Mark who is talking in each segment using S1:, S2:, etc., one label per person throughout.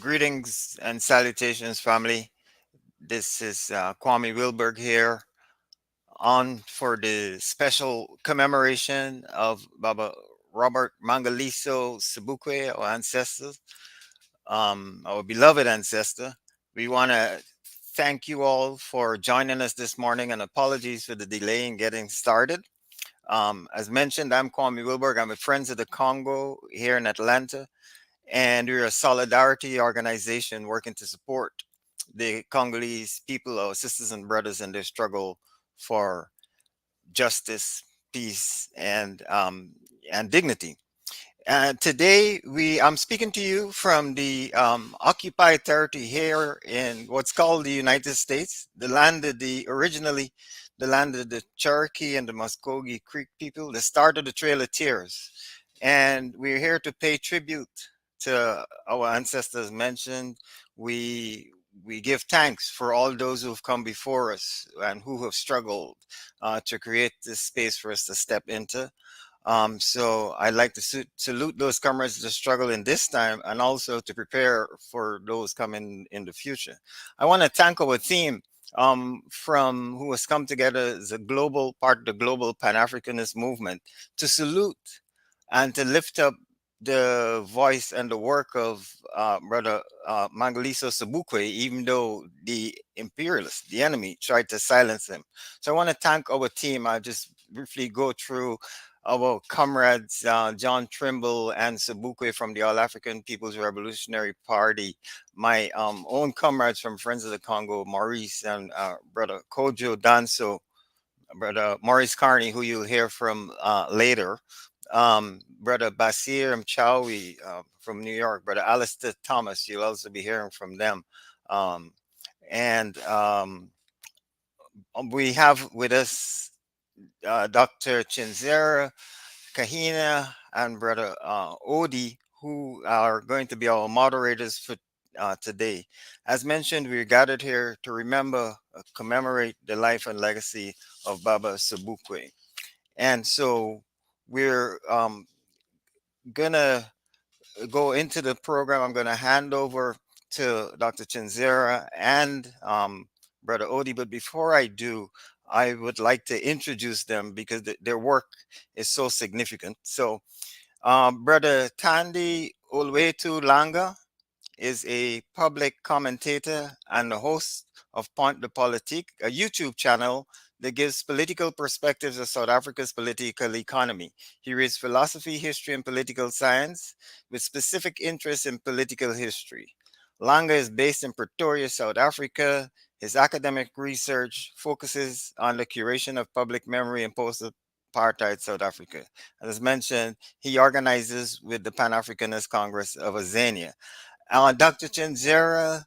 S1: Greetings and salutations, family. This is Kwame Wilberg here on for the special commemoration of Baba Robert Mangaliso Sobukwe, our ancestors, our beloved ancestor. We want to thank you all for joining us this morning, and apologies for the delay in getting started. As mentioned, I'm Kwame Wilberg. I'm with Friends of the Congo here in Atlanta, and we're a solidarity organization working to support the Congolese people, our sisters and brothers, in their struggle for justice, peace, and dignity. Today, I'm speaking to you from the occupied territory here in what's called the United States, the land of the land of the Cherokee and the Muskogee Creek people, the start of the Trail of Tears. And we're here to pay tribute to our ancestors mentioned. We we give thanks for all those who have come before us and who have struggled to create this space for us to step into. So I'd like to salute those comrades that struggle in this time and also to prepare for those coming in the future. I want to thank our team from who has come together as a global part of the global Pan-Africanist movement to salute and to lift up the voice and the work of Brother Mangaliso Sobukwe, even though the imperialists, the enemy, tried to silence him. So I want to thank our team. I'll just briefly go through our comrades John Trimble and Sobukwe from the All African People's Revolutionary Party, my own comrades from Friends of the Congo, Maurice and Brother Kojo Danso, Brother Maurice Carney, who you'll hear from later, Brother Basir Mchawi from New York, Brother Alistair Thomas, you'll also be hearing from them. Um, and we have with us Dr. Chinzera Kahina and Brother Odi, who are going to be our moderators for today. As mentioned, we're gathered here to remember, commemorate the life and legacy of Baba Sobukwe. And so we're gonna go into the program. I'm gonna hand over to Dr. Chinzera and Brother Odi. But before I do, I would like to introduce them because their work is so significant. So Brother Tandy Olwetu Langa is a public commentator and the host of Point de Politique, a YouTube channel that gives political perspectives of South Africa's political economy. He reads philosophy, history, and political science with specific interest in political history. Langa is based in Pretoria, South Africa. His academic research focuses on the curation of public memory in post-apartheid South Africa. As mentioned, he organizes with the Pan-Africanist Congress of Azania. Dr. Chinzera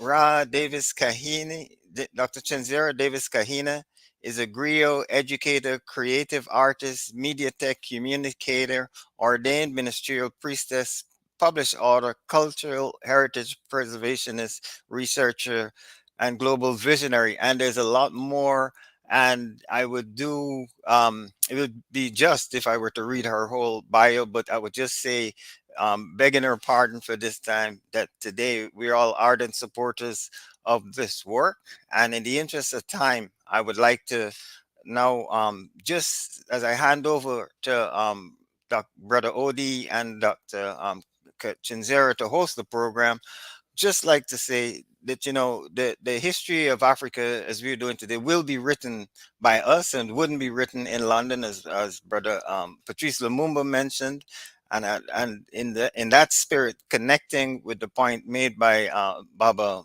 S1: Ra Davis Kahini, Dr. Chinzera Davis Kahina is a griot educator, creative artist, media tech communicator, ordained ministerial priestess, published author, cultural heritage preservationist, researcher, and global visionary. And there's a lot more. And I would do, it would be just if I were to read her whole bio, but I would just say begging her pardon for this time, that today we're all ardent supporters of this work. And in the interest of time, I would like to now, just as I hand over to Brother Odi and Dr. Chinzera to host the program, just like to say that the history of Africa as we're doing today will be written by us and wouldn't be written in London, as Brother Patrice Lumumba mentioned, and in that spirit, connecting with the point made by Baba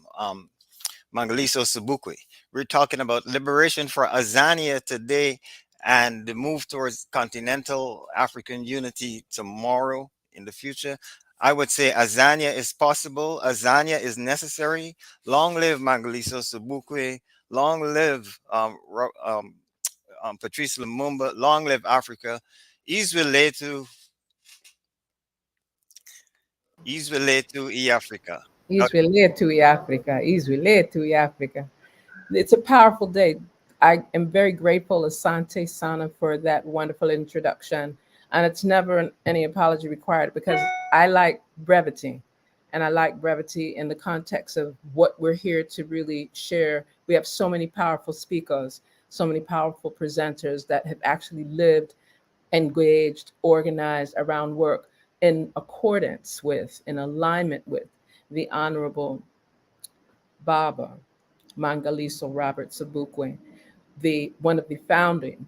S1: Mangaliso Sobukwe, we're talking about liberation for Azania today and the move towards continental African unity tomorrow in the future. I would say Azania is possible. Azania is necessary. Long live Mangaliso Sobukwe. Long live Patrice Lumumba. Long live Africa. Izweletu, Izweletu e Africa.
S2: He's related to Africa. He's related to Africa. It's a powerful day. I am very grateful, Asante Sana, for that wonderful introduction. And it's never any apology required because I like brevity. And I like brevity in the context of what we're here to really share. We have so many powerful speakers, so many powerful presenters that have actually lived, engaged, organized around work in accordance with, in alignment with the Honorable Baba Mangaliso Robert Sobukwe, the one of the founding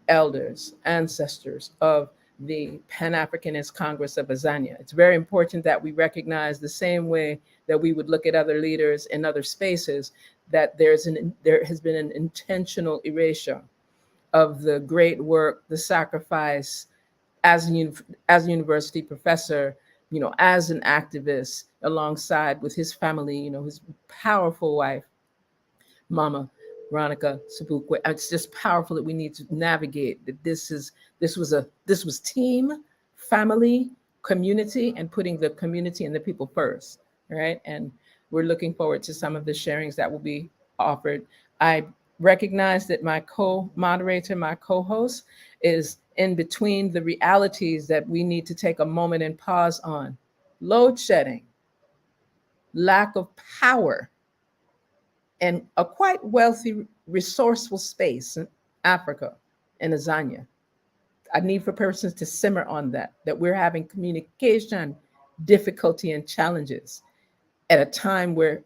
S2: elders, ancestors of the Pan-Africanist Congress of Azania. It's very important that we recognize the same way that we would look at other leaders in other spaces, that there has been an intentional erasure of the great work, the sacrifice as as a university professor, as an activist alongside with his family, his powerful wife, Mama Veronica Sobukwe. It's just powerful that we need to navigate that this was team, family, community, and putting the community and the people first, right? And we're looking forward to some of the sharings that will be offered. I recognize that my co-moderator, my co-host, is in between the realities that we need to take a moment and pause on: load shedding, lack of power, and a quite wealthy, resourceful space in Africa and Azania. I need for persons to simmer on that we're having communication difficulty and challenges at a time where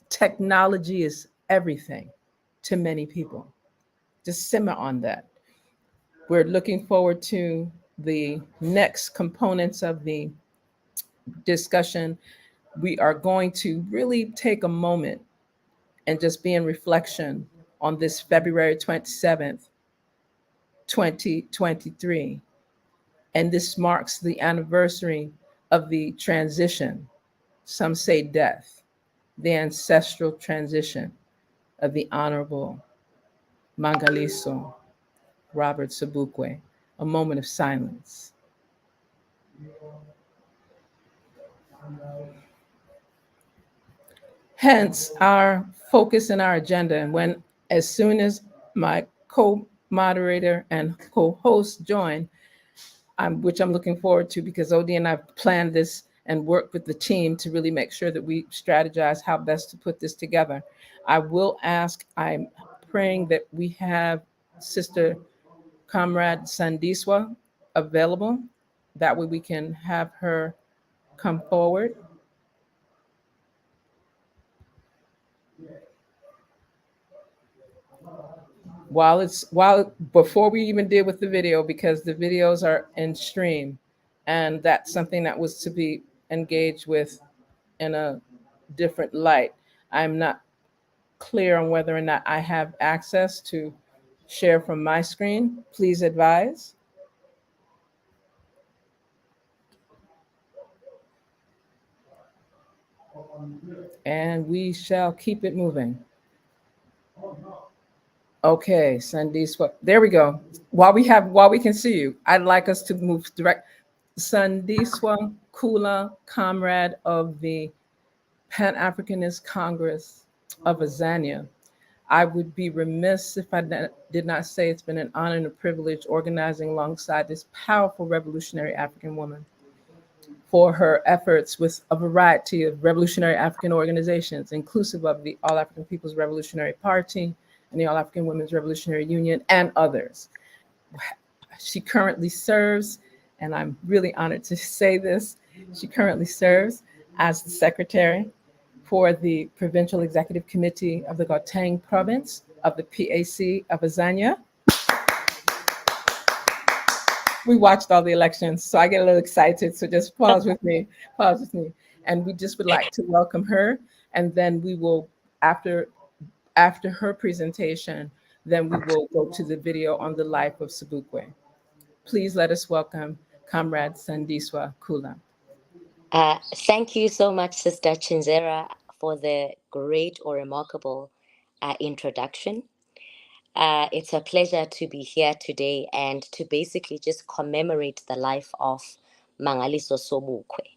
S2: technology is everything to many people. Just simmer on that. We're looking forward to the next components of the discussion. We are going to really take a moment and just be in reflection on this February 27th, 2023. And this marks the anniversary of the transition, some say death, the ancestral transition of the Honorable Mangaliso Robert Sobukwe. A moment of silence. Hence, our focus and our agenda. And as soon as my co-moderator and co-host join, which I'm looking forward to, because Odie and I planned this and worked with the team to really make sure that we strategize how best to put this together. I will ask, I'm praying that we have Sister Comrade Sandiswa available. That way we can have her come forward. While before we even deal with the video, because the videos are in stream, and that's something that was to be engaged with in a different light. I'm not clear on whether or not I have access to share from my screen. Please advise. And we shall keep it moving. Okay, Sandiswa. There we go. While we can see you, I'd like us to move direct. Sandiswa Kula, comrade of the Pan-Africanist Congress of Azania. I would be remiss if I did not say it's been an honor and a privilege organizing alongside this powerful revolutionary African woman for her efforts with a variety of revolutionary African organizations, inclusive of the All African People's Revolutionary Party and the All African Women's Revolutionary Union, and others. She currently serves, and I'm really honored to say this, she currently serves as the secretary for the Provincial Executive Committee of the Gauteng province of the PAC of Azania. We watched all the elections, so I get a little excited. So just pause with me. And we just would like to welcome her. And then we will, after her presentation, then we will go to the video on the life of Sobukwe. Please let us welcome Comrade Sandiswa Kula.
S3: Thank you so much, Sister Chinzera, for the great or remarkable introduction. It's a pleasure to be here today and to basically just commemorate the life of Mangaliso Sobukwe.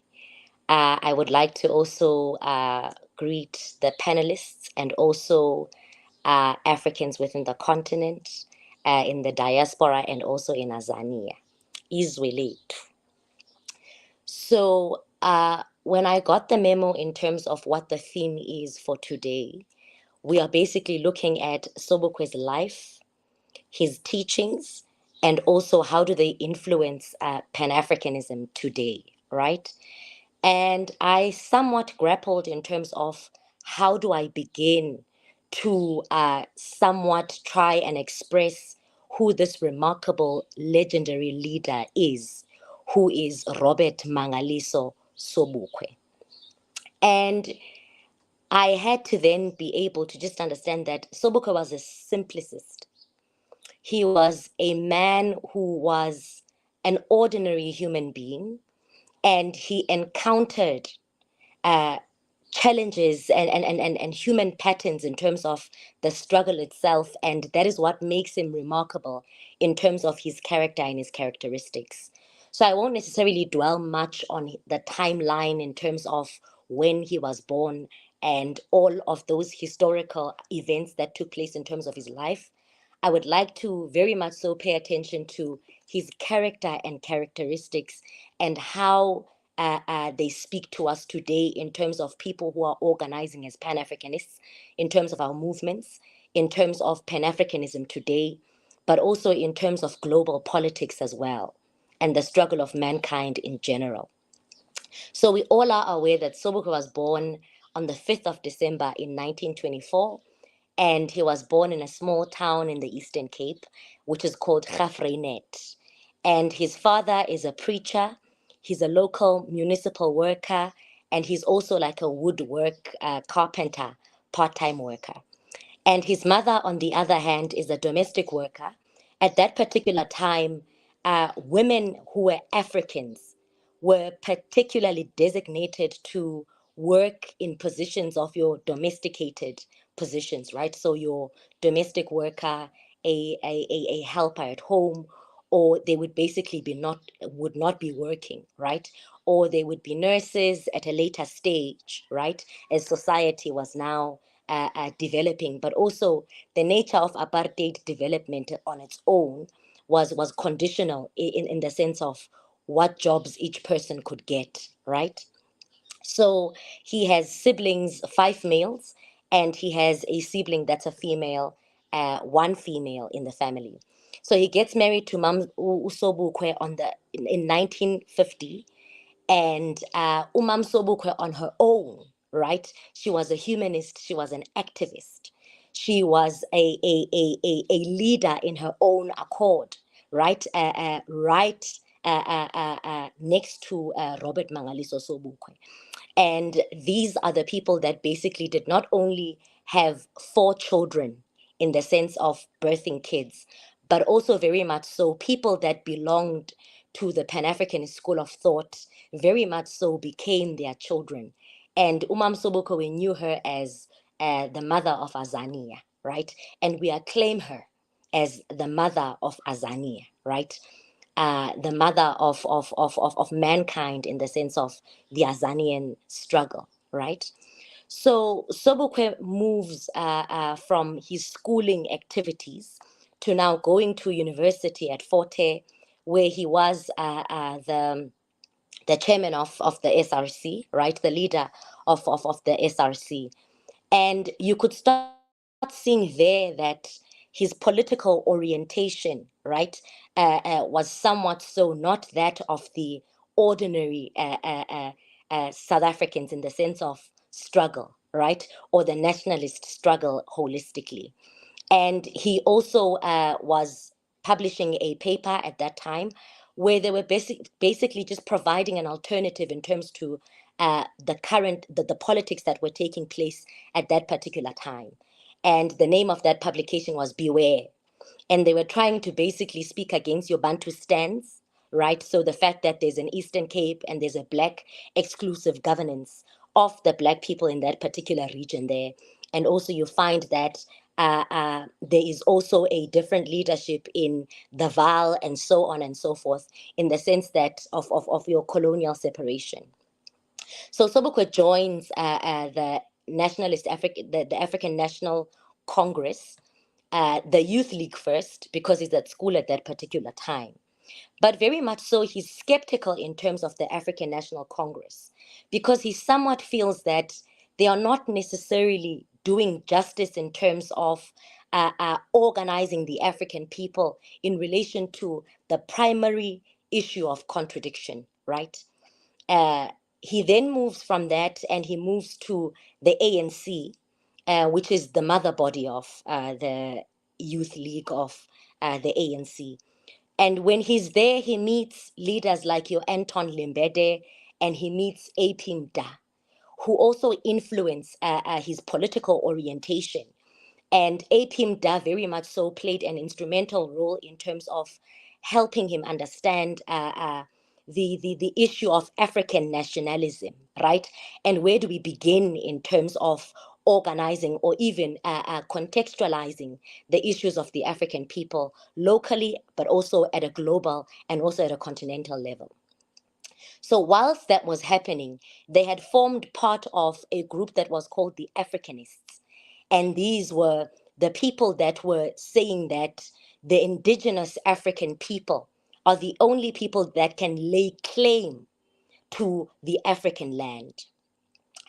S3: I would like to also greet the panelists and also Africans within the continent, in the diaspora, and also in Azania. Izwe lethu. So, when I got the memo in terms of what the theme is for today, we are basically looking at Sobukwe's life, his teachings, and also how do they influence Pan-Africanism today, right? And I somewhat grappled in terms of how do I begin to somewhat try and express who this remarkable legendary leader is, who is Robert Mangaliso Sobukwe. And I had to then be able to just understand that Sobukwe was a simplicist. He was a man who was an ordinary human being, and he encountered uh, challenges and human patterns in terms of the struggle itself. And that is what makes him remarkable in terms of his character and his characteristics. So I won't necessarily dwell much on the timeline in terms of when he was born and all of those historical events that took place in terms of his life. I would like to very much so pay attention to his character and characteristics and how they speak to us today in terms of people who are organizing as Pan-Africanists, in terms of our movements, in terms of Pan-Africanism today, but also in terms of global politics as well, and the struggle of mankind in general. So we all are aware that Sobukwe was born on the 5th of December in 1924, and he was born in a small town in the Eastern Cape, which is called Gafreinet. And his father is a preacher, he's a local municipal worker, and he's also like a woodwork carpenter, part-time worker. And his mother, on the other hand, is a domestic worker. At that particular time, women who were Africans were particularly designated to work in positions of your domesticated positions, right? So your domestic worker, a helper at home, or they would basically be not would not be working, right? Or they would be nurses at a later stage, right? As society was now developing, but also the nature of apartheid development on its own was conditional in the sense of what jobs each person could get, right? So he has siblings, five males, and he has a sibling that's a female, one female in the family. So he gets married to Mam Usobukwe in 1950, and Umam Sobukwe on her own, right? She was a humanist, she was an activist, she was a leader in her own accord, right? Next to Robert Mangaliso Sobukwe. And these are the people that basically did not only have four children in the sense of birthing kids, but also very much so people that belonged to the Pan African school of thought, very much so became their children. And Umam Sobukwe knew her as the mother of Azania, right? And we acclaim her as the mother of Azania, right? The mother of mankind in the sense of the Azanian struggle, right? So Sobukwe moves from his schooling activities to now going to university at Forte, where he was the chairman of the SRC, right, the leader of the SRC. And you could start seeing there that his political orientation, right, was somewhat so not that of the ordinary South Africans in the sense of struggle, right, or the nationalist struggle holistically. And he also was publishing a paper at that time where they were basically just providing an alternative in terms to the politics that were taking place at that particular time. And the name of that publication was Beware, and they were trying to basically speak against your Bantu stance, right? So the fact that there's an Eastern Cape and there's a black exclusive governance of the black people in that particular region there. And also you find that there is also a different leadership in the Val and so on and so forth, in the sense that of your colonial separation. So Sobukwe joins the nationalist the African National Congress, the youth league first, because he's at school at that particular time. But very much so, he's skeptical in terms of the African National Congress, because he somewhat feels that they are not necessarily doing justice in terms of organizing the African people in relation to the primary issue of contradiction, right? Uh, he then moves from that and he moves to the ANC, which is the mother body of the Youth League of the ANC. And when he's there, he meets leaders like your Anton Limbede, and he meets Apim Da, who also influence his political orientation. And Apim Da very much so played an instrumental role in terms of helping him understand the issue of African nationalism, right? And where do we begin in terms of organizing or even contextualizing the issues of the African people locally, but also at a global and also at a continental level. So whilst that was happening, they had formed part of a group that was called the Africanists. And these were the people that were saying that the indigenous African people are the only people that can lay claim to the African land.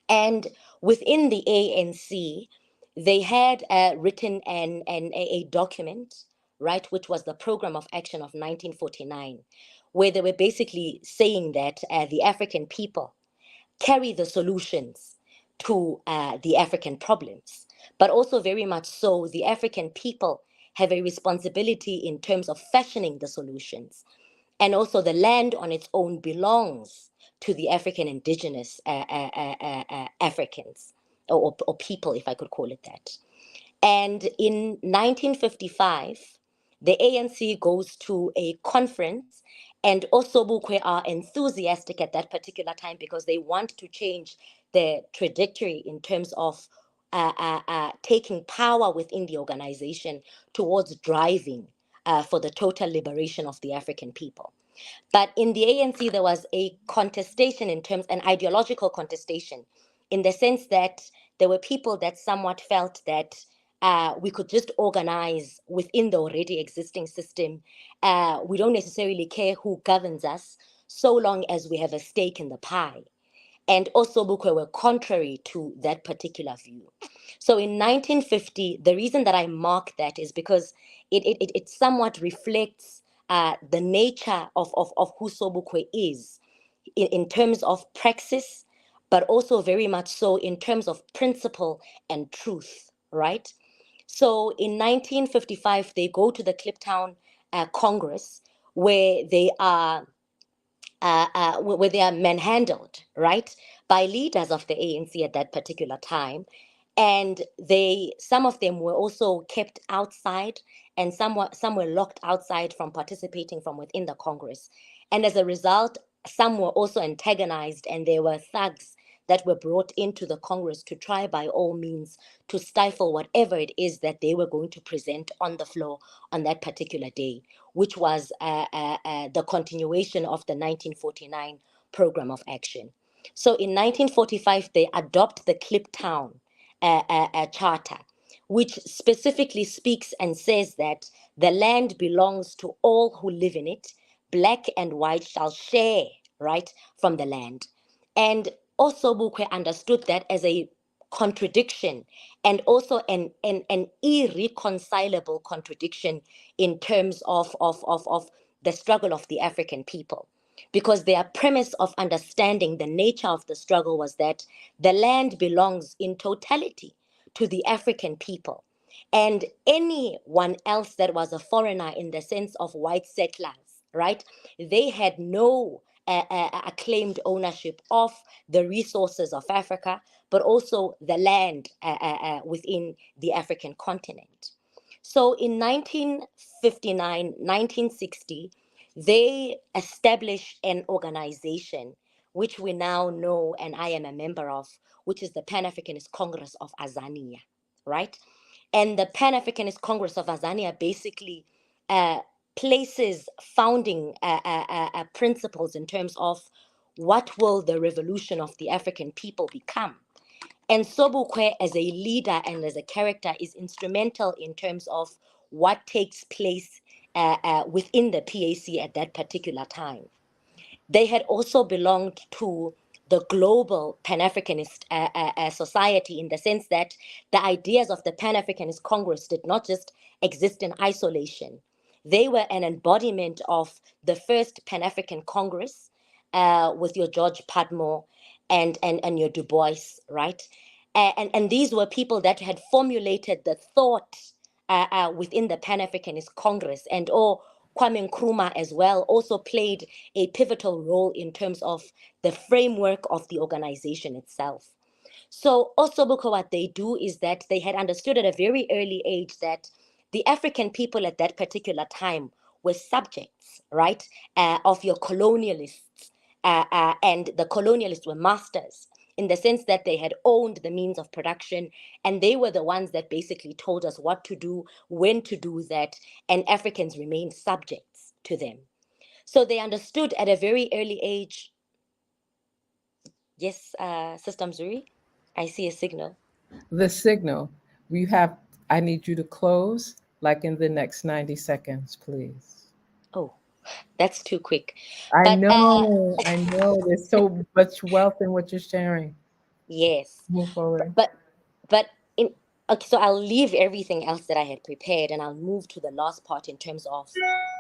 S3: And within the ANC, they had written a document, right, which was the Program of Action of 1949, where they were basically saying that the African people carry the solutions to the African problems. But also, very much so, the African people have a responsibility in terms of fashioning the solutions. And also, the land on its own belongs to the African indigenous Africans, or people, if I could call it that. And in 1955, the ANC goes to a conference, and Osobukwe are enthusiastic at that particular time because they want to change the trajectory in terms of taking power within the organization towards driving for the total liberation of the African people. But in the ANC, there was a contestation in terms, an ideological contestation, in the sense that there were people that somewhat felt that we could just organize within the already existing system. We don't necessarily care who governs us, so long as we have a stake in the pie. And Osobukwe were contrary to that particular view. So in 1950, the reason that I mark that is because it somewhat reflects the nature of who Sobukwe is in terms of praxis, but also very much so in terms of principle and truth, right? So in 1955, they go to the Kliptown Congress, where they are manhandled, right, by leaders of the ANC at that particular time. And some of them were also kept outside, and some were locked outside from participating from within the Congress. And as a result, some were also antagonized, and there were thugs that were brought into the Congress to try by all means to stifle whatever it is that they were going to present on the floor on that particular day, which was the continuation of the 1949 program of action. So in 1945, they adopt the Kliptown Charter, which specifically speaks and says that the land belongs to all who live in it. Black and white shall share, right, from the land. And Osobukwe understood that as a contradiction, and also an irreconcilable contradiction in terms of the struggle of the African people. Because their premise of understanding the nature of the struggle was that the land belongs in totality to the African people. And anyone else that was a foreigner in the sense of white settlers, right? They had no claimed ownership of the resources of Africa, but also the land within the African continent. So in 1959, 1960, they established an organization which we now know and I am a member of, which is the Pan-Africanist Congress of Azania, right? And the Pan-Africanist Congress of Azania basically uh, places founding principles in terms of what will the revolution of the African people become. And Sobukwe, as a leader and as a character, is instrumental in terms of what takes place within the PAC at that particular time. They had also belonged to the global Pan-Africanist society, in the sense that the ideas of the Pan-Africanist Congress did not just exist in isolation. They were an embodiment of the first Pan-African Congress, with your George Padmore and your Du Bois, right? And these were people that had formulated the thought within the Pan-Africanist Congress, and Kwame Nkrumah as well also played a pivotal role in terms of the framework of the organization itself. So Osoboko, what they do is that they had understood at a very early age that the African people at that particular time were subjects, right, of your colonialists, and the colonialists were masters, in the sense that they had owned the means of production, and they were the ones that basically told us what to do, when to do that, and Africans remained subjects to them. So they understood at a very early age. Yes, Sister Mzuri, I see a signal.
S2: The signal. We have, I need you to close like in the next 90 seconds, please.
S3: Oh, that's too quick.
S2: I
S3: But
S2: know, I know. There's so much wealth in what you're sharing.
S3: yes,
S2: Move forward.
S3: but but in okay, so I'll leave everything else that I had prepared, and I'll move to the last part in terms of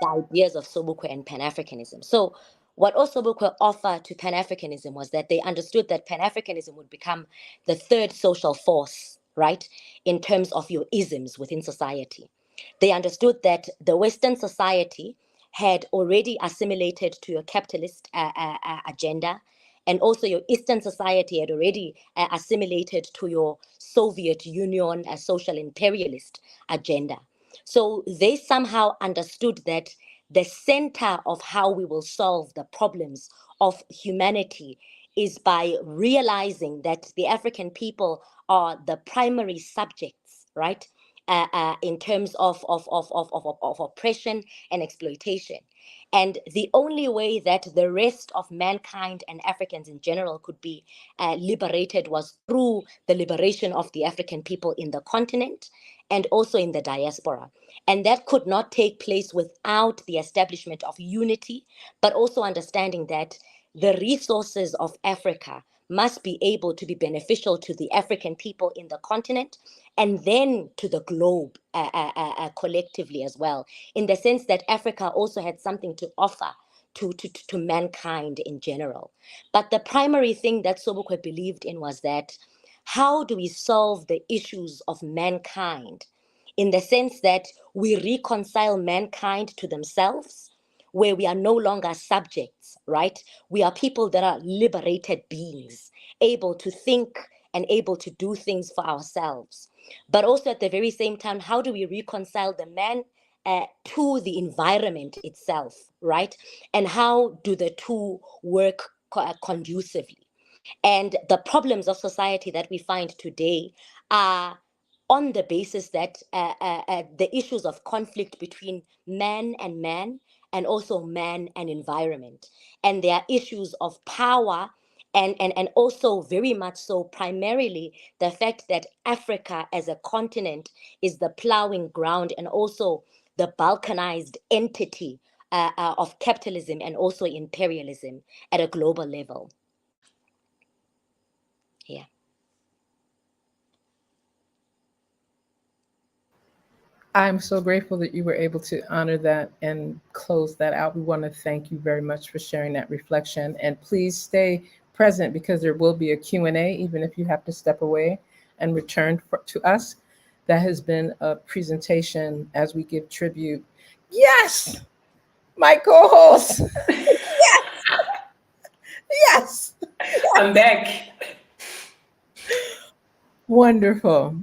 S3: the ideas of Sobukwe and Pan-Africanism. So what Osobukwe offered to Pan-Africanism was that they understood that Pan-Africanism would become the third social force, right, in terms of your isms within society. They understood that the Western society had already assimilated to your capitalist agenda, and also your Eastern society had already assimilated to your Soviet Union social imperialist agenda. So they somehow understood that the center of how we will solve the problems of humanity is by realizing that the African people are the primary subjects, right? In terms of oppression and exploitation. And the only way that the rest of mankind and Africans in general could be liberated was through the liberation of the African people in the continent and also in the diaspora. And that could not take place without the establishment of unity, but also understanding that the resources of Africa must be able to be beneficial to the African people in the continent and then to the globe collectively as well, in the sense that Africa also had something to offer to mankind in general. But the primary thing that Sobukwe believed in was that how do we solve the issues of mankind, in the sense that we reconcile mankind to themselves, where we are no longer subjects, right? We are people that are liberated beings, able to think and able to do things for ourselves. But also at the very same time, how do we reconcile the man to the environment itself, right? And how do the two work conducively? And the problems of society that we find today are on the basis that the issues of conflict between man, and also man and environment. And there are issues of power, and also very much so, primarily, the fact that Africa as a continent is the plowing ground and also the balkanized entity of capitalism and also imperialism at a global level. Yeah.
S2: I'm so grateful that you were able to honor that and close that out. We want to thank you very much for sharing that reflection. And please stay present because there will be a Q&A, even if you have to step away and return to us. That has been a presentation as we give tribute. Yes, my co-host. Yes.
S4: I'm back.
S2: Wonderful.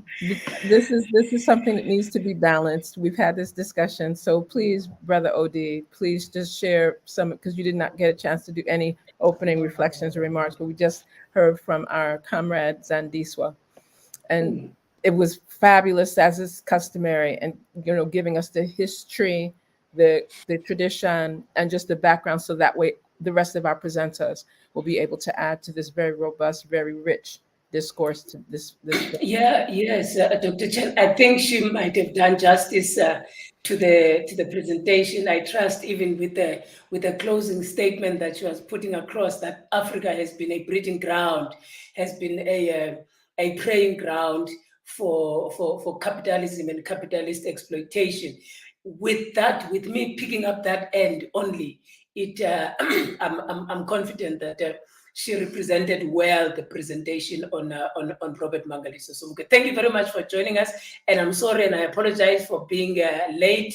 S2: This is something that needs to be balanced. We've had this discussion, so please, Brother Od, please just share some, because you did not get a chance to do any opening reflections or remarks, but we just heard from our comrade Zandiswa, and it was fabulous as is customary, and giving us the history, the tradition, and just the background, so that way the rest of our presenters will be able to add to this very robust, very rich discourse to this.
S4: Yeah, yes, Dr. Chen. I think she might have done justice to the presentation. I trust even with the closing statement that she was putting across that Africa has been a breeding ground, has been a praying ground for capitalism and capitalist exploitation. With that, with me picking up that end only, I'm confident that. She represented well the presentation on Robert Mangaliso. So thank you very much for joining us. And I'm sorry and I apologize for being late.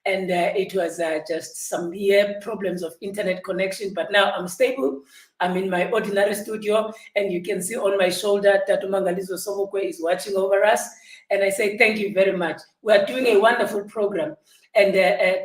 S4: And it was just some problems of internet connection. But now I'm stable. I'm in my ordinary studio. And you can see on my shoulder, Tatu Mangaliso Sobukwe is watching over us. And I say thank you very much. We are doing a wonderful program. And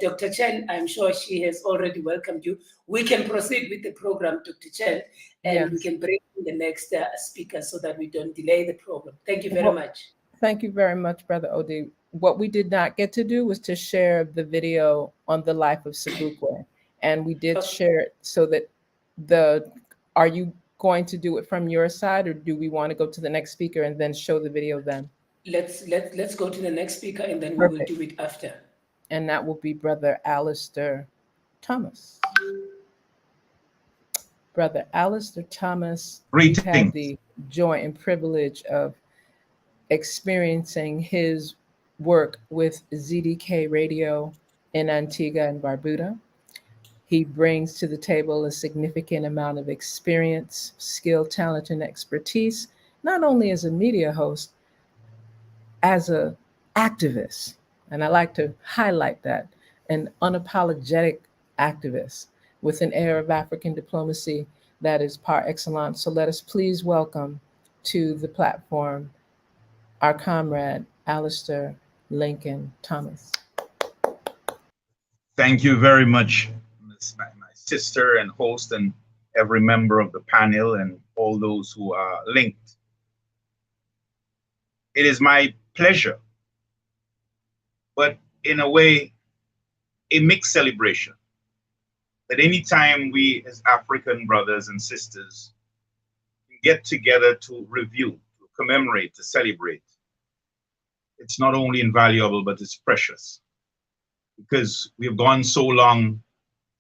S4: Dr. Chen, I'm sure she has already welcomed you. We can proceed with the program, Dr. Chen, and we can bring in the next speaker so that we don't delay the program. Thank you very much.
S2: Thank you very much, Brother Odi. What we did not get to do was to share the video on the life of Sobukwe. And we did share it so that are you going to do it from your side, or do we want to go to the next speaker and then show the video then?
S4: Let's go to the next speaker and then we will do it after.
S2: And that will be Brother Alistair Thomas. Brother Alistair Thomas, we had the joy and privilege of experiencing his work with ZDK Radio in Antigua and Barbuda. He brings to the table a significant amount of experience, skill, talent, and expertise, not only as a media host, as an activist. And I like to highlight that, an unapologetic activist with an air of African diplomacy that is par excellence. So let us please welcome to the platform our comrade, Alistair Lincoln Thomas.
S5: Thank you very much, my sister and host, and every member of the panel and all those who are linked. It is my pleasure, but in a way, a mixed celebration, that anytime we as African brothers and sisters get together to review, to commemorate, to celebrate, it's not only invaluable, but it's precious, because we've gone so long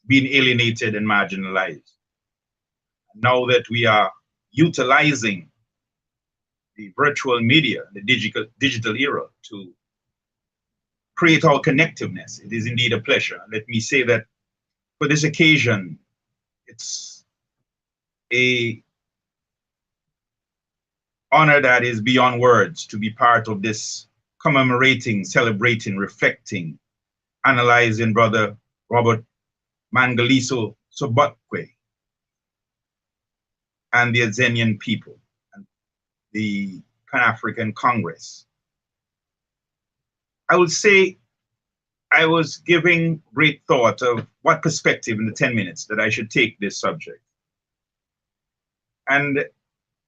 S5: being alienated and marginalized. Now that we are utilizing the virtual media, the digital era, to create our connectiveness, it is indeed a pleasure. Let me say that for this occasion, it's an honor that is beyond words to be part of this commemorating, celebrating, reflecting, analyzing Brother Robert Mangaliso Sobukwe and the Azanian people and the Pan-African Congress. I would say I was giving great thought of what perspective in the 10 minutes that I should take this subject. And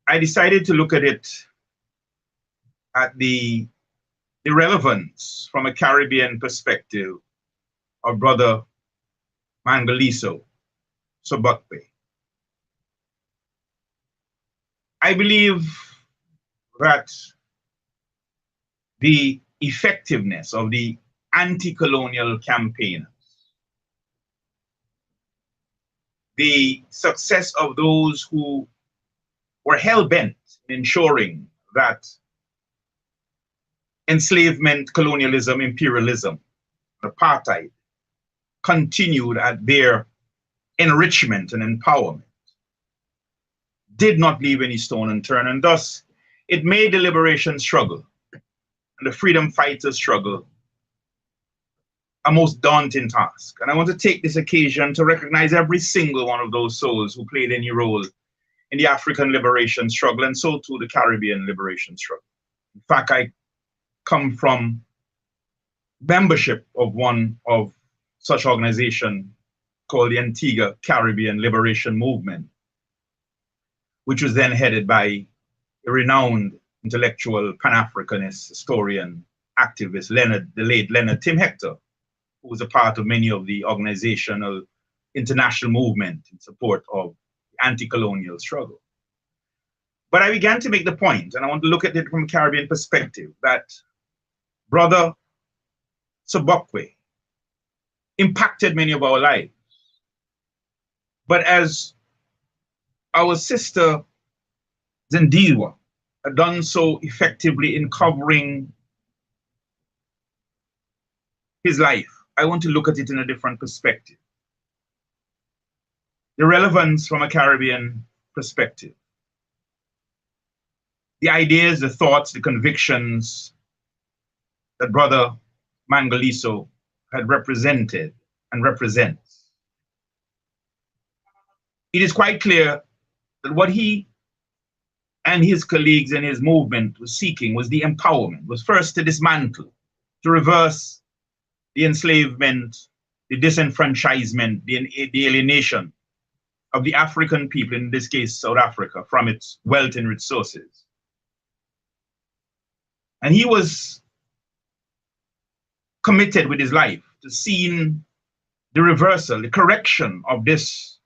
S5: I decided to look at it at the relevance from a Caribbean perspective of Brother Mangaliso Sobukwe. I believe that the effectiveness of the anti-colonial campaigns, the success of those who were hell-bent in ensuring that enslavement, colonialism, imperialism, apartheid continued at their enrichment and empowerment, did not leave any stone unturned, and thus it made the liberation struggle and the freedom fighters' struggle a most daunting task. And I want to take this occasion to recognize every single one of those souls who played any role in the African liberation struggle, and so too the Caribbean liberation struggle. In fact, I come from membership of one of such organization called the Antigua Caribbean Liberation Movement, which was then headed by a renowned intellectual Pan-Africanist historian, activist, the late Leonard Tim Hector, who was a part of many of the organizational international movement in support of the anti-colonial struggle. But I began to make the point, and I want to look at it from a Caribbean perspective, that Brother Sobukwe impacted many of our lives. But as our sister Zendiwa had done so effectively in covering his life, I want to look at it in a different perspective. The relevance from a Caribbean perspective. The ideas, the thoughts, the convictions that Brother Mangaliso had represented and represents. It is quite clear that what he and his colleagues and his movement was seeking was the empowerment, was first to dismantle, to reverse the enslavement, the disenfranchisement, the alienation of the African people, in this case South Africa, from its wealth and resources. And he was committed with his life to seeing the reversal, the correction of this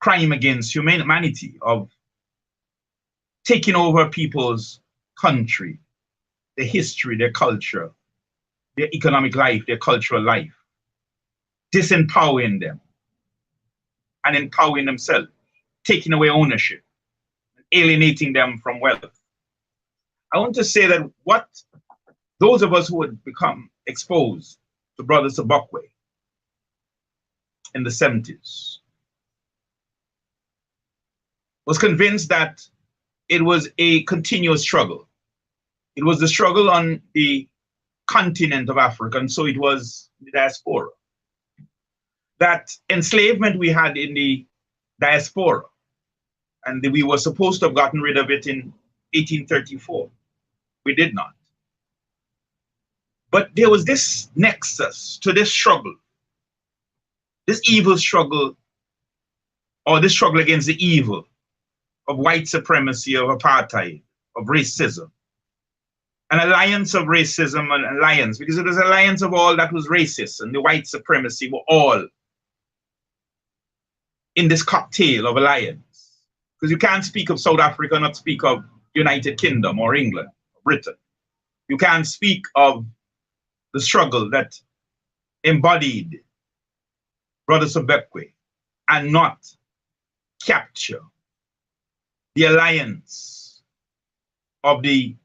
S5: crime against humanity, of taking over people's country, their history, their culture, their economic life, their cultural life, disempowering them and empowering themselves, taking away ownership, alienating them from wealth. I want to say that what those of us who had become exposed to Brother Sobukwe in the 70s was convinced that it was a continuous struggle. It was the struggle on the continent of Africa, and so it was the diaspora. That enslavement we had in the diaspora, and we were supposed to have gotten rid of it in 1834. We did not. But there was this nexus to this struggle, this evil struggle, or this struggle against the evil of white supremacy, of apartheid, of racism. An alliance of racism, an alliance, because it was an alliance of all that was racist, and the white supremacy were all in this cocktail of alliance. Because you can't speak of South Africa and not speak of United Kingdom or England or Britain. You can't speak of the struggle that embodied Brother Sobukwe and not capture the alliance of the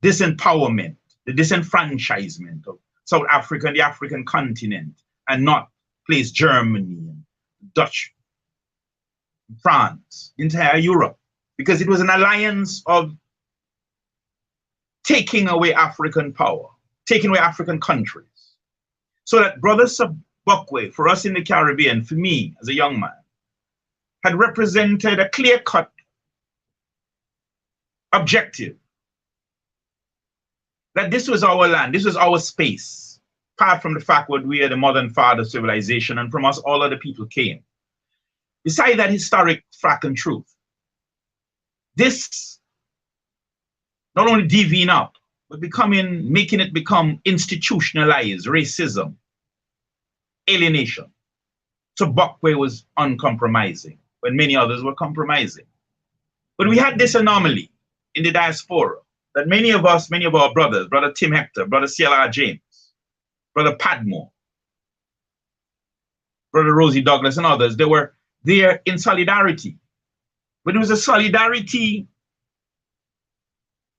S5: disempowerment, the disenfranchisement of South Africa and the African continent, and not place Germany and Dutch, France, entire Europe, because it was an alliance of taking away African power, taking away African countries. So that Brother Sobukwe, for us in the Caribbean, for me as a young man, had represented a clear-cut objective that this was our land, this was our space, apart from the fact that we are the mother and father of civilization, and from us all other people came. Beside that historic fact and truth, this not only divvying up, but making it become institutionalized racism, alienation. Sobukwe was uncompromising when many others were compromising. But we had this anomaly in the diaspora that many of us, many of our brothers, Brother Tim Hector, Brother C.L.R. James, Brother Padmore, Brother Rosie Douglas and others, they were there in solidarity. But it was a solidarity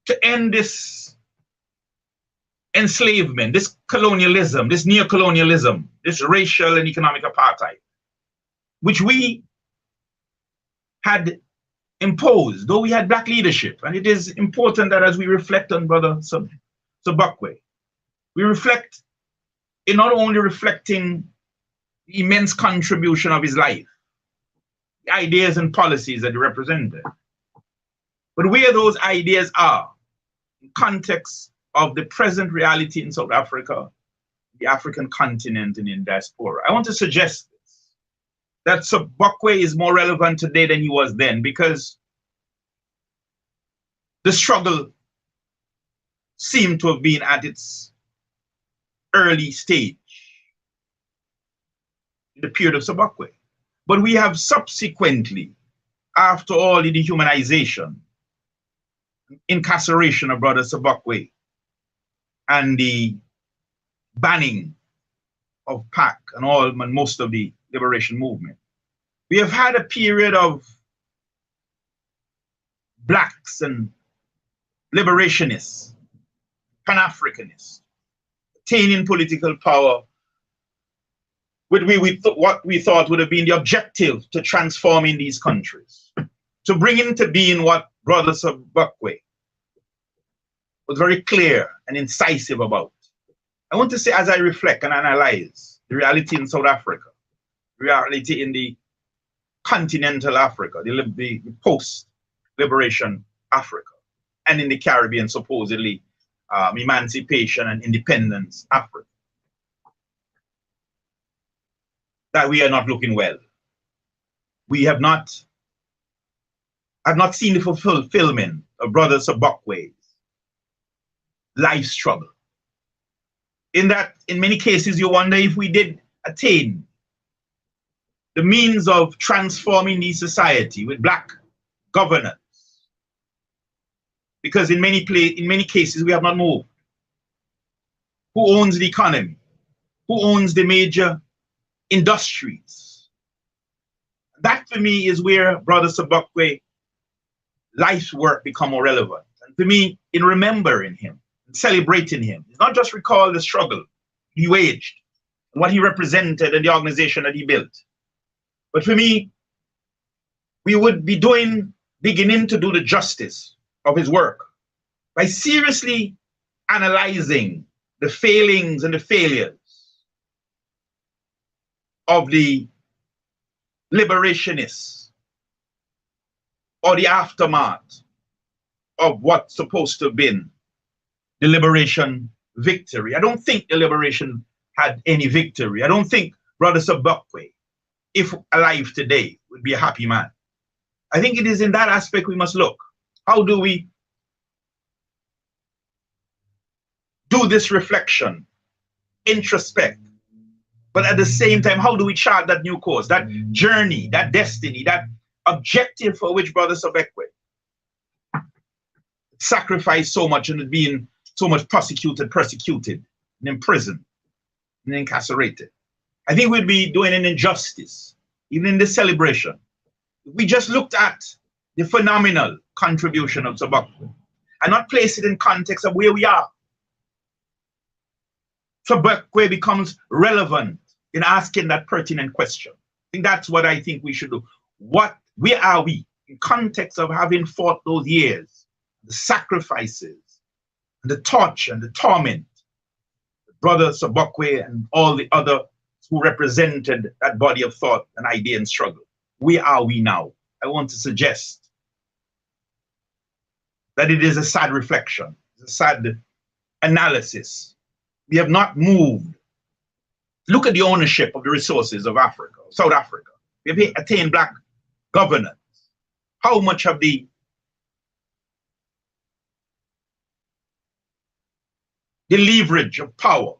S5: to end this enslavement, this colonialism, this neocolonialism, this racial and economic apartheid, which we had imposed, though we had black leadership. And it is important that as we reflect on Brother Sobukwe, we reflect in not only reflecting the immense contribution of his life, the ideas and policies that he represented, but where those ideas are in context of the present reality in South Africa, the African continent, and in diaspora. I want to suggest that Sobukwe is more relevant today than he was then, because the struggle seemed to have been at its early stage in the period of Sobukwe. But we have subsequently after all the dehumanization, incarceration of Brother Sobukwe, and the banning of PAC and most of the liberation movement, we have had a period of blacks and liberationists, Pan-Africanists, attaining political power with what we thought would have been the objective to transforming these countries, to bring into being what Brother Sobukwe was very clear and incisive about. I want to say, as I reflect and analyze the reality in South Africa, reality in the continental Africa, the post-liberation Africa, and in the Caribbean, supposedly emancipation and independence Africa, that we are not looking well. We have not seen the fulfillment of Brother Sobukwe's life struggle. In many cases, you wonder if we did attain the means of transforming the society with black governance, because in many cases we have not moved. Who owns the economy? Who owns the major industries? That for me is where Brother Sobukwe life's work become more relevant. And for me, in remembering him, celebrating him, it's not just recall the struggle he waged and what he represented and the organization that he built, but for me, we would be beginning to do the justice of his work by seriously analyzing the failings and the failures of the liberationists, or the aftermath of what's supposed to have been the liberation victory. I don't think the liberation had any victory. I don't think Brother Sobukwe, if alive today, would be a happy man. I think it is in that aspect we must look. How do we do this reflection, introspect, but at the same time, how do we chart that new course, that journey, that destiny, that objective for which Brother Sobukwe sacrificed so much and being so much persecuted, and imprisoned, and incarcerated? I think we'd be doing an injustice, even in this celebration, if we just looked at the phenomenal contribution of Sobukwe and not place it in context of where we are. Sobukwe becomes relevant in asking that pertinent question. I think that's what I think we should do. Where are we in context of having fought those years, the sacrifices, and the torture and the torment, Brother Sobukwe and all the others who represented that body of thought and idea and struggle? Where are we now? I want to suggest that it is a sad reflection, it's a sad analysis. We have not moved. Look at the ownership of the resources of Africa, South Africa. We have attained black governance. How much of the leverage of power,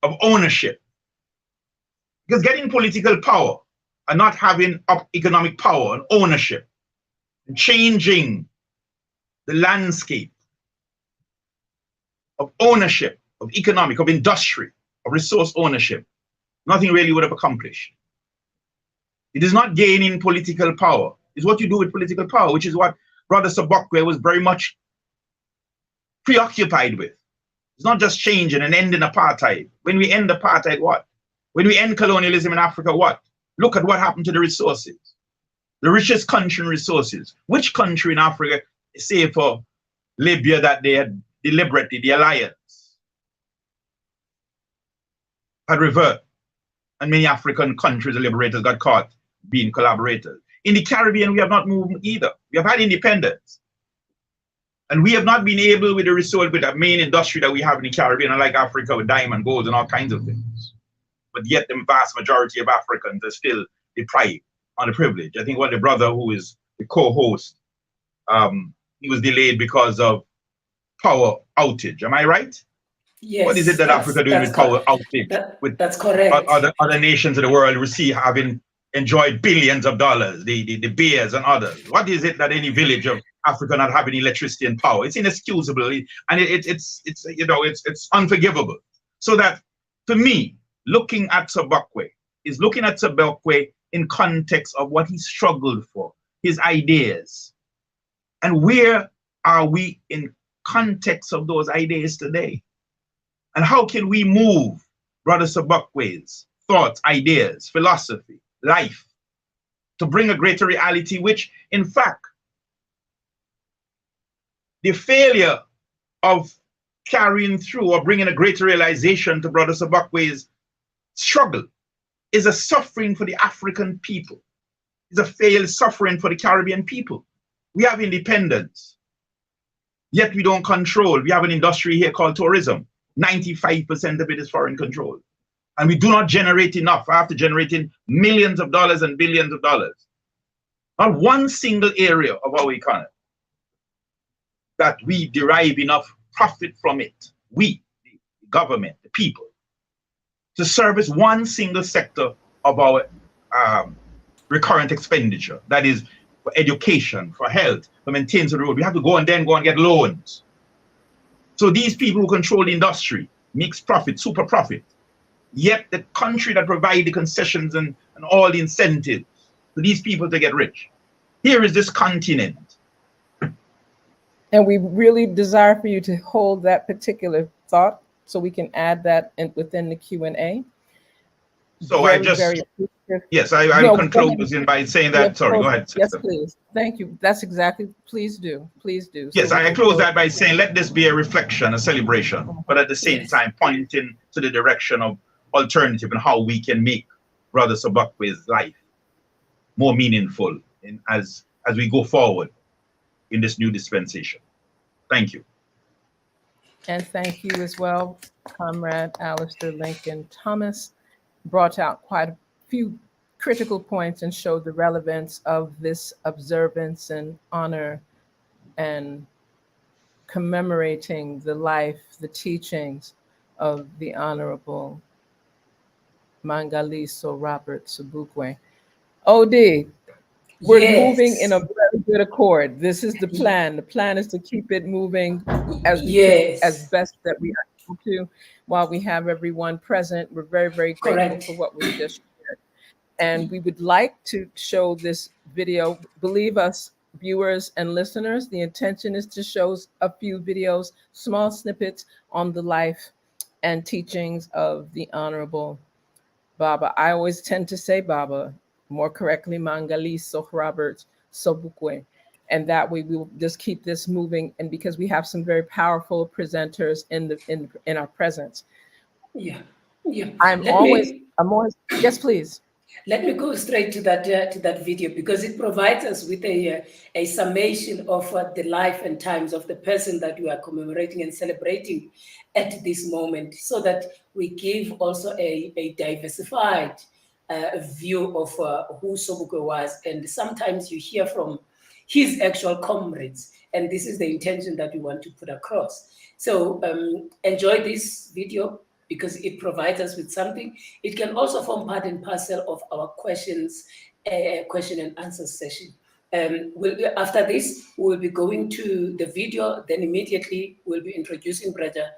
S5: of ownership? Because getting political power and not having economic power and ownership and changing the landscape of ownership, of economic, of industry, of resource ownership, nothing really would have accomplished. It is not gaining political power. It's what you do with political power, which is what Brother Sobukwe was very much preoccupied with. It's not just changing and ending apartheid. When we end apartheid, what? When we end colonialism in Africa, what? Look at what happened to the resources. The richest country in resources. Which country in Africa, say for Libya, that they had deliberately, the alliance had reverted, and many African countries, the liberators, got caught being collaborators. In the Caribbean, we have not moved either. We have had independence. And we have not been able, with the resource, with the main industry that we have in the Caribbean, unlike Africa with diamond, gold, and all kinds of things. But yet the vast majority of Africans are still deprived on the privilege. I think one of the brother who is the co-host, he was delayed because of power outage. Am I right?
S4: Yes.
S5: What is it that Africa doing with power outage?
S4: That's correct.
S5: Other nations of the world having enjoy billions of dollars, the bears and others. What is it that any village of Africa not having electricity and power? It's inexcusable, and it's unforgivable. So that, for me, looking at Sobukwe is looking at Sobukwe in context of what he struggled for, his ideas, and where are we in context of those ideas today, and how can we move Brother Sobukwe's thoughts, ideas, philosophy, life, to bring a greater reality, which, in fact, the failure of carrying through or bringing a greater realization to Brother Sobukwe's struggle is a suffering for the African people. It's a failed suffering for the Caribbean people. We have independence, yet we don't control. We have an industry here called tourism. 95% of it is foreign control. And we do not generate enough after generating millions of dollars and billions of dollars. Not one single area of our economy that we derive enough profit from it, we, the government, the people, to service one single sector of our recurrent expenditure. That is for education, for health, for maintenance of the road. We have to go and get loans. So these people who control the industry makes profit, super profit. Yet the country that provide the concessions and all the incentives for these people to get rich. Here is this continent.
S2: And we really desire for you to hold that particular thought so we can add that within the Q&A.
S5: So
S2: very,
S5: I just, yes, I conclude by saying that,
S2: yes,
S5: sorry, go ahead.
S2: Yes, please. Thank you. That's exactly, please do.
S5: Yes, so I close that by saying, let this be a reflection, a celebration, but at the same time, pointing to the direction of alternative and how we can make Brother Sobukwe's life more meaningful as we go forward in this new dispensation. Thank you.
S2: And thank you as well, Comrade Alistair Lincoln Thomas. Brought out quite a few critical points and showed the relevance of this observance and honor and commemorating the life, the teachings of the Honorable Mangaliso Robert Sobukwe. OD, we're moving in a very good accord. This is the plan. The plan is to keep it moving as as best that we are able to while we have everyone present. We're very, very grateful for what we just shared. And we would like to show this video. Believe us, viewers and listeners, the intention is to show a few videos, small snippets on the life and teachings of the Honorable Baba. I always tend to say Baba, more correctly, Mangaliso Robert Sobukwe. And that way we will just keep this moving. And because we have some very powerful presenters in our presence.
S4: Yeah.
S2: I'm always, yes, please.
S4: Let me go straight to that video because it provides us with a summation of the life and times of the person that we are commemorating and celebrating at this moment, so that we give also a diversified view of who Sobukwe was. And sometimes you hear from his actual comrades, and this is the intention that we want to put across. So enjoy this video, because it provides us with something. It can also form part and parcel of our question and answer session. After this, we'll be going to the video, then immediately we'll be introducing Brother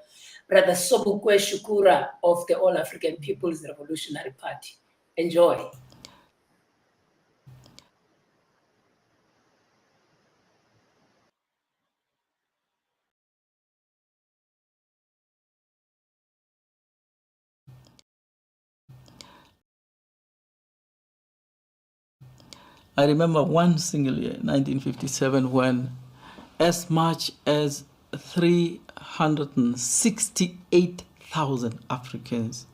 S4: Sobukwe Shukura of the All African People's Revolutionary Party. Enjoy.
S6: I remember one single year, 1957, when as much as 368,000 Africans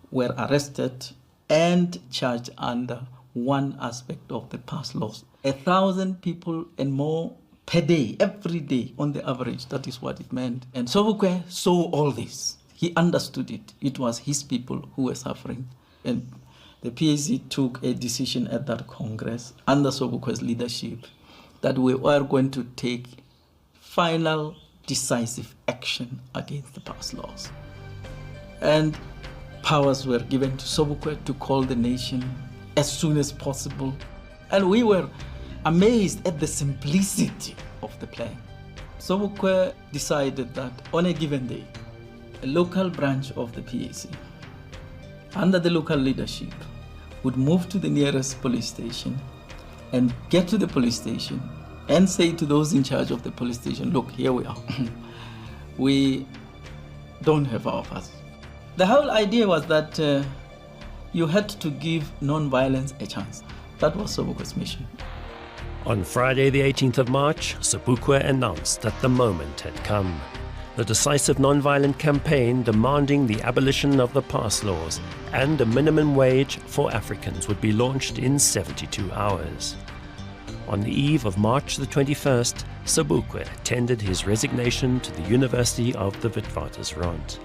S6: were arrested and charged under one aspect of the past laws. 1,000 people and more per day, every day on the average. That is what it meant. And Sobukwe saw all this. He understood it. It was his people who were suffering. And the PAC took a decision at that Congress under Sobukwe's leadership that we were going to take final decisive action against the past laws. And powers were given to Sobukwe to call the nation as soon as possible. And we were amazed at the simplicity of the plan. Sobukwe decided that on a given day, a local branch of the PAC, under the local leadership, would move to the nearest police station and get to the police station and say to those in charge of the police station, look, here we are. We don't have our pass. The whole idea was that you had to give non-violence a chance. That was Sobukwe's mission.
S7: On Friday, the 18th of March, Sobukwe announced that the moment had come. The decisive non-violent campaign demanding the abolition of the pass laws and a minimum wage for Africans would be launched in 72 hours. On the eve of March the 21st, Sobukwe tendered his resignation to the University of the Witwatersrand.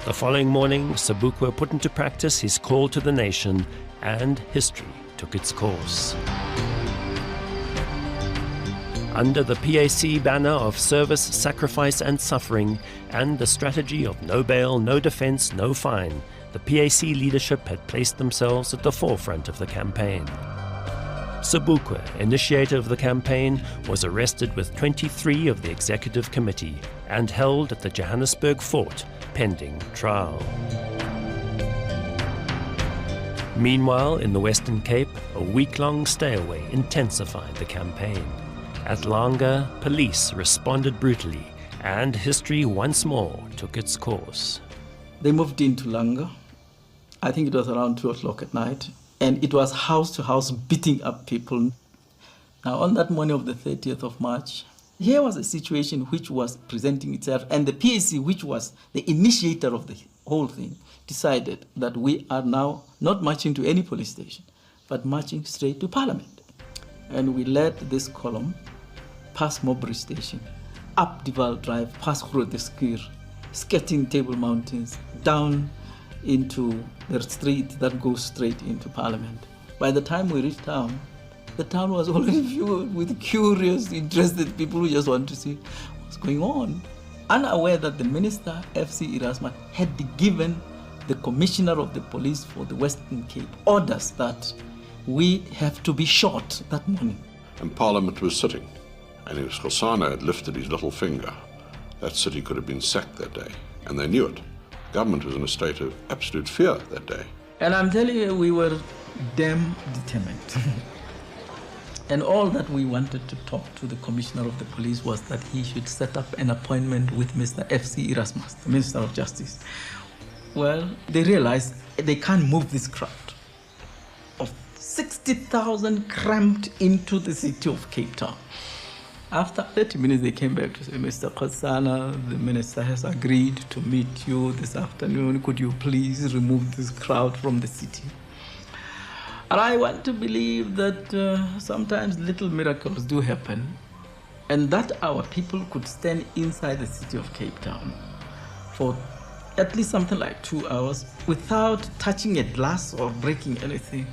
S7: The following morning, Sobukwe put into practice his call to the nation, and history took its course. Under the PAC banner of service, sacrifice and suffering, and the strategy of no bail, no defense, no fine, the PAC leadership had placed themselves at the forefront of the campaign. Sobukwe, initiator of the campaign, was arrested with 23 of the executive committee and held at the Johannesburg fort pending trial. Meanwhile, in the Western Cape, a week-long stay-away intensified the campaign. At Langa, police responded brutally, and history once more took its course.
S6: They moved into Langa. I think it was around 2 o'clock at night, and it was house to house beating up people. Now, on that morning of the 30th of March, here was a situation which was presenting itself, and the PAC, which was the initiator of the whole thing, decided that we are now not marching to any police station, but marching straight to Parliament. And we led this column past Mowbray Station, up Duval Drive, past Groteskir, skirting Table Mountains, down into the street that goes straight into Parliament. By the time we reached town, the town was already filled with curious, interested people who just want to see what's going on. Unaware that the Minister, F.C. Erasmus, had given the Commissioner of the Police for the Western Cape orders that we have to be shot that morning.
S8: And Parliament was sitting, and if Khosana had lifted his little finger, that city could have been sacked that day, and they knew it. The government was in a state of absolute fear that day.
S6: And I'm telling you, we were damn determined. And all that we wanted to talk to the Commissioner of the Police was that he should set up an appointment with Mr. F.C. Erasmus, the Minister of Justice. Well, they realized they can't move this crowd of 60,000 cramped into the city of Cape Town. After 30 minutes, they came back to say, Mr. Khosana, the minister has agreed to meet you this afternoon. Could you please remove this crowd from the city? And I want to believe that sometimes little miracles do happen, and that our people could stand inside the city of Cape Town for at least something like 2 hours without touching a glass or breaking anything.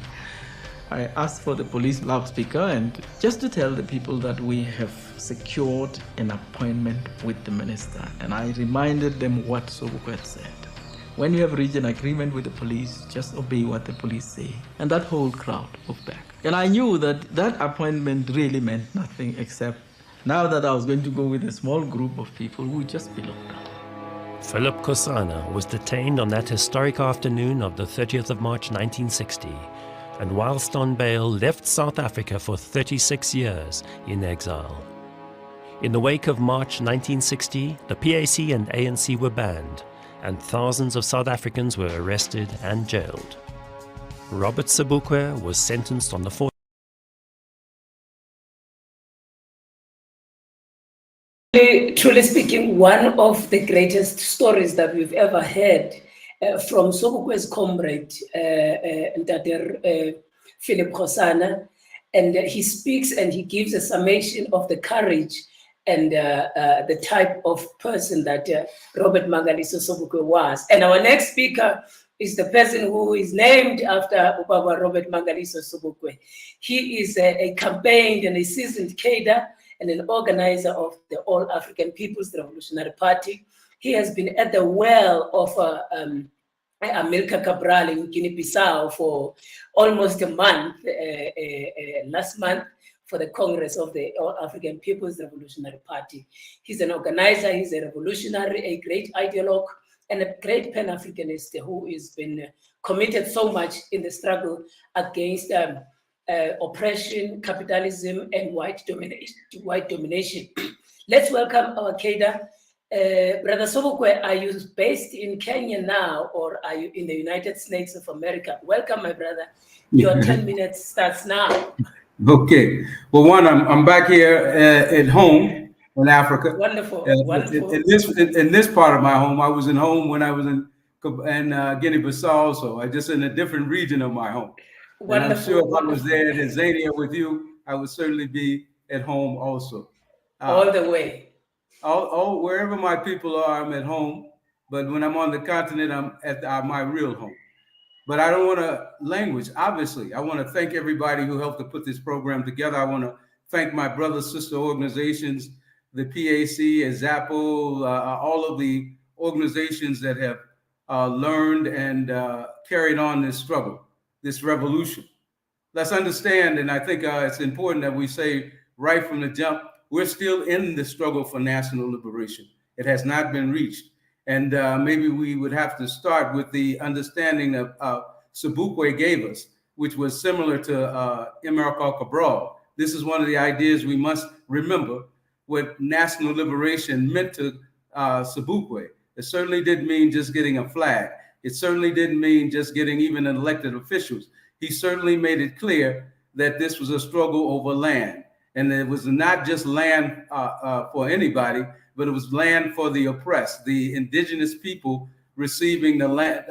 S6: I asked for the police loudspeaker and just to tell the people that we have secured an appointment with the minister. And I reminded them what Sobukwe had said. When you have reached an agreement with the police, just obey what the police say. And that whole crowd moved back. And I knew that that appointment really meant nothing except now that I was going to go with a small group of people who just belonged.
S7: Philip Khosana was detained on that historic afternoon of the 30th of March 1960, and whilst on bail left South Africa for 36 years in exile. In the wake of March 1960, the PAC and ANC were banned, and thousands of South Africans were arrested and jailed. Robert Sobukwe was sentenced on the 4th.
S4: Truly speaking, one of the greatest stories that we've ever heard from Sobukwe's comrade, Philip Khosana, and he speaks and he gives a summation of the courage and the type of person that Robert Mangaliso Sobukwe was. And our next speaker is the person who is named after Ubaba Robert Mangaliso Sobukwe. He is a campaigned and a seasoned cadre and an organizer of the All African People's Revolutionary Party. He has been at the well of Amilcar Cabral in Guinea-Bissau for almost a month, last month, for the Congress of the African People's Revolutionary Party. He's an organizer, he's a revolutionary, a great ideologue, and a great Pan-Africanist who has been committed so much in the struggle against oppression, capitalism, and white domination. Let's welcome our cadre. Brother Sobukwe, are you based in Kenya now, or are you in the United States of America? Welcome, my brother. Your 10 minutes starts now.
S9: Okay. Well, one, I'm back here at home in Africa.
S4: Wonderful. Wonderful.
S9: In this part of my home, I was in home when I was in Guinea-Bissau also. I just in a different region of my home. Wonderful. And I'm sure if I was there in Tanzania with you, I would certainly be at home also.
S4: All the way.
S9: Wherever my people are, I'm at home. But when I'm on the continent, I'm at my real home. But I don't want to language, obviously. I want to thank everybody who helped to put this program together. I want to thank my brother, sister organizations, the PAC, ZAPO, all of the organizations that have learned and carried on this struggle, this revolution. Let's understand, and I think it's important that we say right from the jump, we're still in the struggle for national liberation. It has not been reached. And maybe we would have to start with the understanding that Sobukwe gave us, which was similar to Mangaliso Cabral. This is one of the ideas we must remember, what national liberation meant to Sobukwe. It certainly didn't mean just getting a flag. It certainly didn't mean just getting even elected officials. He certainly made it clear that this was a struggle over land. And it was not just land for anybody, but it was land for the oppressed, the indigenous people receiving the land,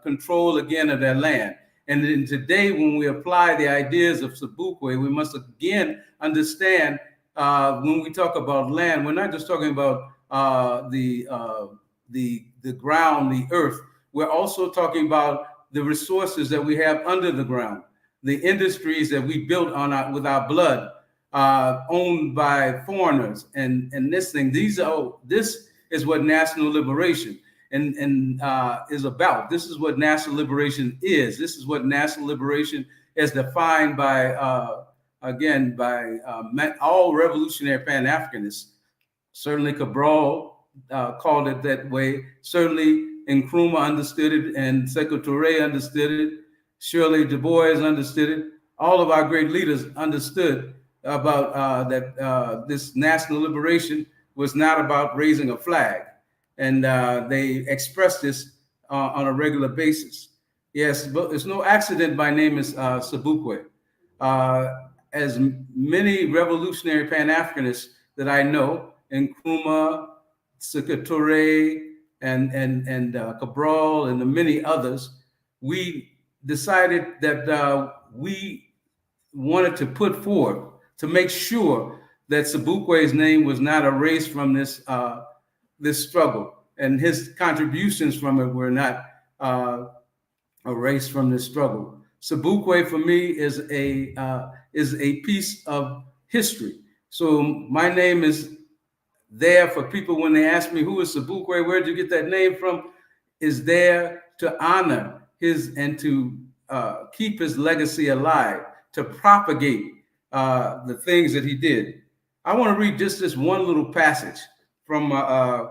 S9: control again of their land. And then today, when we apply the ideas of Sobukwe, we must again understand when we talk about land, we're not just talking about the ground, the earth. We're also talking about the resources that we have under the ground, the industries that we built on with our blood. Owned by foreigners and this thing. This is what national liberation is about. This is what national liberation is. This is what national liberation is defined by all revolutionary Pan-Africanists. Certainly Cabral called it that way. Certainly Nkrumah understood it, and Sekou Touré understood it. Shirley Du Bois understood it. All of our great leaders understood about that this national liberation was not about raising a flag. And they expressed this on a regular basis. Yes, but it's no accident my name is Sobukwe. As many revolutionary Pan-Africanists that I know, Nkrumah, Sekou Touré, and Cabral, and the many others, we decided that we wanted to put forth to make sure that Sobukwe's name was not erased from this this struggle, and his contributions from it were not erased from this struggle. Sobukwe for me is a piece of history. So my name is there for people when they ask me who is Sobukwe, where did you get that name from? Is there to honor his and to keep his legacy alive, to propagate the things that he did. I want to read just this one little passage from that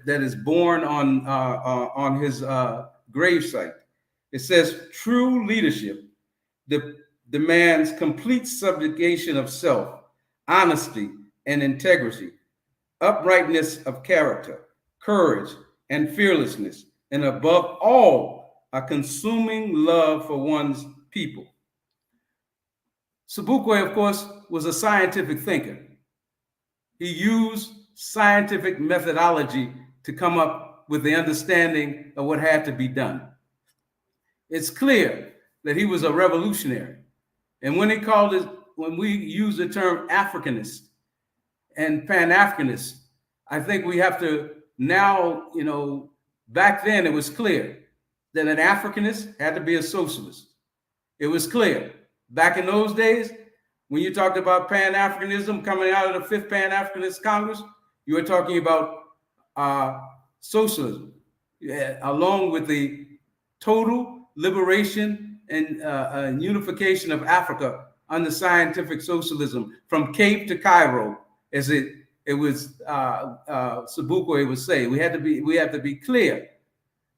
S9: is born on his gravesite. It says, "True leadership demands complete subjugation of self, honesty and integrity, uprightness of character, courage and fearlessness, and above all, a consuming love for one's people." Sobukwe, of course, was a scientific thinker. He used scientific methodology to come up with the understanding of what had to be done. It's clear that he was a revolutionary. And when we use the term Africanist and Pan-Africanist, I think we have to now, back then it was clear that an Africanist had to be a socialist. It was clear. Back in those days, when you talked about Pan-Africanism coming out of the Fifth Pan-Africanist Congress, you were talking about socialism. along with the total liberation and unification of Africa under scientific socialism from Cape to Cairo, as it was Sobukwe would say. We have to be clear.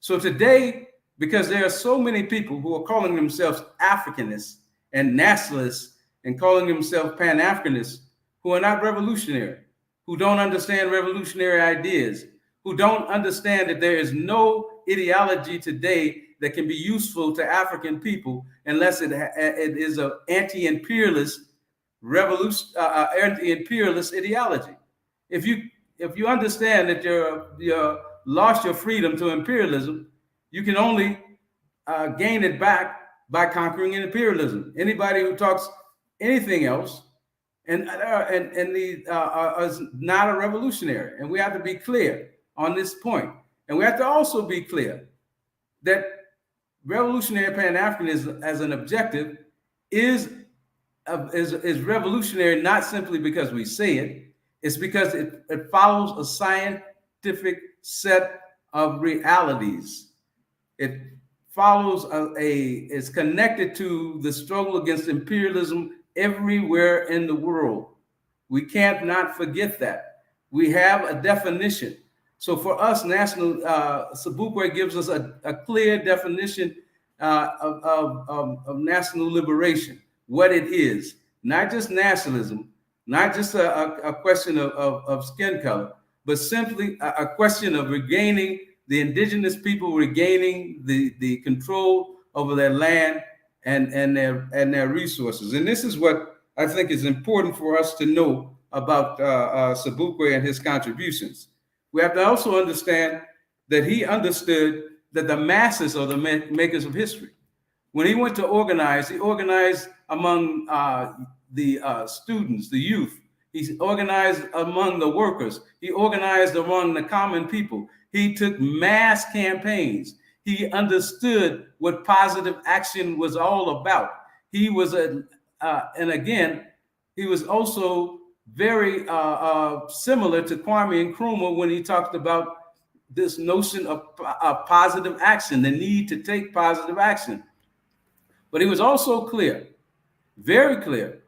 S9: So today, because there are so many people who are calling themselves Africanists and nationalists and calling themselves Pan-Africanists, who are not revolutionary, who don't understand revolutionary ideas, who don't understand that there is no ideology today that can be useful to African people unless it is an anti-imperialist revolution, anti-imperialist ideology. If you understand that you lost your freedom to imperialism, you can only gain it back by conquering imperialism. Anybody who talks anything else is not a revolutionary, and we have to be clear on this point. And we have to also be clear that revolutionary Pan-Africanism as an objective is revolutionary not simply because we say it, it's because it follows a scientific set of realities. It follows is connected to the struggle against imperialism everywhere in the world. We can't not forget that. We have a definition. So for us, Sobukwe gives us a clear definition of national liberation, what it is, not just nationalism, not just a question of skin color, but simply a question of regaining the indigenous people, regaining the control over their land and their resources. And this is what I think is important for us to know about Sobukwe and his contributions. We have to also understand that he understood that the masses are the makers of history. When he went to organize, he organized among the students, the youth. He organized among the workers. He organized among the common people. He took mass campaigns. He understood what positive action was all about. He was and again, he was also very similar to Kwame Nkrumah when he talked about this notion of positive action, the need to take positive action. But he was also clear, very clear,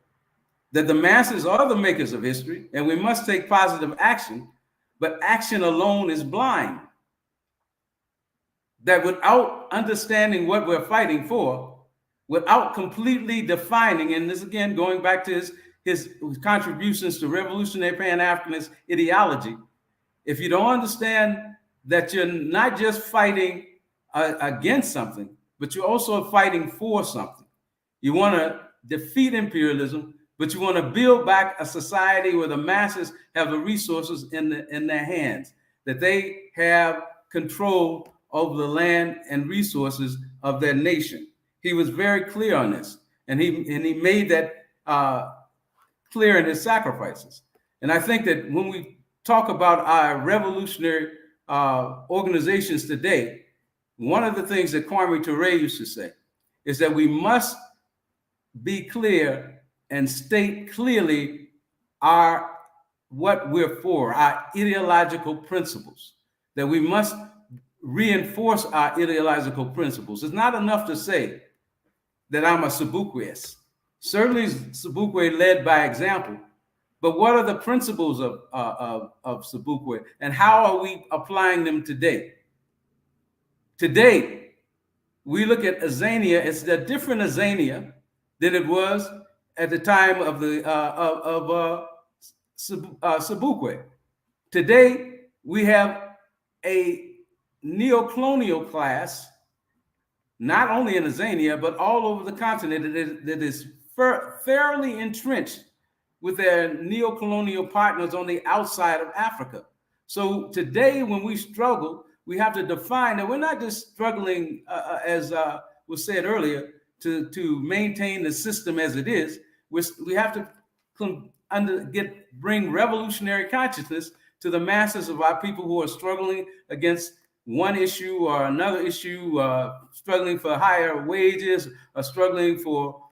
S9: that the masses are the makers of history and we must take positive action, but action alone is blind. That without understanding what we're fighting for, without completely defining, and this again going back to his contributions to revolutionary Pan-Africanist ideology, if you don't understand that you're not just fighting against something, but you're also fighting for something. You want to defeat imperialism, but you want to build back a society where the masses have the resources in their hands, that they have control over the land and resources of their nation. He was very clear on this, and he made that clear in his sacrifices. And I think that when we talk about our revolutionary organizations today, one of the things that Kwame Ture used to say is that we must be clear and state clearly what we're for, our ideological principles, that we must reinforce our ideological principles. It's not enough to say that I'm a Sobukweist. Certainly Sobukwe led by example, but what are the principles of Sobukwe and how are we applying them today? Today, we look at Azania, it's a different Azania than it was at the time of Sobukwe. Today, we have a neo-colonial class, not only in Azania, but all over the continent that is fairly entrenched with their neo-colonial partners on the outside of Africa. So today, when we struggle, we have to define that we're not just struggling, as was said earlier, to maintain the system as it is. We have to bring revolutionary consciousness to the masses of our people who are struggling against one issue or another issue, struggling for higher wages, or struggling for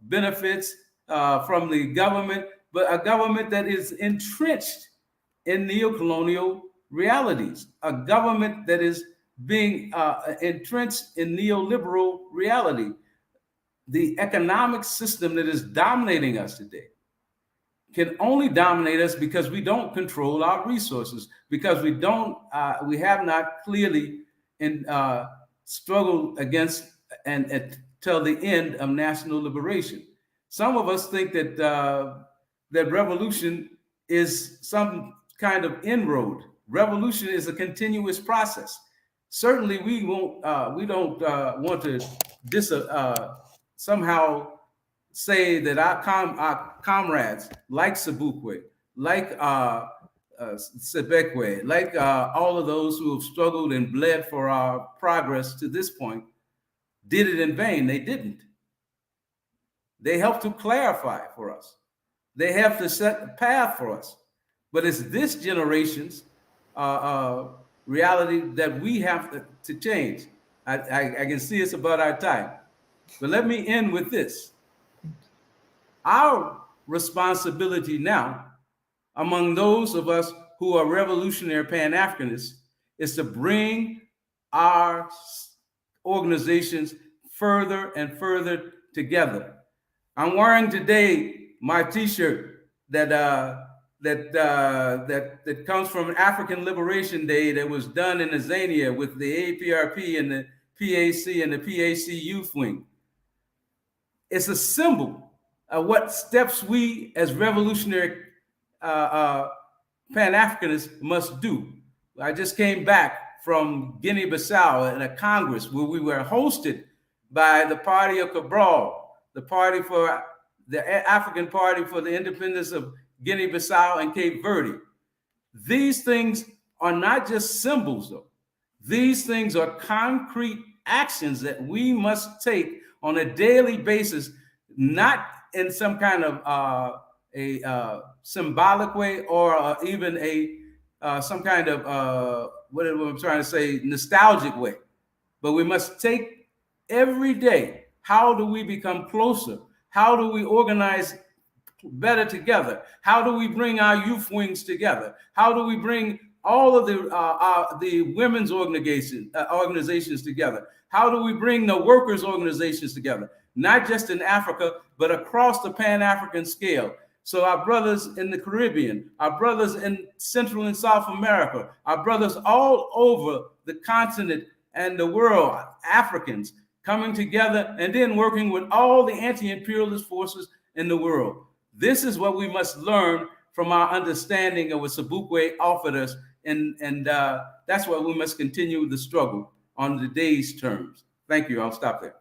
S9: benefits from the government, but a government that is entrenched in neo-colonial realities, a government that is being entrenched in neoliberal reality. The economic system that is dominating us today can only dominate us because we don't control our resources, because we have not clearly struggled against and till the end of national liberation. Some of us think that that revolution is some kind of inroad. Revolution is a continuous process. Certainly, we don't want to somehow say that our comrades like Sobukwe, like Sobukwe, like all of those who have struggled and bled for our progress to this point, did it in vain. They didn't. They helped to clarify for us. They have to set the path for us. But it's this generation's reality that we have to change. I can see it's about our time. But let me end with this. Our responsibility now, among those of us who are revolutionary Pan-Africanists, is to bring our organizations further and further together. I'm wearing today my T-shirt that comes from African Liberation Day that was done in Azania with the APRP and the PAC and the PAC Youth Wing. It's a symbol of what steps we as revolutionary Pan-Africanists must do. I just came back from Guinea-Bissau in a Congress where we were hosted by the Party of Cabral, the African Party for the Independence of Guinea-Bissau and Cape Verde. These things are not just symbols, though. These things are concrete actions that we must take on a daily basis, not in some kind of a symbolic way or even some kind of what I'm trying to say, nostalgic way. But we must take every day. How do we become closer? How do we organize better together? How do we bring our youth wings together? How do we bring all of the women's organizations together? How do we bring the workers' organizations together? Not just in Africa, but across the Pan-African scale. So our brothers in the Caribbean, our brothers in Central and South America, our brothers all over the continent and the world, Africans, coming together and then working with all the anti-imperialist forces in the world. This is what we must learn from our understanding of what Sobukwe offered us, and that's why we must continue the struggle on today's terms. Thank you. I'll stop there.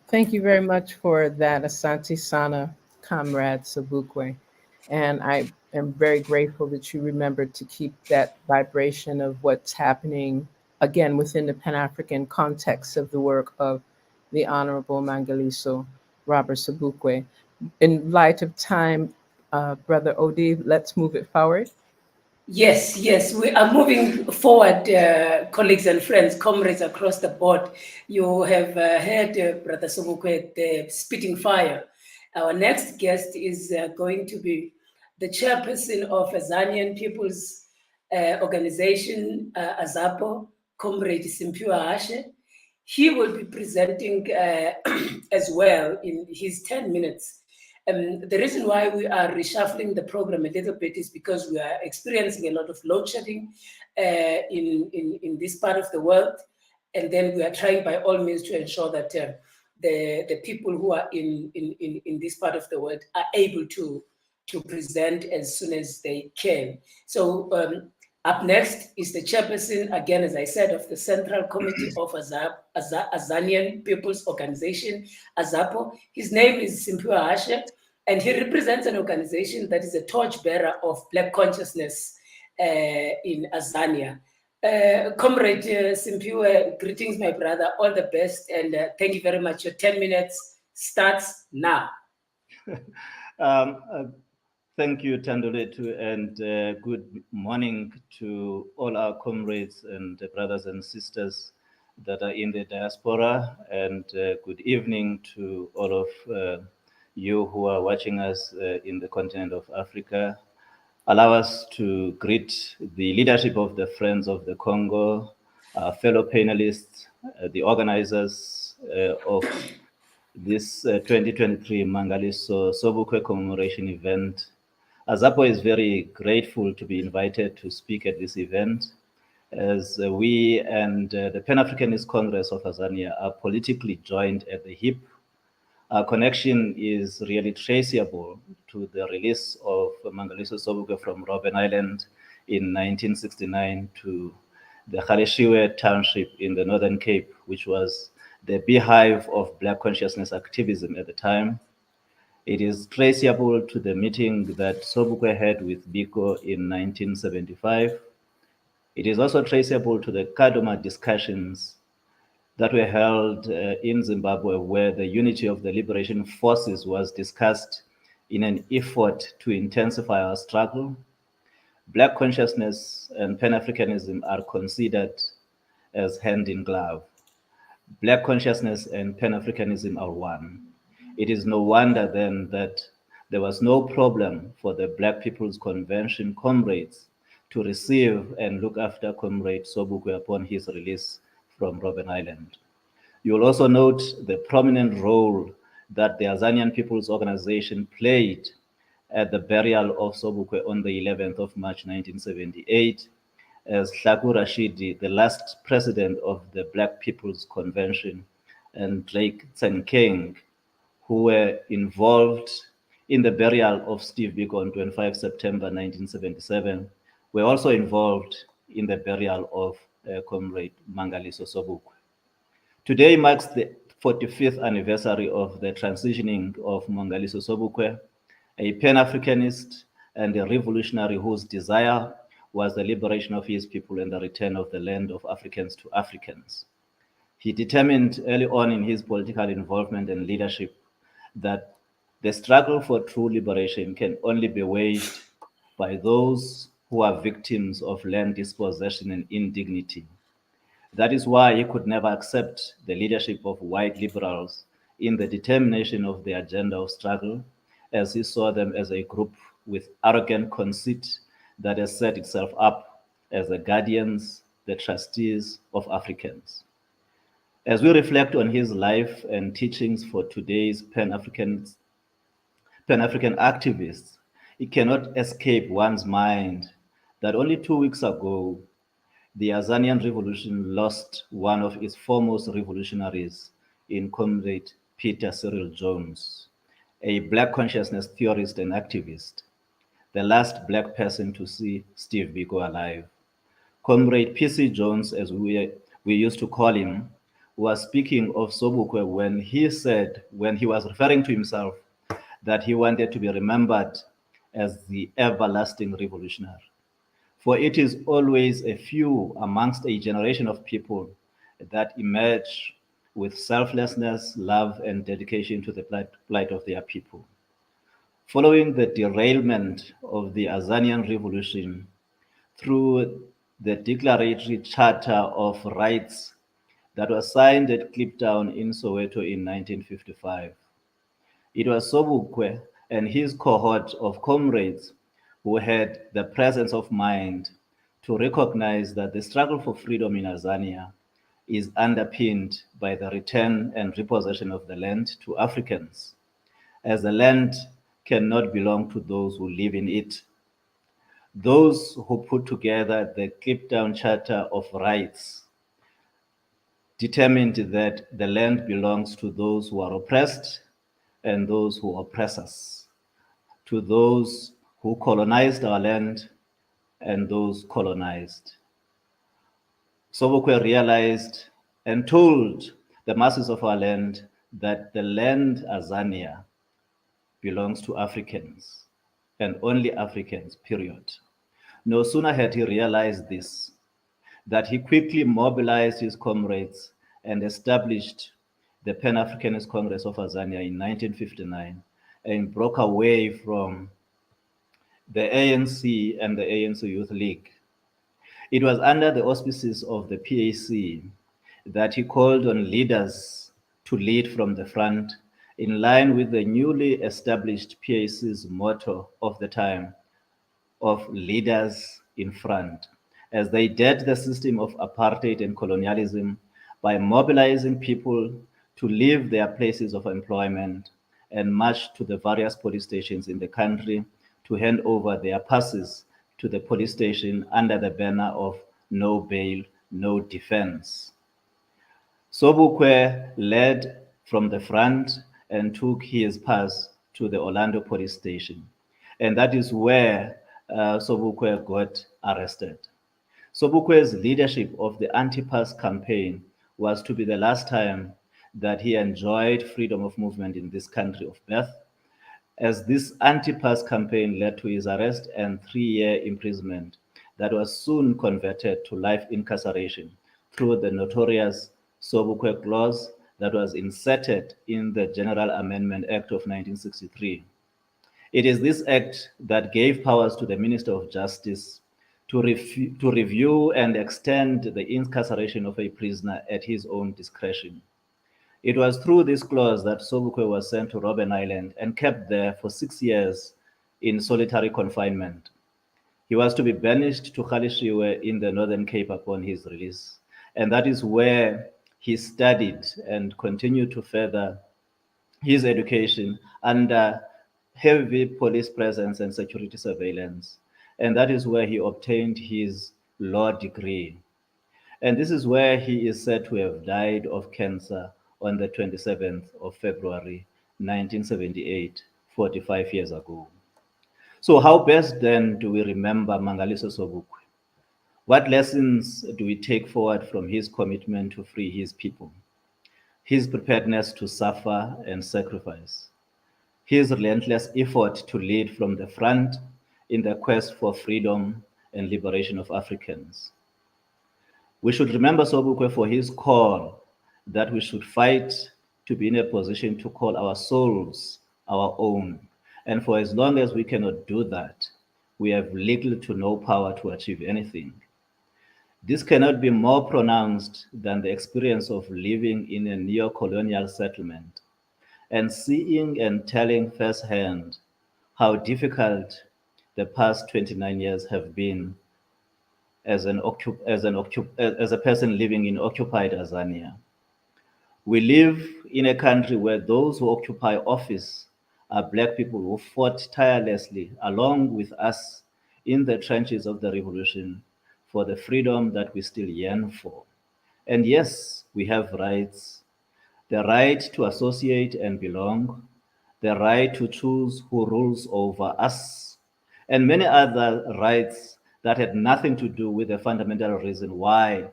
S2: Thank you very much for that, Asante Sana, Comrade Sobukwe. And I am very grateful that you remembered to keep that vibration of what's happening, again, within the Pan-African context of the work of the Honorable Mangaliso Robert Sobukwe. In light of time, Brother Odi, let's move it forward.
S4: Yes, we are moving forward, colleagues and friends, comrades across the board. You have heard Brother Sobukwe, the spitting fire. Our next guest is going to be the chairperson of Azanian People's Organization, AZAPO, Comrade Simpiwa Ashe. He will be presenting as well in his 10 minutes. The reason why we are reshuffling the program a little bit is because we are experiencing a lot of load shedding in this part of the world. And then we are trying by all means to ensure that the people who are in this part of the world are able to present as soon as they can. So up next is the chairperson, again, as I said, of the Central Committee of Azanian People's Organization, AZAPO. His name is Simpiwa Ashe, and he represents an organization that is a torchbearer of Black consciousness in Azania. Comrade Simpiwa, greetings, my brother, all the best, and thank you very much. Your 10 minutes starts now.
S10: Thank you, Tandoletu, and good morning to all our comrades and brothers and sisters that are in the diaspora, and good evening to all of you who are watching us in the continent of Africa. allow us to greet the leadership of the Friends of the Congo, our fellow panelists, the organizers of this 2023 Mangaliso Sobukwe commemoration event. Azapo is very grateful to be invited to speak at this event, as we and the Pan-Africanist Congress of Tanzania are politically joined at the hip. Our connection is really traceable to the release of Mangaliso Sobukwe from Robben Island in 1969 to the Galeshewe township in the Northern Cape, which was the beehive of Black consciousness activism at the time. It is traceable to the meeting that Sobukwe had with Biko in 1975. It is also traceable to the Kadoma discussions that were held in Zimbabwe, where the unity of the liberation forces was discussed in an effort to intensify our struggle. Black consciousness and Pan-Africanism are considered as hand in glove. Black consciousness and Pan-Africanism are one. It is no wonder then that there was no problem for the Black People's Convention comrades to receive and look after Comrade Sobukwe upon his release from Robben Island. You will also note the prominent role that the Azanian People's Organization played at the burial of Sobukwe on the 11th of March 1978, as Hlaku Rashidi, the last president of the Black People's Convention, and Drake Tsenkeng, who were involved in the burial of Steve Biko on 25 September 1977, were also involved in the burial of Comrade Mangaliso Sobukwe. Today marks the 45th anniversary of the transitioning of Mangaliso Sobukwe, a Pan-Africanist and a revolutionary whose desire was the liberation of his people and the return of the land of Africans to Africans. He determined early on in his political involvement and leadership that the struggle for true liberation can only be waged by those who are victims of land dispossession and indignity. That is why he could never accept the leadership of white liberals in the determination of the agenda of struggle, as he saw them as a group with arrogant conceit that has set itself up as the guardians, the trustees of Africans. As we reflect on his life and teachings for today's Pan-African activists, it cannot escape one's mind that only 2 weeks ago, the Azanian Revolution lost one of its foremost revolutionaries in Comrade Peter Cyril Jones, a Black consciousness theorist and activist, the last Black person to see Steve Biko alive. Comrade PC Jones, as we used to call him, was speaking of Sobukwe when he said, when he was referring to himself, that he wanted to be remembered as the everlasting revolutionary. For it is always a few amongst a generation of people that emerge with selflessness, love, and dedication to the plight of their people. Following the derailment of the Azanian Revolution through the Declaratory Charter of Rights that was signed at Kliptown in Soweto in 1955, it was Sobukwe and his cohort of comrades who had the presence of mind to recognize that the struggle for freedom in Azania is underpinned by the return and repossession of the land to Africans, as the land cannot belong to those who live in it. Those who put together the Kliptown Charter of Rights determined that the land belongs to those who are oppressed and those who oppress us, to those who colonized our land and those colonized. Sobukwe realized and told the masses of our land that the land Azania belongs to Africans and only Africans, period. No sooner had he realized this, that he quickly mobilized his comrades and established the Pan-Africanist Congress of Azania in 1959 and broke away from the ANC and the ANC Youth League. It was under the auspices of the PAC that he called on leaders to lead from the front, in line with the newly established PAC's motto of the time, of leaders in front, as they dead the system of apartheid and colonialism by mobilizing people to leave their places of employment and march to the various police stations in the country to hand over their passes to the police station under the banner of no bail, no defense. Sobukwe led from the front and took his pass to the Orlando police station. And that is where Sobukwe got arrested. Sobukwe's leadership of the anti-pass campaign was to be the last time that he enjoyed freedom of movement in this country of birth, as this anti-pass campaign led to his arrest and 3-year imprisonment that was soon converted to life incarceration through the notorious Sobukwe clause that was inserted in the General Amendment Act of 1963. It is this act that gave powers to the Minister of Justice to review and extend the incarceration of a prisoner at his own discretion. It was through this clause that Sobukwe was sent to Robben Island and kept there for 6 years in solitary confinement. He was to be banished to Khalishiwe in the Northern Cape upon his release. And that is where he studied and continued to further his education under heavy police presence and security surveillance. And that is where he obtained his law degree. And this is where he is said to have died of cancer on the 27th of February, 1978, 45 years ago. So how best then do we remember Mangaliso Sobukwe? What lessons do we take forward from his commitment to free his people? His preparedness to suffer and sacrifice, his relentless effort to lead from the front in the quest for freedom and liberation of Africans. We should remember Sobukwe for his call that we should fight to be in a position to call our souls our own. And for as long as we cannot do that, we have little to no power to achieve anything. This cannot be more pronounced than the experience of living in a neo-colonial settlement and seeing and telling firsthand how difficult the past 29 years have been as a person living in occupied Azania. We live in a country where those who occupy office are Black people who fought tirelessly along with us in the trenches of the revolution for the freedom that we still yearn for. And yes, we have rights: the right to associate and belong, the right to choose who rules over us, and many other rights that had nothing to do with the fundamental reason why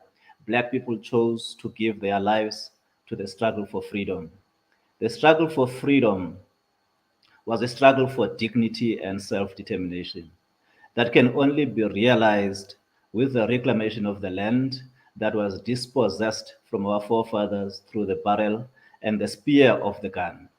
S10: Black people chose to give their lives to the struggle for freedom. The struggle for freedom was a struggle for dignity and self-determination that can only be realized with the reclamation of the land that was dispossessed from our forefathers through the barrel and the spear of the gun.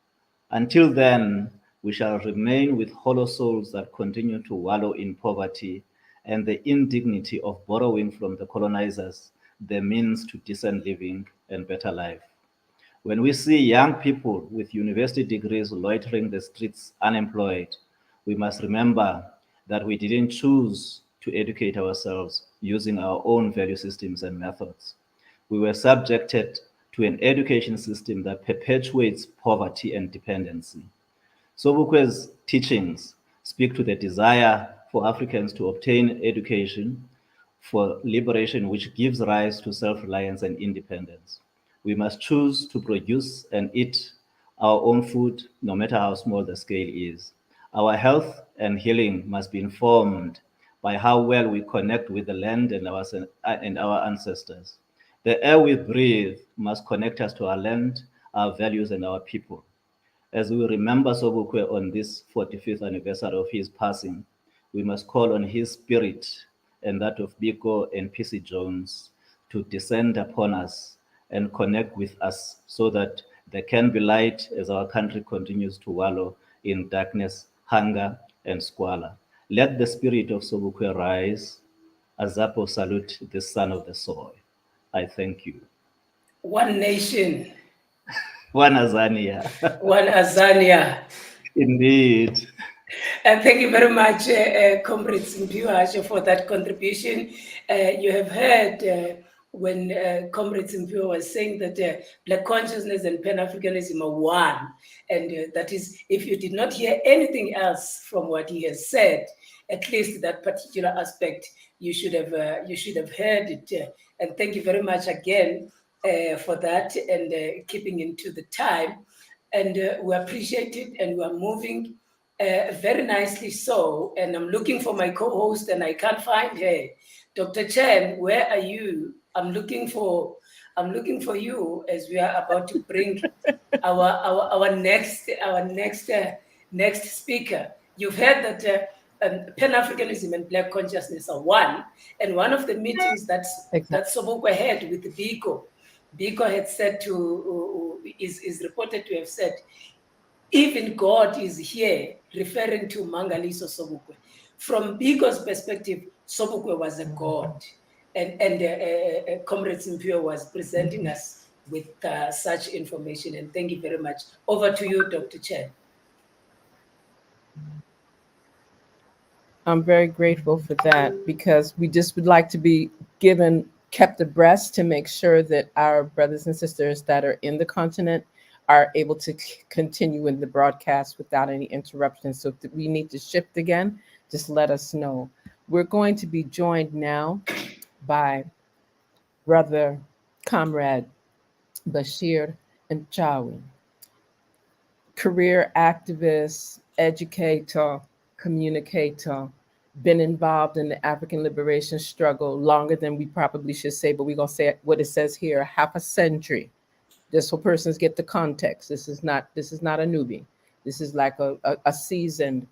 S10: Until then, we shall remain with hollow souls that continue to wallow in poverty and the indignity of borrowing from the colonizers the means to decent living and better life. When we see young people with university degrees loitering the streets unemployed, we must remember that we didn't choose to educate ourselves using our own value systems and methods. We were subjected to an education system that perpetuates poverty and dependency. Sobukwe's teachings speak to the desire for Africans to obtain education for liberation, which gives rise to self-reliance and independence. We must choose to produce and eat our own food, no matter how small the scale is. Our health and healing must be informed by how well we connect with the land and our ancestors. The air we breathe must connect us to our land, our values, and our people. As we remember Sobukwe on this 45th anniversary of his passing, we must call on his spirit and that of Biko and PC Jones to descend upon us and connect with us so that there can be light as our country continues to wallow in darkness, hunger, and squalor. Let the spirit of Sobukwe rise. Azapo salute the son of the soil. I thank you.
S4: One nation.
S10: One Azania.
S4: One Azania.
S10: Indeed.
S4: Thank you very much, Comrade Simpiwa, for that contribution. You have heard when Comrade Simpiwa was saying that Black consciousness and Pan-Africanism are one. And that is, if you did not hear anything else from what he has said, at least that particular aspect, you should have heard it. And thank you very much again for that and keeping into the time. And we appreciate it, and we are moving very nicely so. And I'm looking for my co-host, and I can't find her. Dr. Chen, where are you? I'm looking for you as we are about to bring our next speaker. You've heard that Pan-Africanism and Black consciousness are one, and one of the meetings that Sobukwe had with Biko had said is reported to have said, even God is here, referring to Mangaliso Sobukwe. From Biko's perspective, Sobukwe was a god, and Comrade Simpio was presenting us with such information. And thank you very much. Over to you, Dr. Chen.
S2: I'm very grateful for that, because we just would like to be kept abreast to make sure that our brothers and sisters that are in the continent are able to continue in the broadcast without any interruptions. So if we need to shift again, just let us know. We're going to be joined now by Brother Comrade Bashir Nchawi, career activist, educator, communicator, been involved in the African liberation struggle longer than we probably should say, but we're going to say what it says here, half a century. Just so persons get the context. This is not a newbie. This is like a seasoned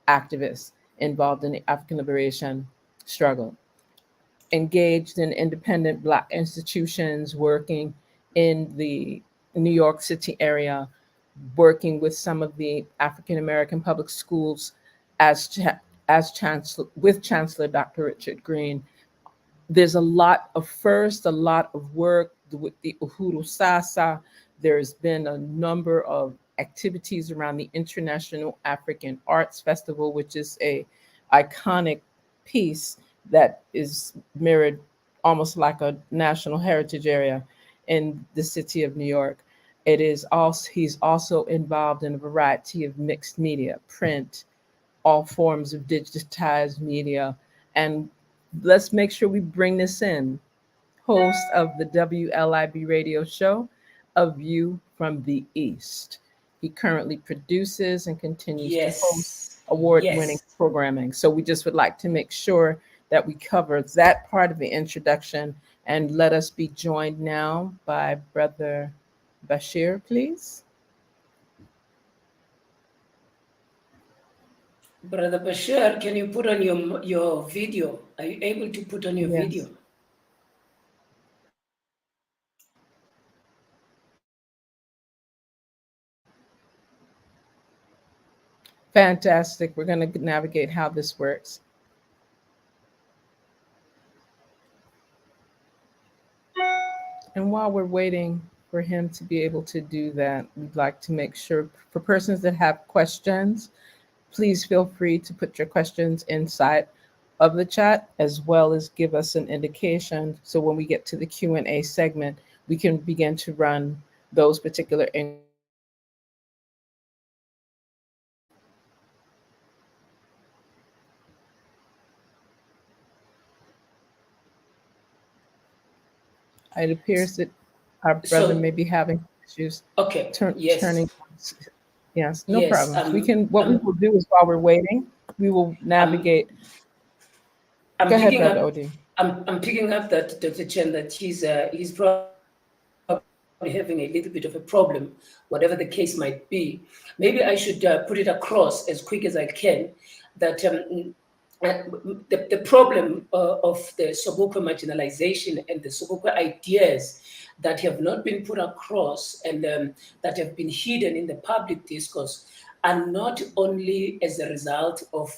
S2: activist involved in the African liberation struggle. Engaged in independent Black institutions, working in the New York City area, working with some of the African American public schools as chancellor, with Chancellor Dr. Richard Green. There's a lot of work with the Uhuru Sasa. There's been a number of activities around the International African Arts Festival, which is a iconic piece that is mirrored almost like a national heritage area in the city of New York. He's also involved in a variety of mixed media, print, all forms of digitized media. And let's make sure we bring this in. Host of the WLIB radio show, A View from the East. He currently produces and continues to host award-winning programming. So we just would like to make sure that we cover that part of the introduction, and let us be joined now by Brother Bashir, please.
S4: Brother Bashir, can you put on your video? Are you able to put on your video?
S2: Fantastic. We're going to navigate how this works. And while we're waiting for him to be able to do that, we'd like to make sure for persons that have questions, please feel free to put your questions inside of the chat, as well as give us an indication. So when we get to the Q&A segment, we can begin to run those particular inquiries. It appears that our brother may be having issues.
S4: Okay.
S2: Turning. Yes, no problem. We will do is, while we're waiting, we will navigate. Go ahead, Brother Odi.
S4: I'm picking up that Dr. Chen, that he's probably having a little bit of a problem, whatever the case might be. Maybe I should put it across as quick as I can that the problem of the Sobukwe marginalization and the Sobukwe ideas that have not been put across and that have been hidden in the public discourse are not only as a result of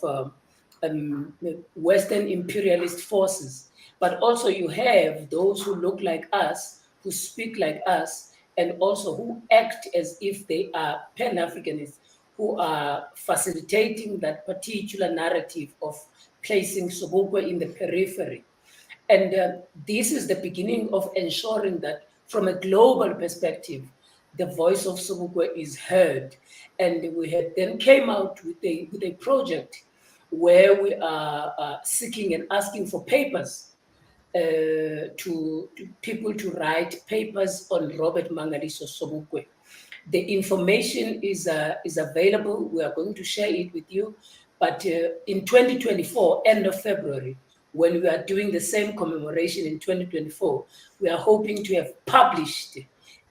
S4: Western imperialist forces, but also you have those who look like us, who speak like us, and also who act as if they are Pan-Africanists, who are facilitating that particular narrative of placing Sobukwe in the periphery. And this is the beginning of ensuring that from a global perspective, the voice of Sobukwe is heard. And we had then came out with a project where we are seeking and asking for papers to people to write papers on Robert Mangaliso Sobukwe. The information is available. We are going to share it with you. But in 2024, end of February, when we are doing the same commemoration in 2024, we are hoping to have published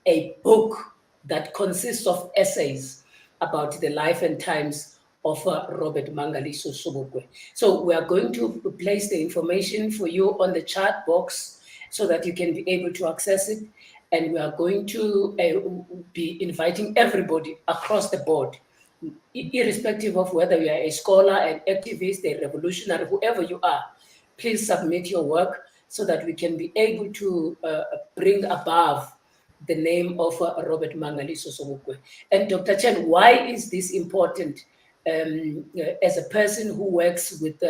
S4: a book that consists of essays about the life and times of Robert Mangaliso Sobukwe. So we are going to place the information for you on the chat box so that you can be able to access it. And we are going to be inviting everybody across the board, irrespective of whether you are a scholar, an activist, a revolutionary, whoever you are. Please submit your work so that we can be able to bring above the name of Robert Mangaliso Sobukwe. And Dr. Chen, why is this important? As a person who works with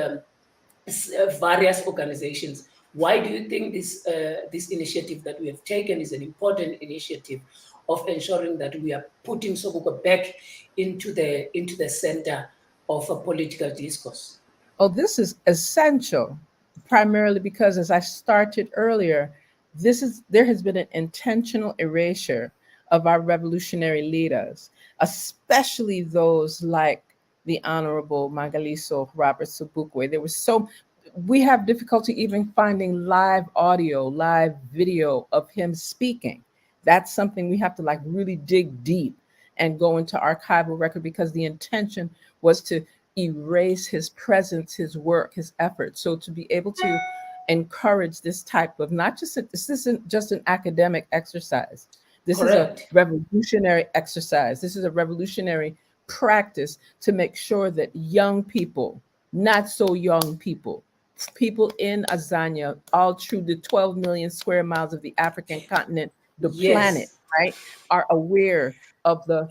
S4: various organizations, why do you think this initiative that we have taken is an important initiative of ensuring that we are putting Sobukwe back into the center of a political discourse?
S2: Oh, this is essential, primarily because, as I started earlier, there has been an intentional erasure of our revolutionary leaders, especially those like the Honorable Mangaliso Robert Sobukwe. We have difficulty even finding live audio, live video of him speaking. That's something we have to like really dig deep and go into archival record, because the intention was to erase his presence, his work, his efforts. So to be able to encourage this type of this isn't just an academic exercise. This
S4: Correct.
S2: is a revolutionary exercise. This is a revolutionary practice to make sure that young people, not so young people in Azania, all through the 12 million square miles of the African continent, the planet, right, are aware of the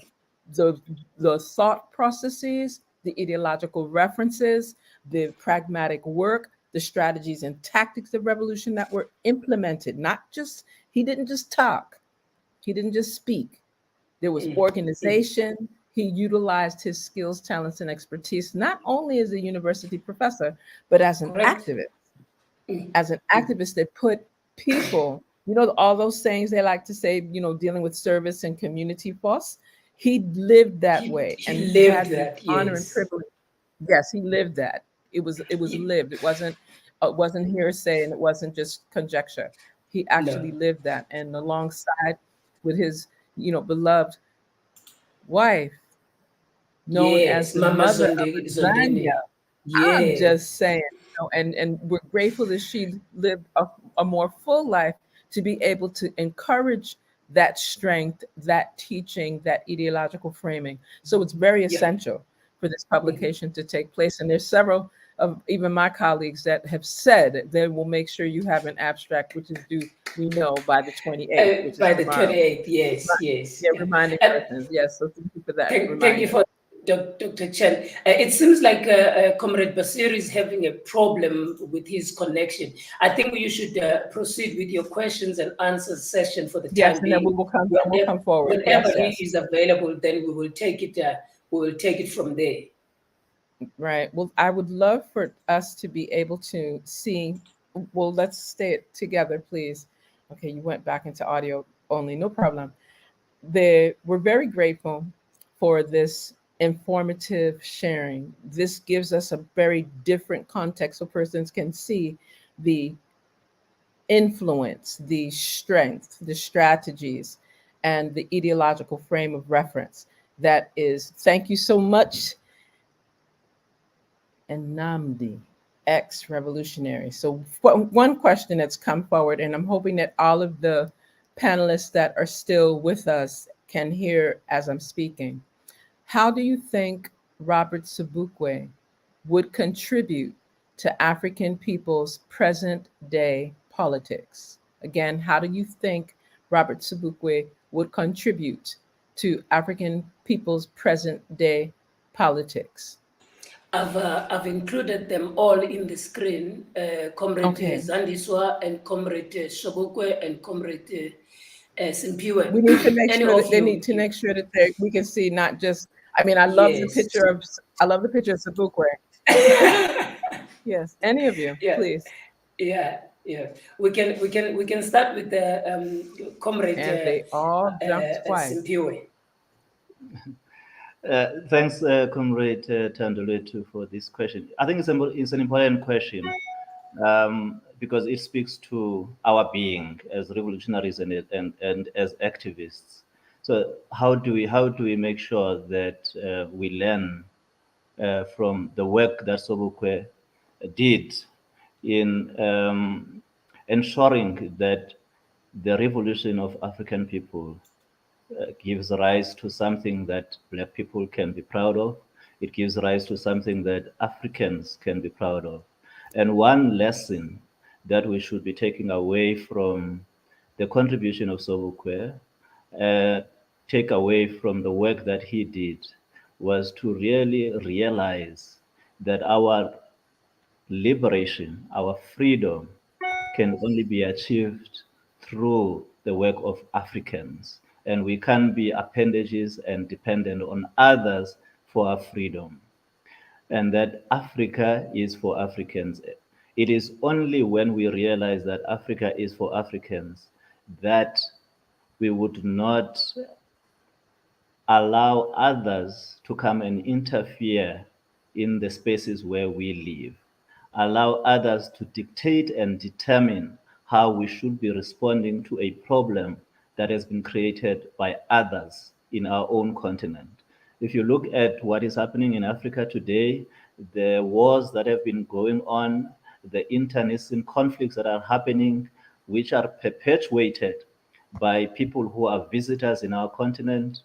S2: thought processes, the ideological references, the pragmatic work, the strategies and tactics of revolution that were implemented. He didn't just talk, he didn't just speak. There was organization. He utilized his skills, talents, and expertise, not only as a university professor, but as an activist. As an activist that put people, all those sayings they like to say, dealing with service and community first. He lived that way.
S4: He lived that,
S2: honor and privilege. Yes, he lived that. It was lived. It wasn't hearsay, and it wasn't just conjecture. He actually lived that. And alongside with his, beloved wife, known as the
S4: Mama
S2: mother
S4: Zonde,
S2: of Zania. I'm just saying, and we're grateful that she lived a more full life to be able to encourage that strength, that teaching, that ideological framing. So it's very essential for this publication to take place. And there's several of even my colleagues that have said they will make sure you have an abstract, which is due, we know, by the 28th.
S4: By the 28th, yes.
S2: Yeah, reminding persons. Yes, so thank you for that.
S4: Thank you for Dr. Chen. It seems like Comrade Basir is having a problem with his connection. I think you should proceed with your questions and answers session for the time being.
S2: Yes, and then we will come forward.
S4: Whenever he is available, then we will take it. We will take it from there.
S2: Right. Well, I would love for us to be able to see. Well, let's stay together, please. Okay, you went back into audio only. No problem. We're very grateful for this informative sharing. This gives us a very different context so persons can see the influence, the strength, the strategies, and the ideological frame of reference. That is, thank you so much, and Namdi, ex-revolutionary. So one question that's come forward, and I'm hoping that all of the panelists that are still with us can hear as I'm speaking. How do you think Robert Sobukwe would contribute to African people's present day politics? Again, how do you think Robert Sobukwe would contribute to African people's present day politics?
S4: I've included them all in the screen, Comrade
S2: Okay.
S4: Zandiswa and Comrade Sobukwe and Comrade Simpiwe.
S2: We need to make
S4: Any
S2: sure that
S4: of
S2: they
S4: you?
S2: need to make sure that we can see not just. I mean, I love the
S4: Yes.
S2: picture of Sobukwe. Yes, any of you,
S4: Yeah.
S2: please.
S4: Yeah. We can start with the Comrade
S2: And they all jumped twice.
S4: Simpiwe.
S10: Thanks, Comrade Tandoletu, for this question. I think it's an important question because it speaks to our being as revolutionaries and as activists. So how do we make sure that we learn from the work that Sobukwe did in ensuring that the revolution of African people gives rise to something that Black people can be proud of. It gives rise to something that Africans can be proud of. And one lesson that we should be taking away from the contribution of Sobukwe, take away from the work that he did, was to really realize that our liberation, our freedom, can only be achieved through the work of Africans. And we can't be appendages and dependent on others for our freedom. And that Africa is for Africans. It is only when we realize that Africa is for Africans that we would not allow others to come and interfere in the spaces where we live, allow others to dictate and determine how we should be responding to a problem that has been created by others in our own continent. If you look at what is happening in Africa today, the wars that have been going on, the internecine conflicts that are happening, which are perpetuated by people who are visitors in our continent,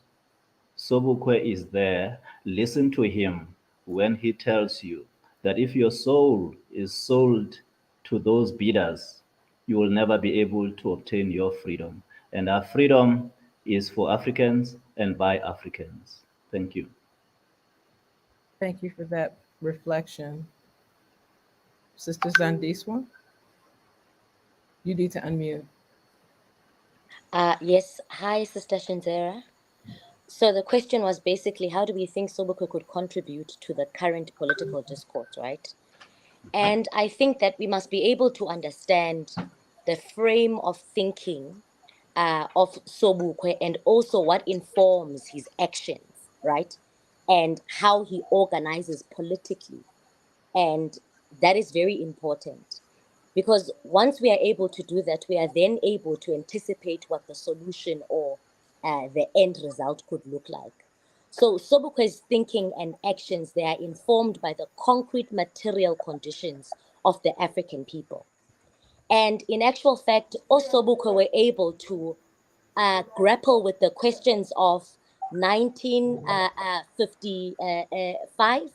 S10: Sobukwe is there. Listen to him when he tells you that if your soul is sold to those bidders, you will never be able to obtain your freedom. And our freedom is for Africans and by Africans. Thank you.
S2: Thank you for that reflection. Sister Zandiswa, you need to unmute.
S3: Yes. Hi, Sister Shinzera. So the question was basically, how do we think Sobukwe could contribute to the current political discourse, right? And I think that we must be able to understand the frame of thinking of Sobukwe and also what informs his actions, right? And how he organizes politically. And that is very important. Because once we are able to do that, we are then able to anticipate what the solution or the end result could look like. So Sobukwe's thinking and actions, they are informed by the concrete material conditions of the African people. And in actual fact, Sobukwe were able to grapple with the questions of 1955,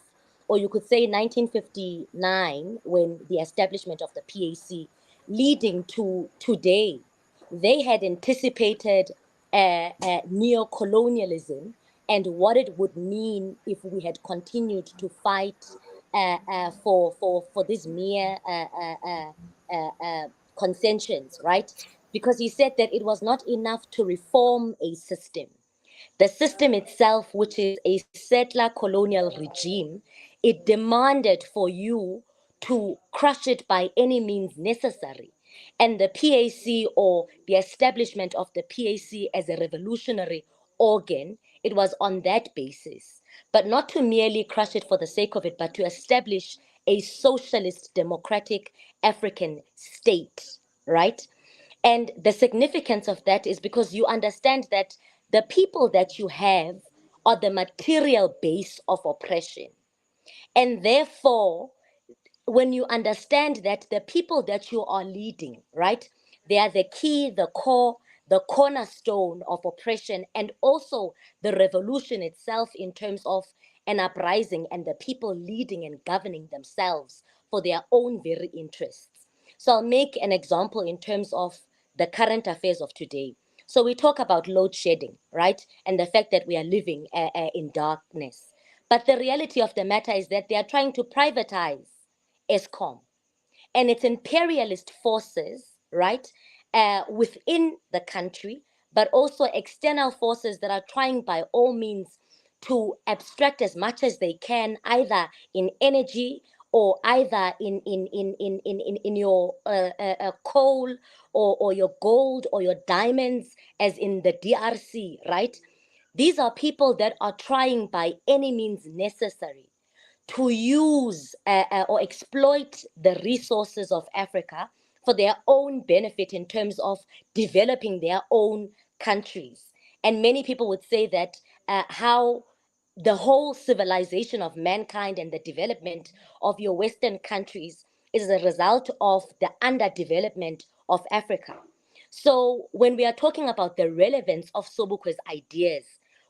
S3: or you could say 1959, when the establishment of the PAC, leading to today. They had anticipated neo-colonialism and what it would mean if we had continued to fight for this mere consensions, right? Because he said that it was not enough to reform a system. The system itself, which is a settler colonial regime, it demanded for you to crush it by any means necessary. And the PAC, or the establishment of the PAC as a revolutionary organ, it was on that basis. But not to merely crush it for the sake of it, but to establish a socialist democratic African state, right? And the significance of that is because you understand that the people that you have are the material base of oppression. And therefore, when you understand that the people that you are leading, right, they are the key, the core, the cornerstone of oppression, and also the revolution itself in terms of an uprising and the people leading and governing themselves for their own very interests. So I'll make an example in terms of the current affairs of today. So we talk about load shedding, right? And the fact that we are living in darkness. But the reality of the matter is that they are trying to privatize ESCOM and its imperialist forces, right, within the country, but also external forces that are trying by all means to abstract as much as they can, either in energy or either in your coal or your gold or your diamonds, as in the DRC, right? These are people that are trying by any means necessary to use or exploit the resources of Africa for their own benefit in terms of developing their own countries. And many people would say that how the whole civilization of mankind and the development of your Western countries is a result of the underdevelopment of Africa. So when we are talking about the relevance of Sobukwe's ideas,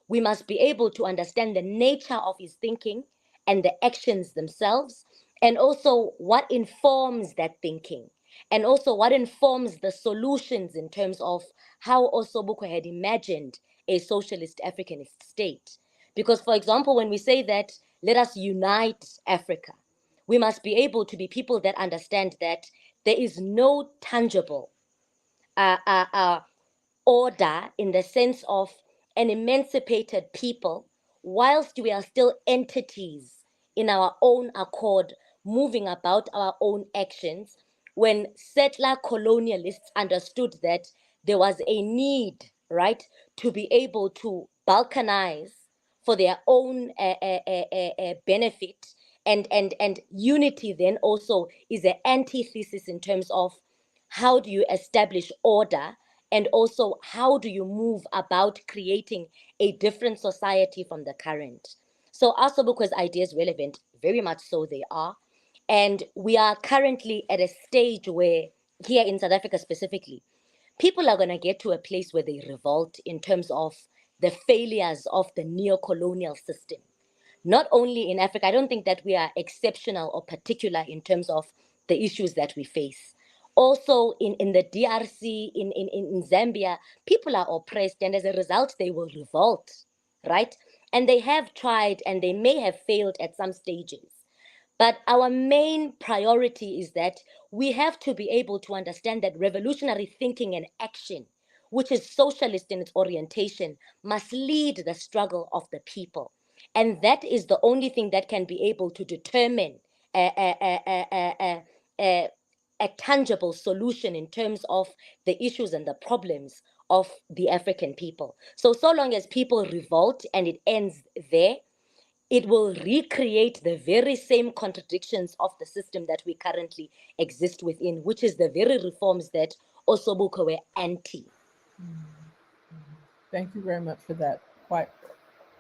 S3: we must be able to understand the nature of his thinking and the actions themselves, and also what informs that thinking, and also what informs the solutions in terms of how Osobukwe had imagined a socialist Africanist state. Because, for example, when we say that let us unite Africa, we must be able to be people that understand that there is no tangible uh, uh, uh, order in the sense of an emancipated people, whilst we are still entities in our own accord, moving about our own actions, when settler colonialists understood that there was a need, right, to be able to balkanize for their own benefit, and unity then also is an antithesis in terms of how do you establish order, and also how do you move about creating a different society from the current. So are Sobukwe's ideas relevant? Very much so they are. And we are currently at a stage where, here in South Africa specifically, people are going to get to a place where they revolt in terms of the failures of the neo-colonial system. Not only in Africa, I don't think that we are exceptional or particular in terms of the issues that we face. Also in the DRC, in Zambia, people are oppressed, and as a result, they will revolt, right? And they have tried and they may have failed at some stages. But our main priority is that we have to be able to understand that revolutionary thinking and action, which is socialist in its orientation, must lead the struggle of the people. And that is the only thing that can be able to determine a tangible solution in terms of the issues and the problems of the African people. So long as people revolt and it ends there, it will recreate the very same contradictions of the system that we currently exist within, which is the very reforms that Osobukwe were anti.
S2: Thank you very much for that quite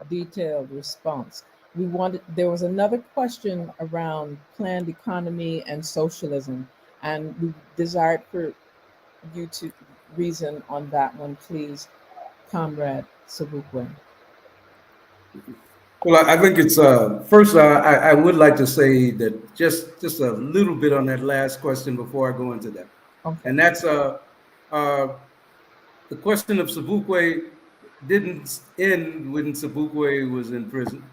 S2: detailed response. There was another question around planned economy and socialism, and we desired for you to reason on that one, please, Comrade Sobukwe.
S9: Well, I think it's first. I would like to say that just a little bit on that last question before I go into that,
S2: Okay.
S9: and that's the question of Sobukwe didn't end when Sobukwe was in prison.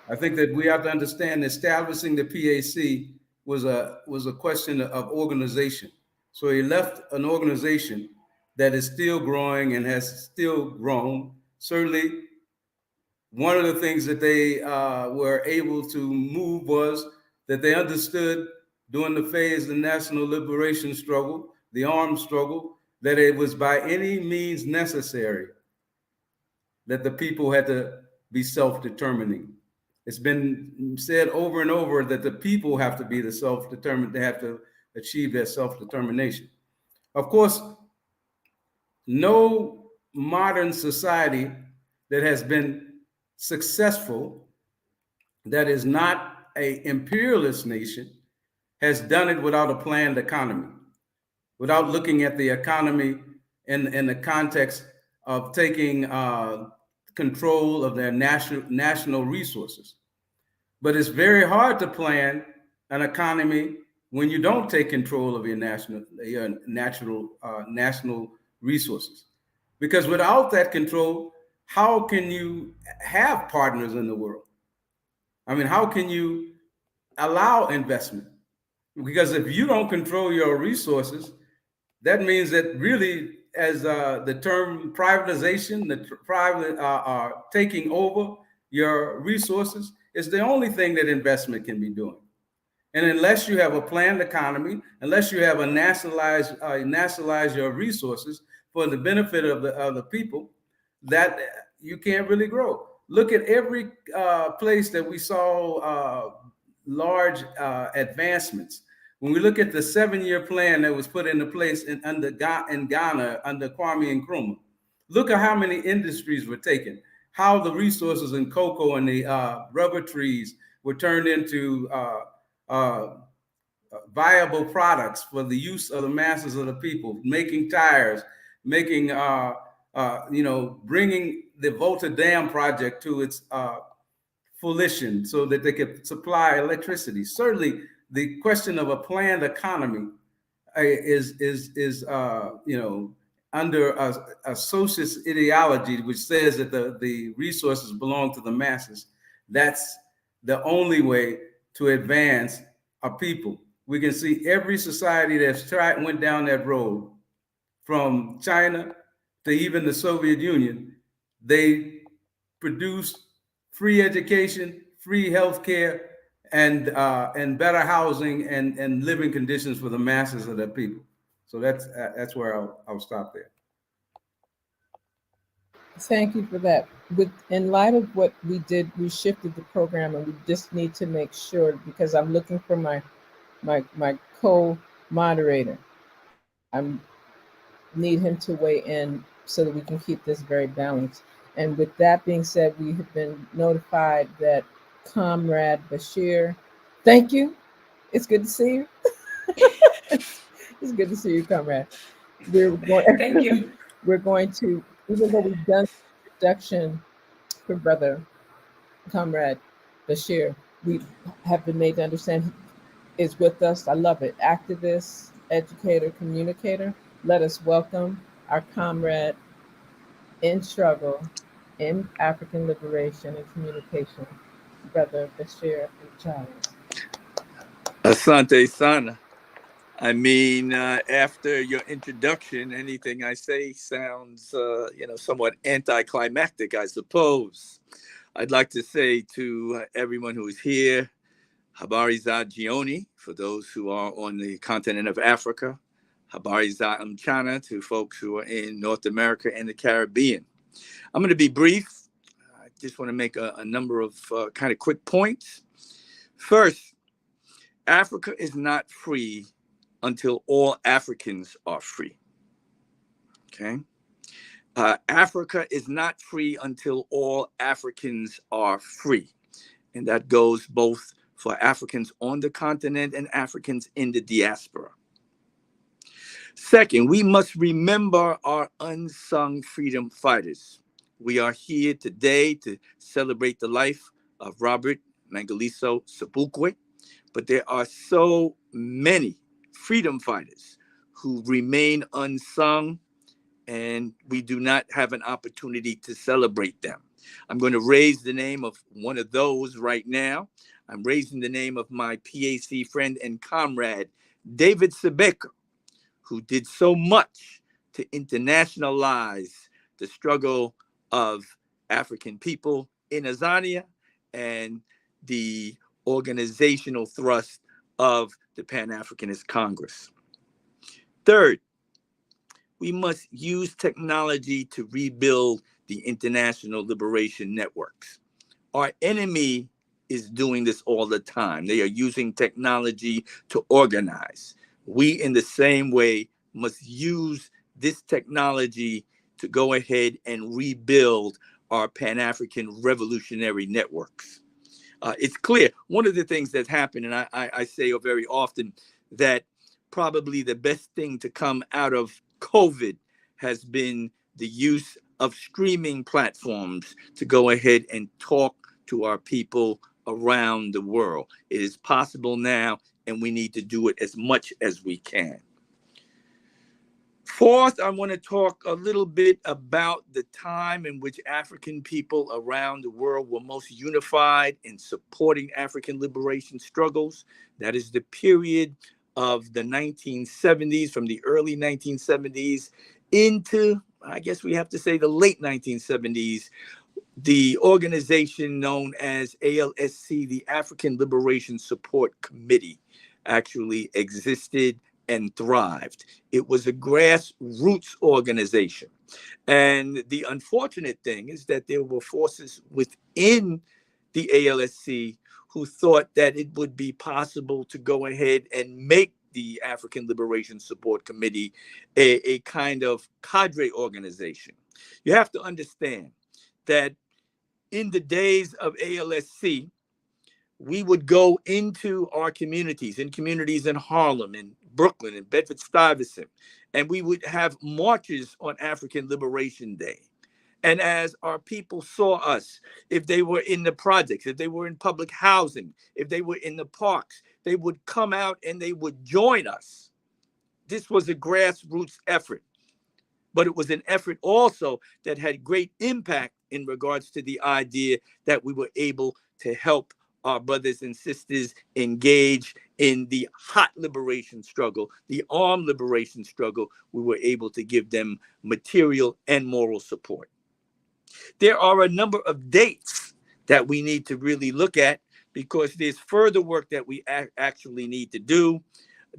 S9: I think that we have to understand establishing the PAC was a question of organization. So he left an organization that is still growing and has still grown. Certainly, one of the things that they were able to move was that they understood during the phase of the national liberation struggle, the armed struggle, that it was by any means necessary that the people had to be self-determining. It's been said over and over that the people have to be the self-determined, they have to achieve their self-determination. Of course, no modern society that has been successful, that is not an imperialist nation, has done it without a planned economy, without looking at the economy in the context of taking control of their national resources. But it's very hard to plan an economy when you don't take control of your national resources. Because without that control, how can you have partners in the world? I mean, how can you allow investment? Because if you don't control your resources, that means that really, as the term privatization, the private taking over your resources is the only thing that investment can be doing. And unless you have a planned economy, unless you have a nationalize your resources for the benefit of the people, that you can't really grow. Look at every place that we saw large advancements. When we look at the 7-year plan that was put into place in Ghana under Kwame Nkrumah, look at how many industries were taken, how the resources in cocoa and the rubber trees were turned into viable products for the use of the masses of the people, making tires, making, bringing the Volta Dam project to its fruition so that they could supply electricity. Certainly, the question of a planned economy is under a socialist ideology which says that the resources belong to the masses. That's the only way to advance a people. We can see every society that's went down that road, from China to even the Soviet Union. They produced free education, free healthcare, and better housing and living conditions for the masses of their people. So that's where I'll stop there.
S2: Thank you for that. In light of what we did, we shifted the program, and we just need to make sure, because I'm looking for my co-moderator. I need him to weigh in so that we can keep this very balanced. And with that being said, we have been notified that Comrade Bashir, thank you. It's good to see you. It's good to see you, Comrade.
S4: Thank you.
S2: We're going to, even though we've done the introduction for Brother Comrade Bashir, we have been made to understand he is with us. I love it. Activist, educator, communicator. Let us welcome our comrade in struggle, in African liberation and communication, Brother Bashir Charles.
S11: Asante Sana. I mean, after your introduction, anything I say sounds, somewhat anticlimactic, I suppose. I'd like to say to everyone who is here, Habari za Jioni, for those who are on the continent of Africa. Habari za Mchana, to folks who are in North America and the Caribbean. I'm going to be brief. I just want to make a number of kind of quick points. First, Africa is not free until all Africans are free. Okay? Africa is not free until all Africans are free. And that goes both for Africans on the continent and Africans in the diaspora. Second, we must remember our unsung freedom fighters. We are here today to celebrate the life of Robert Mangaliso Sobukwe, but there are so many freedom fighters who remain unsung, and we do not have an opportunity to celebrate them. I'm going to raise the name of one of those right now. I'm raising the name of my PAC friend and comrade, David Sobukwe, who did so much to internationalize the struggle of African people in Azania and the organizational thrust of the Pan-Africanist Congress. Third, we must use technology to rebuild the international liberation networks. Our enemy is doing this all the time. They are using technology to organize. We, in the same way, must use this technology to go ahead and rebuild our Pan-African revolutionary networks. It's clear. One of the things that's happened, and I say very often, that probably the best thing to come out of COVID has been the use of streaming platforms to go ahead and talk to our people around the world. It is possible now, and we need to do it as much as we can. Fourth, I want to talk a little bit about the time in which African people around the world were most unified in supporting African liberation struggles. That is the period of the 1970s, from the early 1970s into, I guess we have to say, the late 1970s. The organization known as ALSC, the African Liberation Support Committee, actually existed and thrived. It was a grassroots organization. And the unfortunate thing is that there were forces within the ALSC who thought that it would be possible to go ahead and make the African Liberation Support Committee a kind of cadre organization. You have to understand that in the days of ALSC, we would go into our communities, in Harlem, in Brooklyn, in Bedford-Stuyvesant, and we would have marches on African Liberation Day. And as our people saw us, if they were in the projects, if they were in public housing, if they were in the parks, they would come out and they would join us. This was a grassroots effort, but it was an effort also that had great impact in regards to the idea that we were able to help our brothers and sisters engage in the hot liberation struggle, the armed liberation struggle. We were able to give them material and moral support. There are a number of dates that we need to really look at because there's further work that we actually need to do.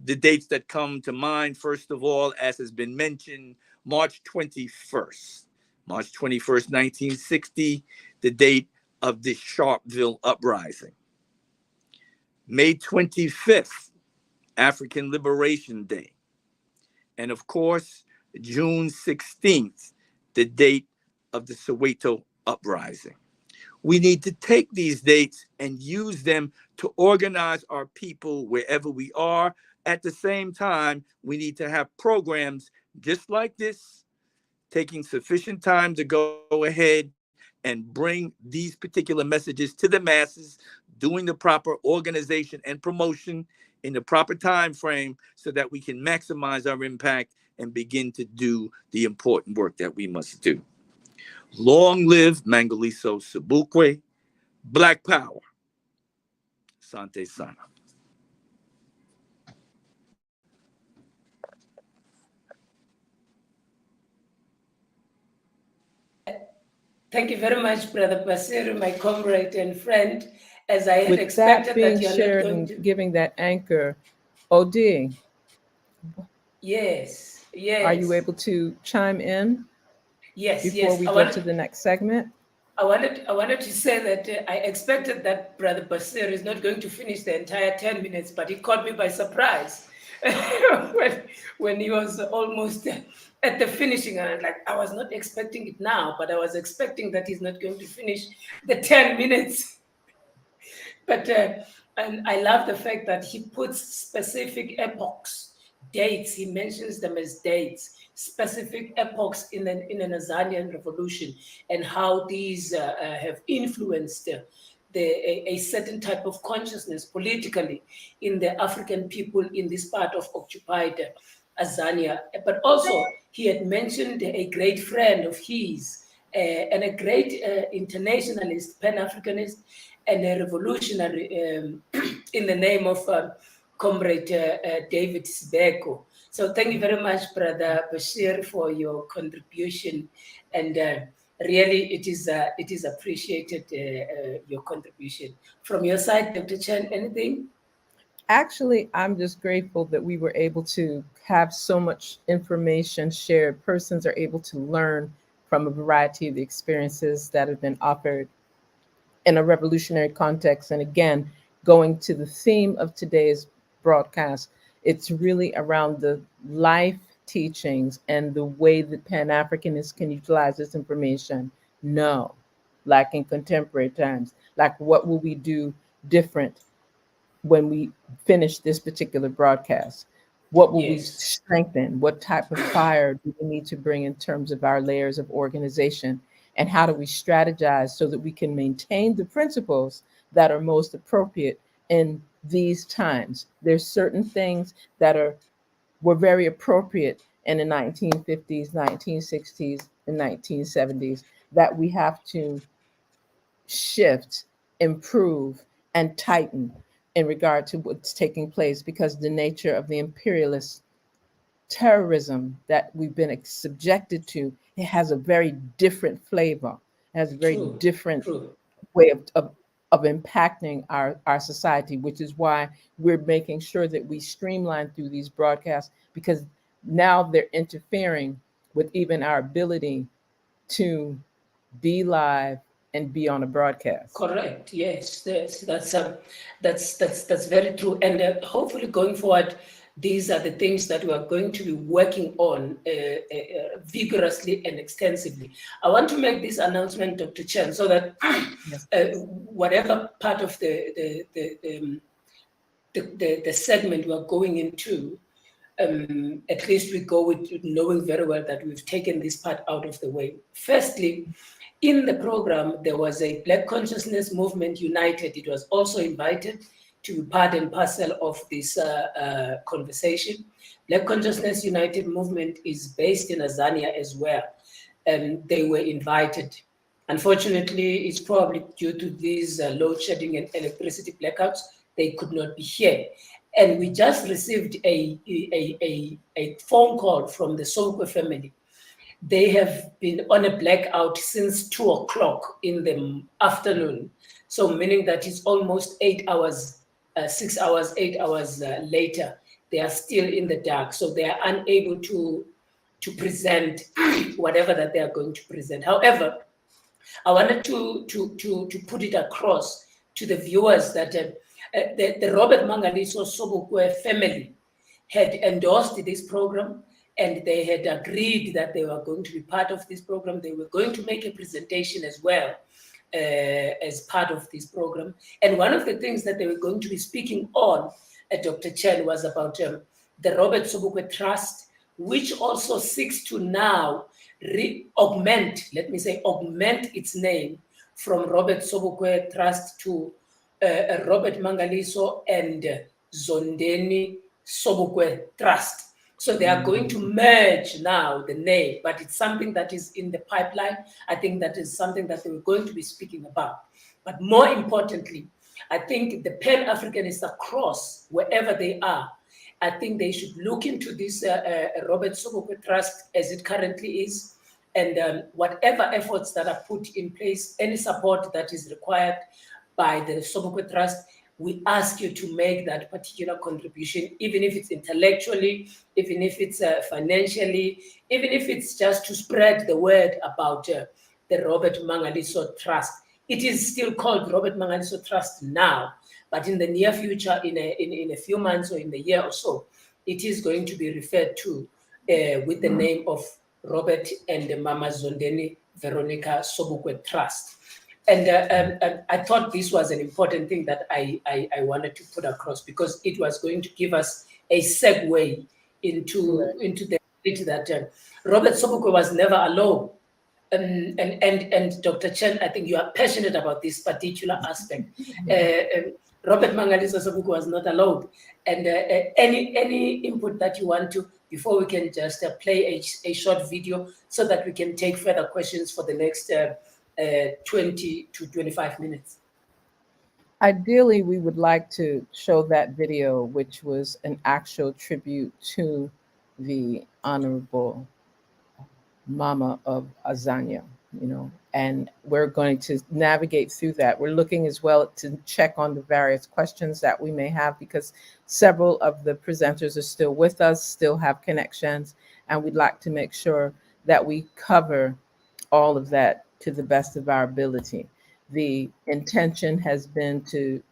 S11: The dates that come to mind, first of all, as has been mentioned, March 21st. March 21st, 1960, the date of the Sharpeville uprising. May 25th, African Liberation Day. And of course, June 16th, the date of the Soweto uprising. We need to take these dates and use them to organize our people wherever we are. At the same time, we need to have programs just like this, taking sufficient time to go ahead and bring these particular messages to the masses, doing the proper organization and promotion in the proper time frame so that we can maximize our impact and begin to do the important work that we must do. Long live Mangaliso Sobukwe, Black Power. Sante Sana.
S4: Thank you very much, Brother Basiru, my comrade and friend. As I had
S2: With
S4: expected
S2: that being
S4: that you're
S2: shared
S4: not going
S2: and
S4: to...
S2: giving that anchor, OD,
S4: Yes, yes.
S2: are you able to chime in before we go to the next segment?
S4: I wanted to say that I expected that Brother Basiru is not going to finish the entire 10 minutes, but he caught me by surprise when he was almost at the finishing. And I was not expecting it now, but I was expecting that he's not going to finish the 10 minutes. But and I love the fact that he puts specific epochs, dates. He mentions them as dates, specific epochs in an Azanian revolution, and how these have influenced a certain type of consciousness politically in the African people in this part of occupied Azania. But also, he had mentioned a great friend of his and a great internationalist, Pan-Africanist, and a revolutionary in the name of Comrade David Sibeko. So thank you very much, Brother Bashir, for your contribution. And really, it is appreciated, your contribution. From your side, Dr. Chen, anything?
S2: Actually, I'm just grateful that we were able to have so much information shared. Persons are able to learn from a variety of the experiences that have been offered in a revolutionary context. And again, going to the theme of today's broadcast, it's really around the life teachings and the way that Pan-Africanists can utilize this information. No, like in contemporary times, like what will we do different when we finish this particular broadcast? What will we strengthen? What type of fire do we need to bring in terms of our layers of organization? And how do we strategize so that we can maintain the principles that are most appropriate in these times? There's certain things that were very appropriate in the 1950s, 1960s, and 1970s that we have to shift, improve, and tighten in regard to what's taking place, because the nature of the imperialist terrorism that we've been subjected to, it has a very different flavor, it has a very
S4: True,
S2: different
S4: true.
S2: way of impacting our society, which is why we're making sure that we streamline through these broadcasts, because now they're interfering with even our ability to be live and be on a broadcast.
S4: Correct. Yes, yes, that's very true. And hopefully, going forward, these are the things that we are going to be working on vigorously and extensively. I want to make this announcement, Dr. Chen, so that
S2: Yes.
S4: whatever part of the segment we are going into, at least we go with knowing very well that we've taken this part out of the way. Firstly, in the program, there was a Black Consciousness Movement United. It was also invited to be part and parcel of this conversation. Black Consciousness United movement is based in Azania as well, and they were invited. Unfortunately, it's probably due to these load shedding and electricity blackouts, they could not be here. And we just received a phone call from the Sobukwe family. They have been on a blackout since 2 o'clock in the afternoon. So meaning that it's almost 8 hours, 6 hours, 8 hours later, they are still in the dark. So they are unable to present whatever that they are going to present. However, I wanted to put it across to the viewers that the Robert Mangaliso Sobukwe family had endorsed this program, and they had agreed that they were going to be part of this program. They were going to make a presentation as well as part of this program. And one of the things that they were going to be speaking on, Dr. Chen, was about the Robert Sobukwe Trust, which also seeks to now augment its name from Robert Sobukwe Trust to Robert Mangaliso and Zondeni Sobukwe Trust. So they are going to merge now the name, but it's something that is in the pipeline. I think that is something that they were going to be speaking about. But more importantly, I think the Pan-Africanists across, wherever they are, I think they should look into this Robert Sobukwe Trust as it currently is, and whatever efforts that are put in place, any support that is required by the Sobukwe Trust, we ask you to make that particular contribution, even if it's intellectually, even if it's financially, even if it's just to spread the word about the Robert Mangaliso Trust. It is still called Robert Mangaliso Trust now, but in the near future, in a few months or in the year or so, it is going to be referred to with the name of Robert and Mama Zondeni Veronica Sobukwe Trust. And I thought this was an important thing that I wanted to put across, because it was going to give us a segue into the reality that Robert Sobukwe was never alone. And Dr. Chen, I think you are passionate about this particular aspect. Robert Mangaliso Sobukwe was not alone. And any input that you want to, before we can just play a short video so that we can take further questions for the next 20 to 25 minutes.
S2: Ideally, we would like to show that video, which was an actual tribute to the Honorable Mama of Azania, and we're going to navigate through that. We're looking as well to check on the various questions that we may have, because several of the presenters are still with us, still have connections, and we'd like to make sure that we cover all of that to the best of our ability. The intention has been to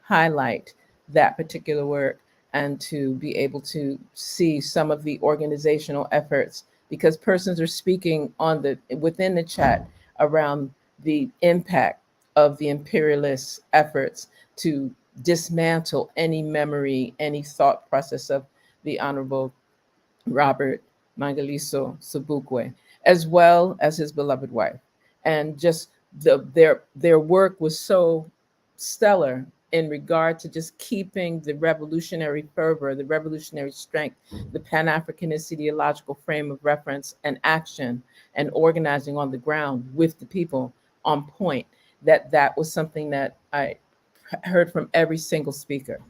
S2: highlight that particular work and to be able to see some of the organizational efforts, because persons are speaking within the chat around the impact of the imperialist efforts to dismantle any memory, any thought process of the Honorable Robert Mangaliso Sobukwe, as well as his beloved wife. And just their work was so stellar in regard to just keeping the revolutionary fervor, the revolutionary strength, the Pan-Africanist ideological frame of reference and action and organizing on the ground with the people on point, that was something that I heard from every single speaker.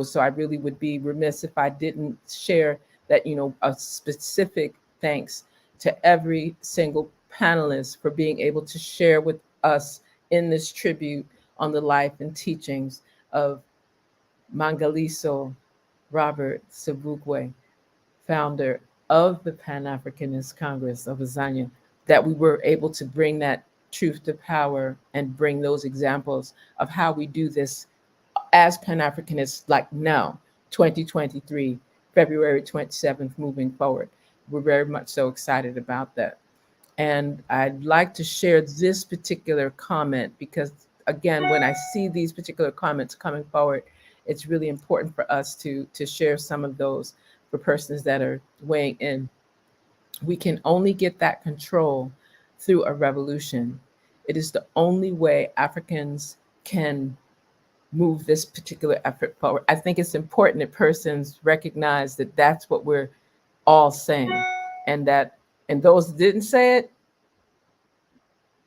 S2: So I really would be remiss if I didn't share that, a specific thanks to every single panelist for being able to share with us in this tribute on the life and teachings of Mangaliso Robert Sobukwe, founder of the Pan-Africanist Congress of Azania, that we were able to bring that truth to power and bring those examples of how we do this as Pan-Africanists, like now, 2023, February 27th, moving forward. We're very much so excited about that. And I'd like to share this particular comment because, again, when I see these particular comments coming forward, it's really important for us to share some of those for persons that are weighing in. We can only get that control through a revolution. It is the only way Africans can move this particular effort forward. I think it's important that persons recognize that that's what we're all saying, and those that didn't say it,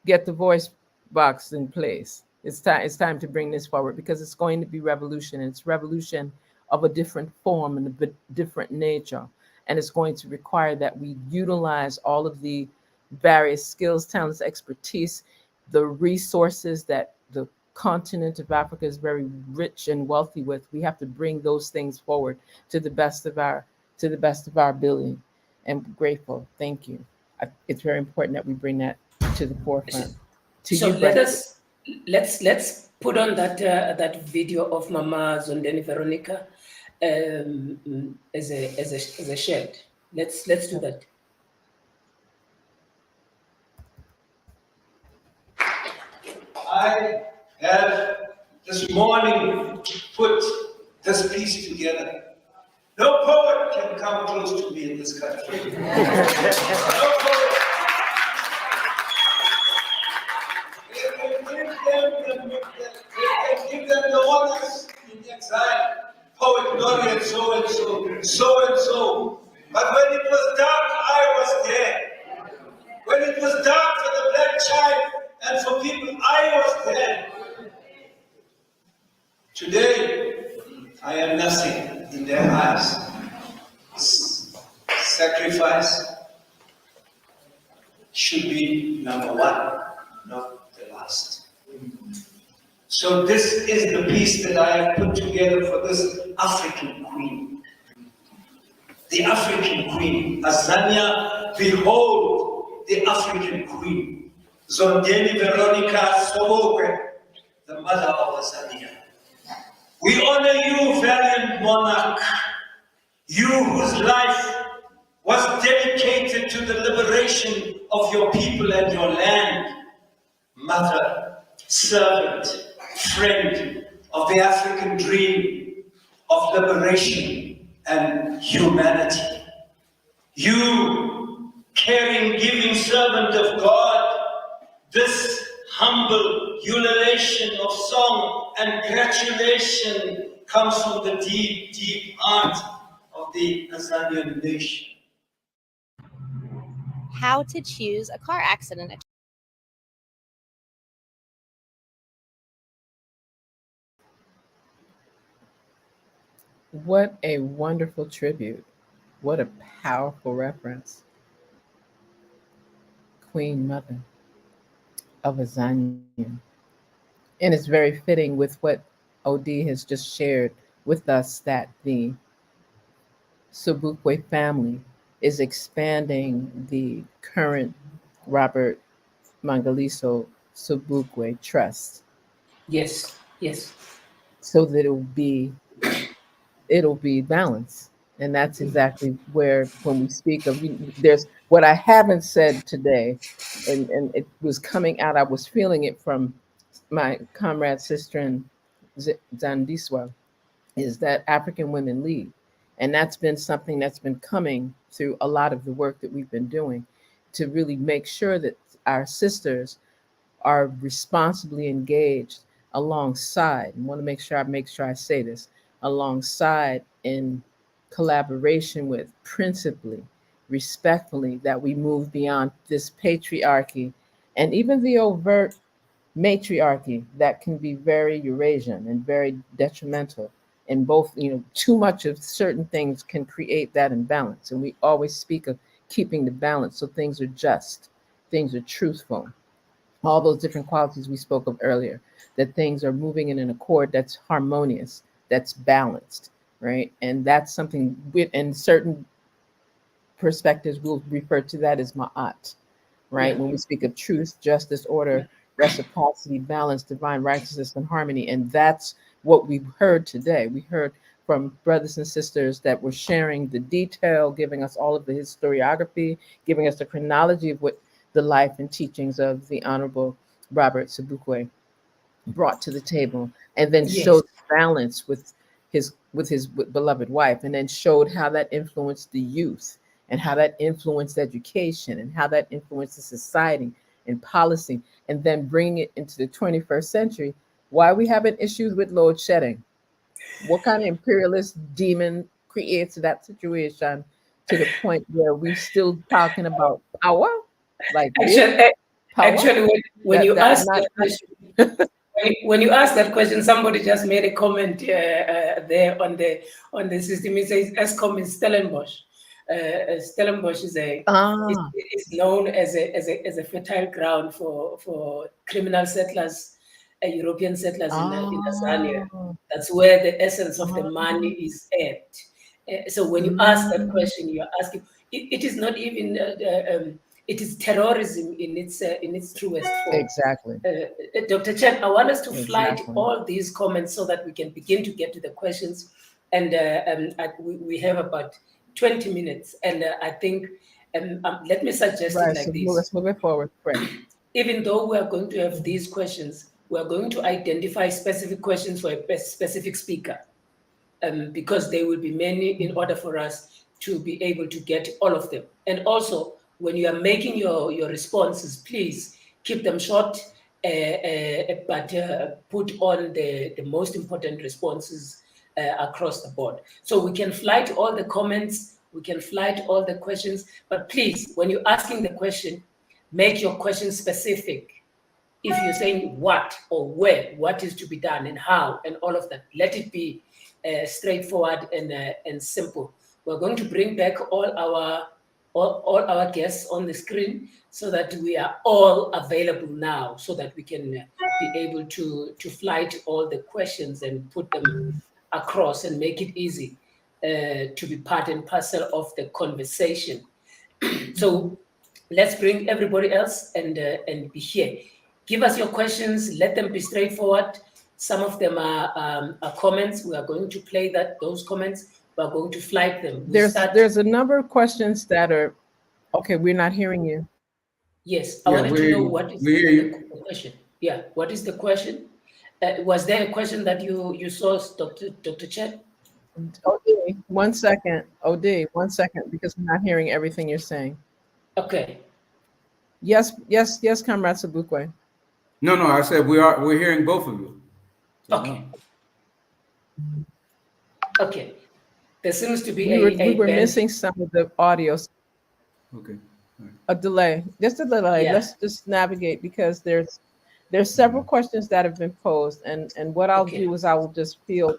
S2: get the voice box in place. It's time to bring this forward because it's going to be revolution. It's revolution of a different form and a different nature. And it's going to require that we utilize all of the various skills, talents, expertise, the resources that the continent of Africa is very rich and wealthy with. We have to bring those things forward to the best of our ability. And grateful. Thank you. It's very important that we bring that to the forefront.
S4: Let's put on that video of Mama Zondeni Veronica as a shared. Let's do that.
S12: I have this morning put this piece together. No poet can come close to me in this country. No poet. They can give them the honors in exile. Poet laureate so and so, so and so. But when it was dark, I was there. When it was dark for the black child and for people, I was there. Today, I am nothing in their eyes. Sacrifice should be number one, not the last. So this is the piece that I have put together for this African queen. The African queen, Azania, behold the African queen. Zondeni Veronica Sobukwe, the mother of Azania. We honor you, valiant monarch, you whose life was dedicated to the liberation of your people and your land. Mother, servant, friend of the African dream of liberation and humanity. You, caring, giving servant of God, this humble ululation of song and gratulation comes from the deep, deep heart of the Azanian nation.
S13: How to choose a car accident.
S2: What a wonderful tribute. What a powerful reference. Queen Mother of Azania. And it's very fitting with what OD has just shared with us, that the Sobukwe family is expanding the current Robert Mangaliso Sobukwe Trust.
S4: Yes, yes.
S2: So that it'll be balanced. And that's exactly where, when we speak of, there's what I haven't said today, and it was coming out, I was feeling it from my comrade sister Zandiswa, is that African women lead. And that's been something that's been coming through a lot of the work that we've been doing to really make sure that our sisters are responsibly engaged alongside, and want to make sure I say this, alongside in collaboration with, principally, respectfully, that we move beyond this patriarchy and even the overt matriarchy that can be very Eurasian and very detrimental. And both, too much of certain things can create that imbalance. And we always speak of keeping the balance so things are just, things are truthful, all those different qualities we spoke of earlier, that things are moving in an accord that's harmonious, that's balanced, right? And that's something with, in certain perspectives, we'll refer to that as ma'at, right?
S4: Yeah.
S2: When we speak of truth, justice, order, reciprocity, balance, divine righteousness, and harmony. And that's what we've heard today. We heard from brothers and sisters that were sharing the detail, giving us all of the historiography, giving us the chronology of what the life and teachings of the Honorable Robert Sobukwe brought to the table, and then
S4: Yes.
S2: showed balance with his beloved wife, and then showed how that influenced the youth, and how that influenced education, and how that influeed society and policy, and then bringing it into the 21st century. Why we having issues with load shedding? What kind of imperialist demon creates that situation to the point where we still talking about power? Like this
S4: Actually,
S2: power?
S4: actually, when
S2: That
S4: you
S2: that
S4: ask
S2: not
S4: that question, when you ask that question, somebody just made a comment there on the system. It says ESCOM in Stellenbosch. Stellenbosch
S2: ah
S4: is known as a fertile ground for criminal settlers, European settlers in Tanzania.
S2: ah
S4: That's where the essence of the money
S2: ah
S4: is at. So when you ask that
S2: mm,
S4: question, you're asking. It is not even. It is terrorism in its truest form.
S2: exactly.
S4: Dr. Chen, I want us to flight
S2: Exactly.
S4: all these comments so that we can begin to get to the questions. And we have about 20 minutes. And I think, let me suggest it
S2: Right. So
S4: like this.
S2: let's move it forward. Right.
S4: Even though we are going to have
S2: Mhm.
S4: these questions, we are going to identify specific questions for a specific speaker, because there will be many in order for us to be able to get all of them. And also, when you are making your responses, please keep them short, but put on the most important responses across the board. So we can flight all the comments, we can flight all the questions, but please, when you're asking the question, make your question specific. If you're saying what or where, what is to be done and how and all of that, let it be straightforward and simple. We're going to bring back all our guests on the screen so that we are all available now, so that we can be able to flight all the questions and put them across and make it easy to be part and parcel of the conversation. So let's bring everybody else and be here. Give us your questions. Let them be straightforward. Some of them are comments. We are going to play those comments. We are going to flight them. We start.
S2: There's a number of questions that are okay. We're not hearing you.
S4: Yes, I
S9: Yeah,
S4: wanted to know what is
S9: we hear you.
S4: the question. Yeah, what is the question? Was there a question that you saw, Dr. Chet?
S2: OD, 1 second. OD, 1 second, because we're not hearing everything you're saying.
S4: Okay.
S2: Yes, Comrade Sobukwe.
S9: No, I said we're hearing both of you. So,
S4: Okay. Okay. There seems to be
S2: We were
S4: band.
S2: missing some of the audio.
S9: okay.
S2: A delay. Just a delay.
S4: Yeah.
S2: Let's just navigate because there's several questions that have been posed, and what I'll
S4: Okay.
S2: do is I will just field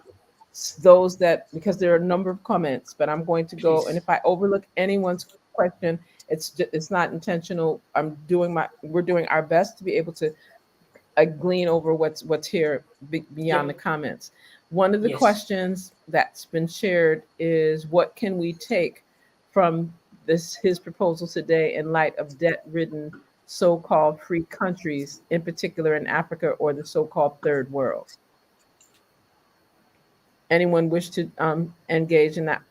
S2: those that, because there are a number of comments, but I'm going to go,
S4: Please.
S2: and if I overlook anyone's question, it's not intentional. We're doing our best to be able to glean over what's here beyond the comments. One of the
S4: Yes.
S2: questions that's been shared is, what can we take from his proposal today in light of debt-ridden so-called free countries, in particular in Africa or the so-called third world? Anyone wish to engage in that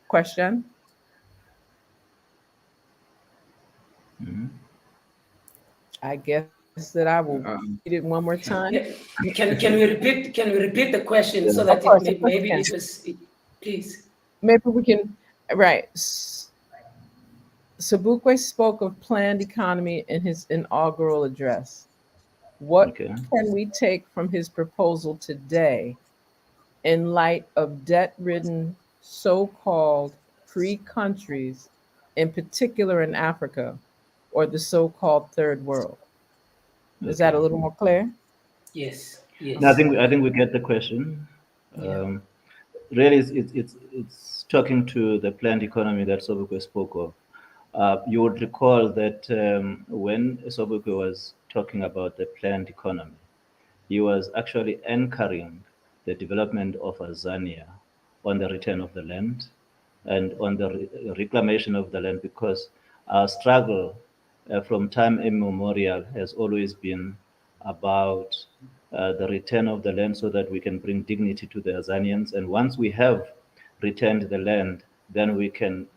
S2: question?
S9: Mhm.
S2: I guess that I will read it one more time.
S4: Yeah. Can we repeat the question so
S2: Of
S4: that
S2: course,
S4: maybe
S2: can.
S4: it was, please.
S2: Maybe we can, right. Sobukwe spoke of planned economy in his inaugural address. What
S10: Okay.
S2: can we take from his proposal today in light of debt-ridden so-called free countries, in particular in Africa, or the so-called third world? Is that
S10: Okay.
S2: a little more clear?
S4: Yes,
S10: No,
S4: yes.
S10: I think we get the question.
S4: Yeah.
S10: Really, it's talking to the planned economy that Sobukwe spoke of. You would recall that when Sobukwe was talking about the planned economy, he was actually anchoring the development of Azania on the return of the land and on the reclamation of the land, because our struggle from time immemorial has always been about the return of the land so that we can bring dignity to the Azanians. And once we have returned the land, then we can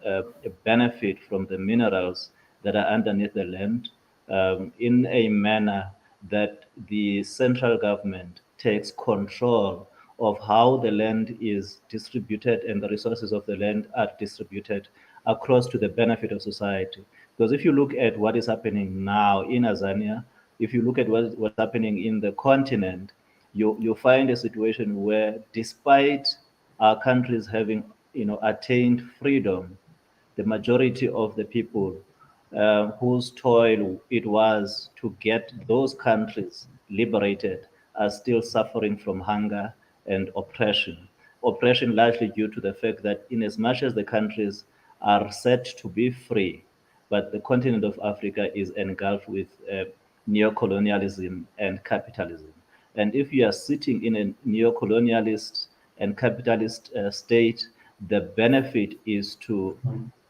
S10: benefit from the minerals that are underneath the land in a manner that the central government takes control of how the land is distributed and the resources of the land are distributed across to the benefit of society. Because if you look at what is happening now in Azania, if you look at what's happening in the continent, you find a situation where, despite our countries having attained freedom, the majority of the people whose toil it was to get those countries liberated are still suffering from hunger and oppression. Oppression largely due to the fact that, in as much as the countries are said to be free, but the continent of Africa is engulfed with neocolonialism and capitalism. And if you are sitting in a neocolonialist and capitalist state, the benefit is to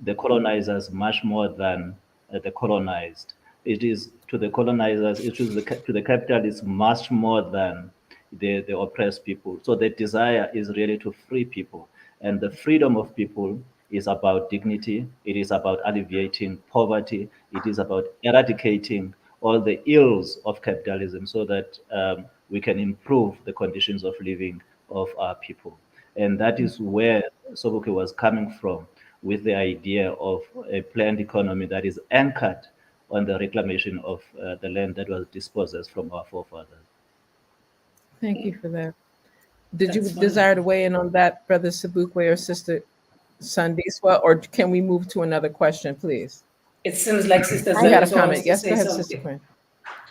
S10: the colonizers much more than the colonized. It is to the colonizers, it is to the capitalists much more than the oppressed people. So the desire is really to free people. And the freedom of people is about dignity. It is about alleviating poverty. It is about eradicating all the ills of capitalism so that we can improve the conditions of living of our people. And that is where Sobukwe was coming from, with the idea of a planned economy that is anchored on the reclamation of the land that was dispossessed from our forefathers.
S2: Thank you for that. Did you
S4: That's
S2: desire to
S4: wonderful.
S2: weigh in on that, Brother Sabukwe or Sister Sandiswa, or can we move to another question, please?
S4: It seems like Sister
S2: You had a
S4: Zandiswa wants
S2: comment.
S4: to
S2: Yes, go
S4: say
S2: ahead, Sister
S4: something.
S2: Quinn.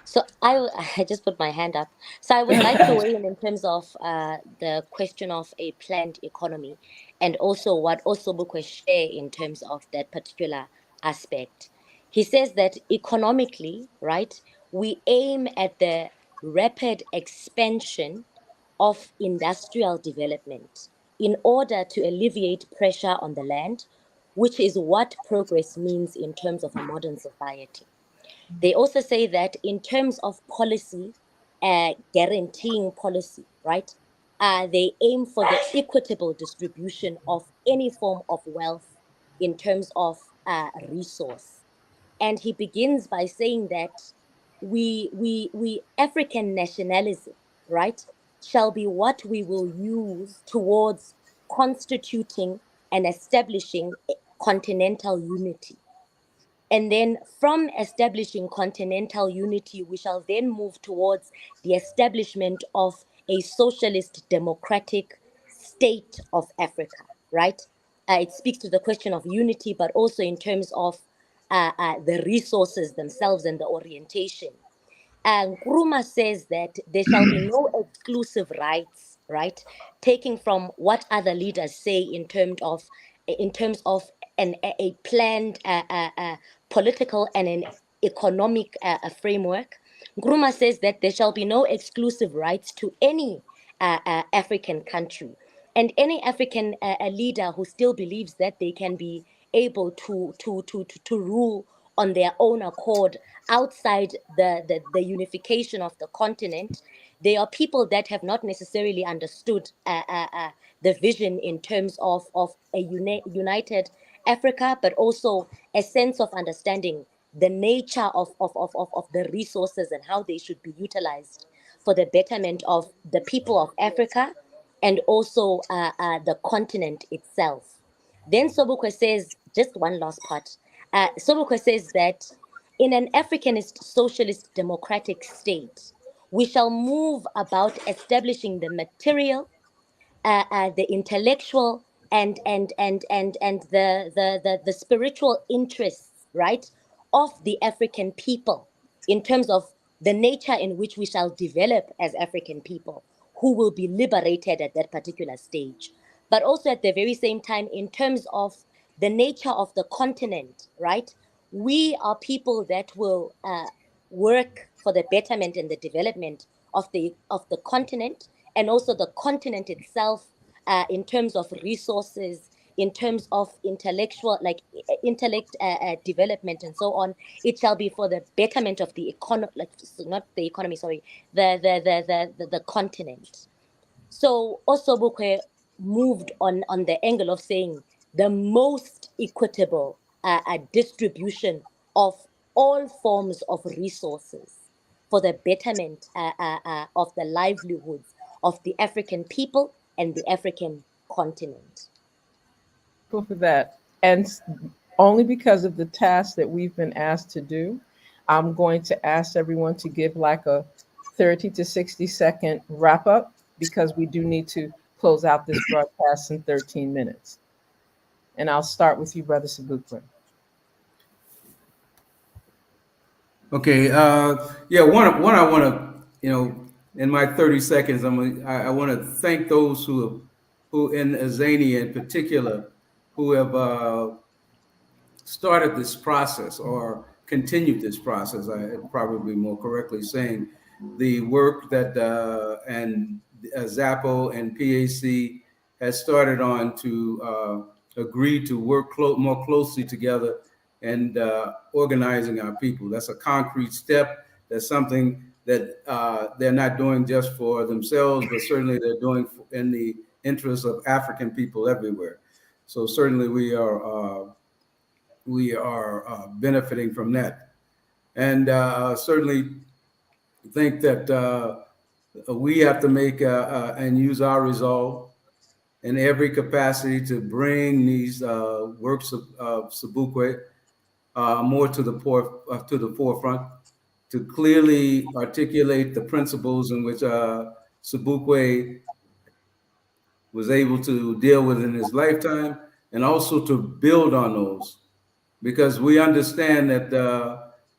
S3: So I just put my hand up. So I would like to weigh in terms of the question of a planned economy, and also what Osobukwe share in terms of that particular aspect. He says that economically, right, we aim at the rapid expansion of industrial development in order to alleviate pressure on the land, which is what progress means in terms of a modern society. They also say that in terms of policy, guaranteeing policy, right? They aim for the equitable distribution of any form of wealth in terms of resource. And he begins by saying that we African nationalism, right, shall be what we will use towards constituting and establishing continental unity. And then from establishing continental unity, we shall then move towards the establishment of a socialist democratic state of Africa, right? It speaks to the question of unity, but also in terms of the resources themselves and the orientation. And Nkrumah says that there shall be no exclusive rights, right? Taking from what other leaders say in terms of a planned political and an economic framework. Nkrumah says that there shall be no exclusive rights to any African country. And any African leader who still believes that they can be able to rule on their own accord outside the unification of the continent, they are people that have not necessarily understood the vision in terms of a united Africa, but also a sense of understanding the nature of the resources and how they should be utilized for the betterment of the people of Africa and also the continent itself. Then Sobukwe says, just one last part. Sobukwe says that in an Africanist socialist democratic state, we shall move about establishing the material, the intellectual, and the spiritual interests, right, of the African people, in terms of the nature in which we shall develop as African people who will be liberated at that particular stage. But also at the very same time, in terms of the nature of the continent, right? We are people that will work for the betterment and the development of the continent, and also the continent itself, in terms of resources, in terms of intellectual, like intellect development and so on. It shall be for the betterment of the economy, like not the economy, sorry, the continent. So Osobukwe moved on the angle of saying the most equitable distribution of all forms of resources for the betterment of the livelihoods of the African people and the African continent.
S2: For that. And only because of the task that we've been asked to do, I'm going to ask everyone to give like a 30 to 60-second wrap up, because we do need to close out this broadcast in 13 minutes. And I'll start with you, Brother Sobukwe.
S9: Okay. Yeah. One. I want to, in my 30 seconds, I want to thank those who in Azania in particular, who have started this process or continued this process. I probably more correctly saying the work that and Zappo and PAC has started on to agree to work more closely together and organizing our people. That's a concrete step. That's something that they're not doing just for themselves, but certainly they're doing in the interest of African people everywhere. So certainly we are benefiting from that, and certainly think that we have to make and use our resolve in every capacity to bring these works of Sobukwe more to the forefront, to clearly articulate the principles in which Sobukwe was able to deal with in his lifetime, and also to build on those, because we understand that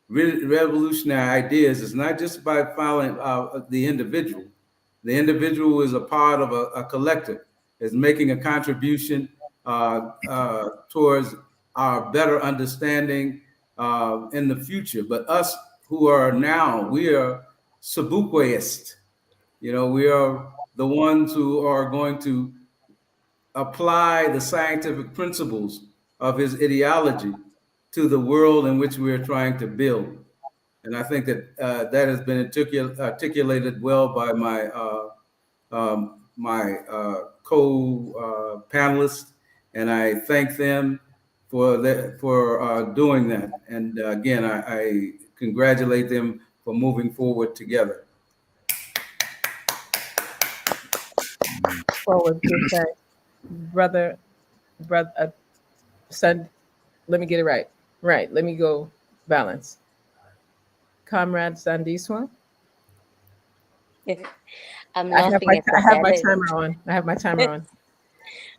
S9: revolutionary ideas is not just by following the individual. The individual is a part of a collective, is making a contribution towards our better understanding in the future. But us who are now, we are Sobukweist. We are the ones who are going to apply the scientific principles of his ideology to the world in which we are trying to build. And I think that that has been articulated well by my co-panelists, and I thank them for doing that. And again, I congratulate them for moving forward together.
S2: Forward, okay. Brother, son, let me get it right. Right, let me go balance. Comrade Sandiswa?
S3: I'm
S2: I have
S3: laughing
S2: my,
S3: at
S2: I
S3: the
S2: have my
S3: balance.
S2: timer on. I have my timer on.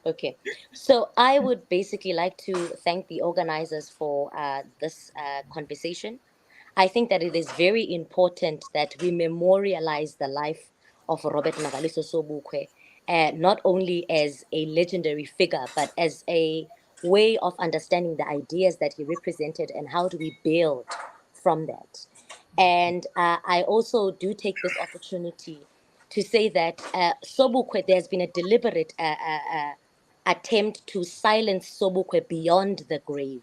S3: Okay, so I would basically like to thank the organizers for this conversation. I think that it is very important that we memorialize the life of Robert Mangaliso Sobukwe, not only as a legendary figure, but as a way of understanding the ideas that he represented and how do we build from that. And I also do take this opportunity to say that Sobukwe, there's been a deliberate attempt to silence Sobukwe beyond the grave.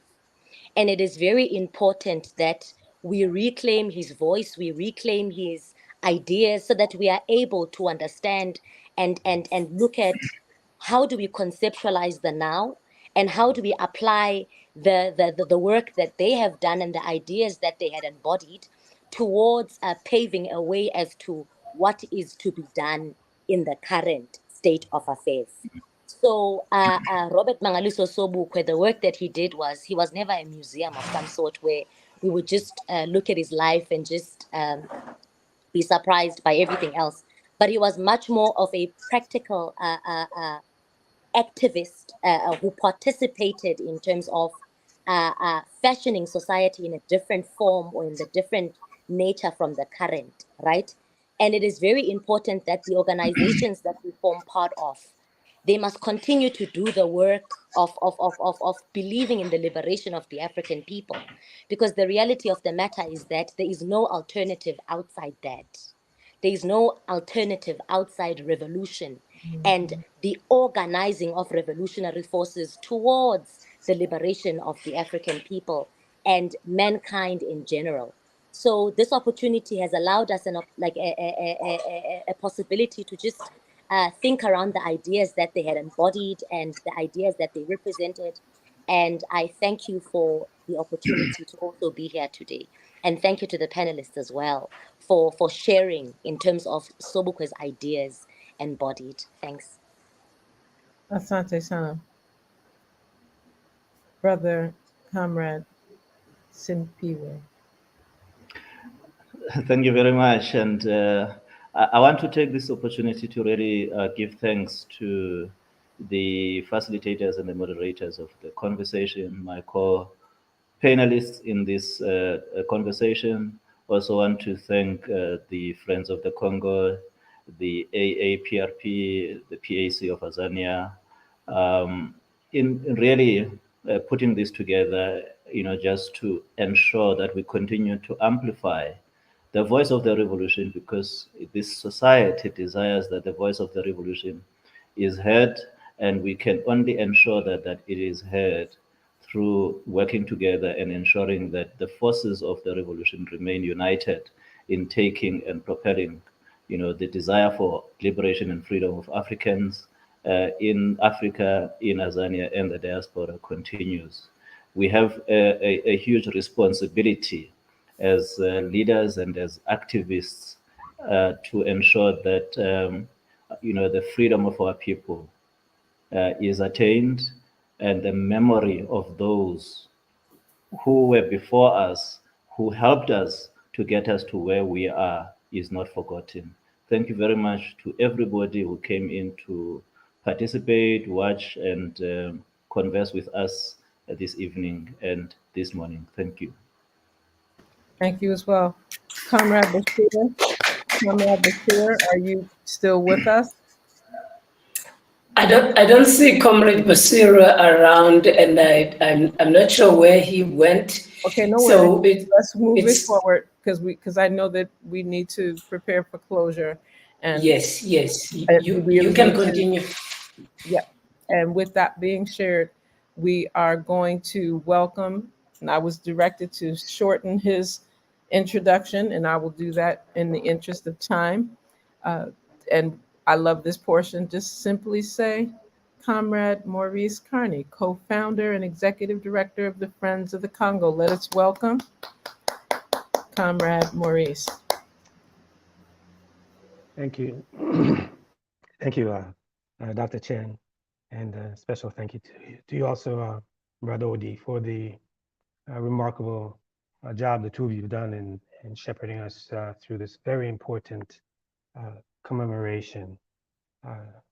S3: And it is very important that we reclaim his voice, we reclaim his ideas, so that we are able to understand and look at how do we conceptualize the now, and how do we apply the work that they have done and the ideas that they had embodied towards paving a way as to what is to be done in the current state of affairs. So Robert Mangaliso Sobukwe, the work that he did was, he was never a museum of some sort where we would just look at his life and just be surprised by everything else. But he was much more of a practical activist who participated in terms of fashioning society in a different form or in the different nature from the current, right? And it is very important that the organizations that we form part of, they must continue to do the work of believing in the liberation of the African people. Because the reality of the matter is that there is no alternative outside that. There is no alternative outside revolution and the organizing of revolutionary forces towards the liberation of the African people and mankind in general. So this opportunity has allowed us a possibility to just think around the ideas that they had embodied and the ideas that they represented. And I thank you for the opportunity to also be here today. And thank you to the panelists as well for sharing in terms of Sobukwe's ideas embodied. Thanks.
S2: Asante Sana. Brother, comrade, Simpiwe.
S10: Thank you very much. And I want to take this opportunity to really give thanks to the facilitators and the moderators of the conversation, my co-panelists in this conversation. Also want to thank the Friends of the Congo, the AAPRP, the PAC of Azania, in really putting this together, just to ensure that we continue to amplify the voice of the revolution, because this society desires that the voice of the revolution is heard, and we can only ensure that it is heard through working together and ensuring that the forces of the revolution remain united in taking and propelling, the desire for liberation and freedom of Africans in Africa, in Azania, and the diaspora continues. We have a huge responsibility as leaders and as activists to ensure that the freedom of our people is attained, and the memory of those who were before us, who helped us to get us to where we are, is not forgotten. Thank you very much to everybody who came in to participate, watch, and converse with us this evening and this morning. Thank you.
S2: Thank you as well. Comrade Bashir, are you still with us?
S4: I don't see Comrade Basira around, and I'm not sure where he went.
S2: Okay, no
S4: So
S2: worries. Let's move it forward because I know that we need to prepare for closure. And
S4: yes, you can continue.
S2: Yeah, and with that being shared, we are going to welcome, and I was directed to shorten his introduction, and I will do that in the interest of time. And I love this portion. Just simply say, Comrade Maurice Carney, co-founder and executive director of the Friends of the Congo. Let us welcome Comrade Maurice.
S14: Thank you. Thank you, Dr. Chen. And a special thank you to you also, Brother Odi, for the remarkable job the two of you have done in shepherding us through this very important commemoration.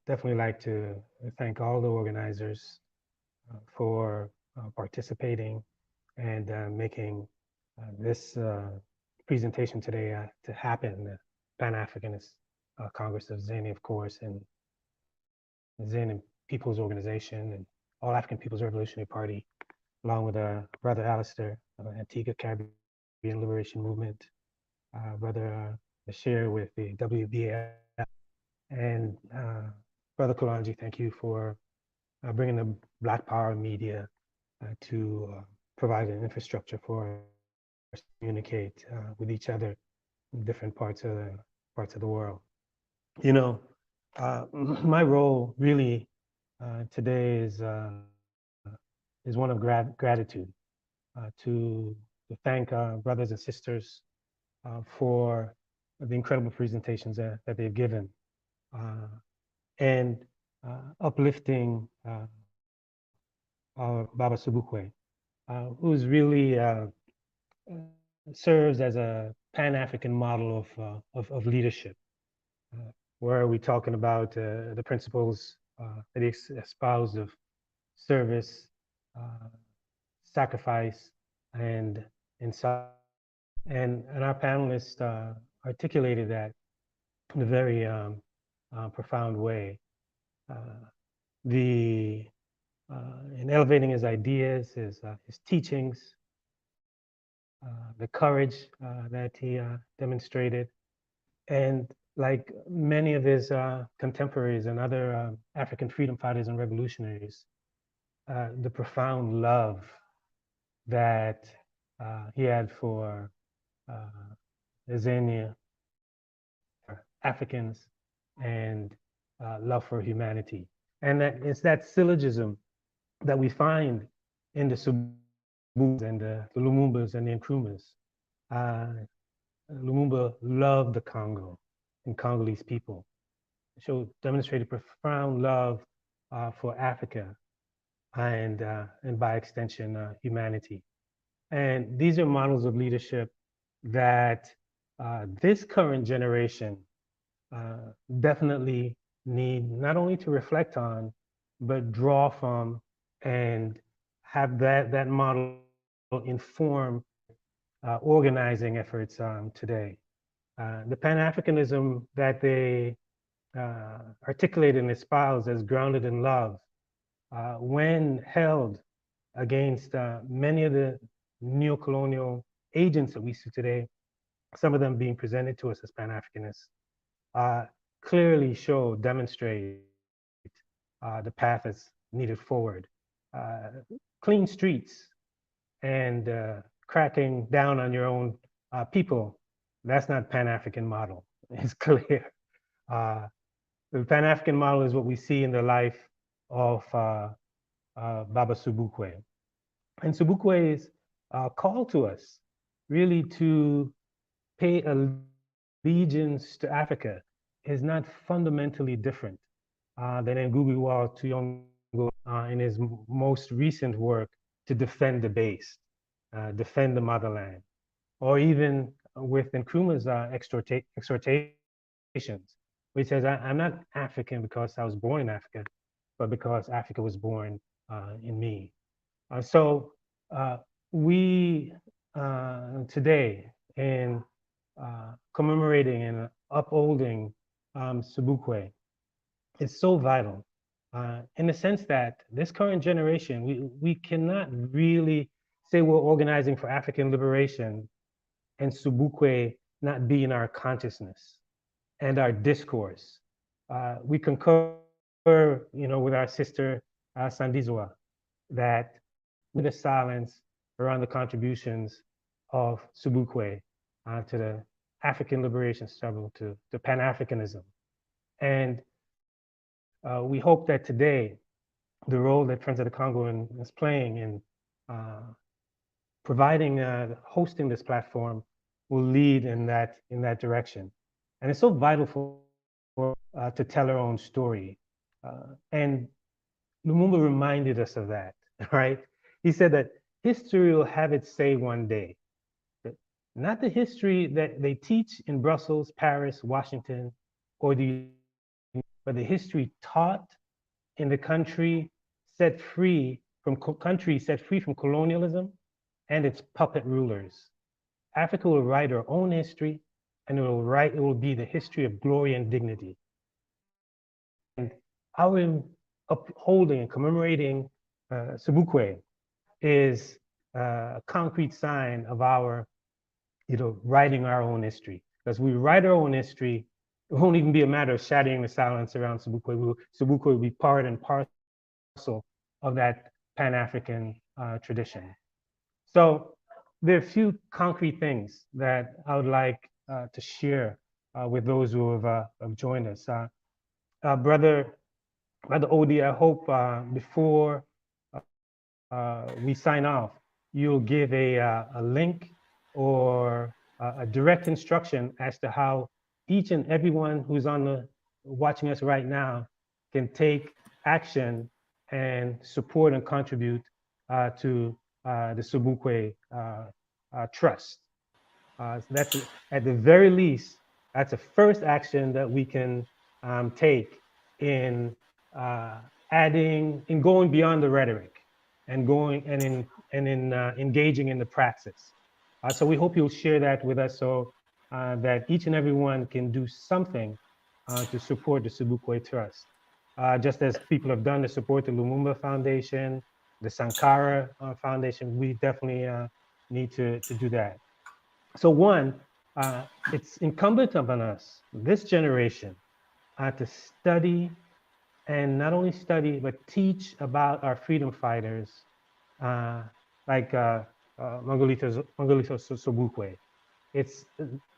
S14: Definitely like to thank all the organizers for participating and making this presentation today to happen. The Pan-Africanist Congress of Zane, of course, and Zane People's Organization and All African People's Revolutionary Party, along with Brother Alistair, Antigua Caribbean Liberation Movement, Brother Bashir with the WBAF, and Brother Kulanji, thank you for bringing the Black Power media to provide an infrastructure for us to communicate with each other in different parts of the world. My role really today is one of gratitude to thank brothers and sisters for the incredible presentations that they've given and uplifting Baba Sobukwe, who's really serves as a Pan-African model of leadership. Where are we talking about the principles that he espoused of service, sacrifice, and self. And our panelists articulated that in a very profound way. In elevating his ideas, his teachings, the courage that he demonstrated, and like many of his contemporaries and other African freedom fighters and revolutionaries, the profound love that he had for Azania, Africans, and love for humanity. And that it's that syllogism that we find in the Sobukwe and the Lumumbas and the Nkrumahs. Lumumba loved the Congo and Congolese people. Demonstrated profound love for Africa and by extension, humanity. And these are models of leadership that this current generation definitely need not only to reflect on, but draw from and have that model inform organizing efforts today. The Pan-Africanism that they articulate and espouse as grounded in love, when held against many of the neo-colonial agents that we see today, some of them being presented to us as Pan-Africanists, clearly demonstrate the path that's needed forward. Clean streets and cracking down on your own people, that's not Pan-African model. It's clear. The Pan-African model is what we see in the life of Baba Sobukwe. And Sobukwe's call to us really to pay allegiance to Africa is not fundamentally different than Ngugi wa Thiong'o in his most recent work to defend the base, defend the motherland, or even with Nkrumah's exhortations, where he says, I'm not African because I was born in Africa, but because Africa was born in me. So we today, in commemorating and upholding Sobukwe, is so vital in the sense that this current generation, we cannot really say we're organizing for African liberation and Sobukwe not be in our consciousness and our discourse. We concur, with our sister Sandizwa, that with the silence around the contributions of Sobukwe to the African liberation struggle, to Pan-Africanism. And we hope that today, the role that Friends of the Congo is playing in providing, hosting this platform will lead in that direction. And it's so vital for to tell our own story. And Lumumba reminded us of that, right? He said that history will have its say one day. Not the history that they teach in Brussels, Paris, Washington, or but the history taught in the country set free from colonialism and its puppet rulers. Africa will write her own history, and it will be the history of glory and dignity. And our upholding and commemorating Sobukwe is a concrete sign of our, writing our own history. Because we write our own history, it won't even be a matter of shattering the silence around Sobukwe. Sobukwe will be part and parcel of that Pan-African tradition. So there are a few concrete things that I would like to share with those who have joined us. Brother Odie, I hope before we sign off, you'll give a link or a direct instruction as to how each and everyone who's watching us right now can take action and support and contribute to the Sobukwe Trust. So that's at the very least, that's the first action that we can take in in going beyond the rhetoric and going and in engaging in the praxis. So we hope you'll share that with us so that each and every one can do something to support the Sobukwe Trust. Just as people have done to support the Lumumba Foundation, the Sankara Foundation, we definitely need to do that. So one, it's incumbent upon us, this generation, to study and not only study, but teach about our freedom fighters, uh, like Mangaliso Sobukwe.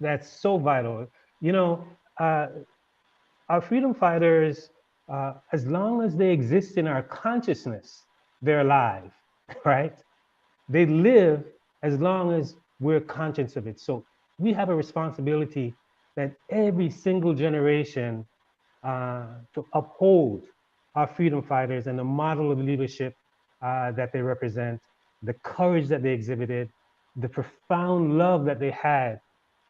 S14: That's so vital. You know, our freedom fighters, as long as they exist in our consciousness, they're alive, right? They live as long as we're conscious of it. So we have a responsibility that every single generation to uphold our freedom fighters and the model of leadership that they represent, the courage that they exhibited, the profound love that they had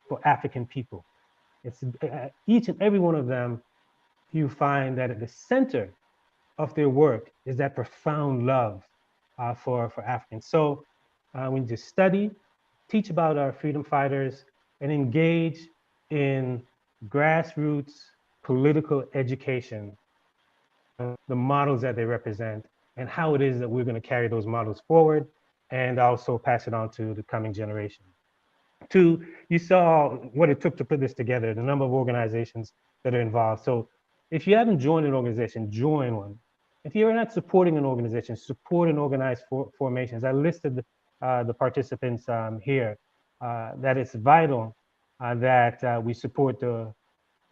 S14: for African people. It's each and every one of them, you find that at the center of their work is that profound love for Africans. So we need to study, teach about our freedom fighters, and engage in grassroots political education, the models that they represent, and how it is that we're going to carry those models forward and also pass it on to the coming generation. Two, you saw what it took to put this together, the number of organizations that are involved. So if you haven't joined an organization, join one. If you're not supporting an organization, support an organized formations. I listed the participants here, that it's vital that we support the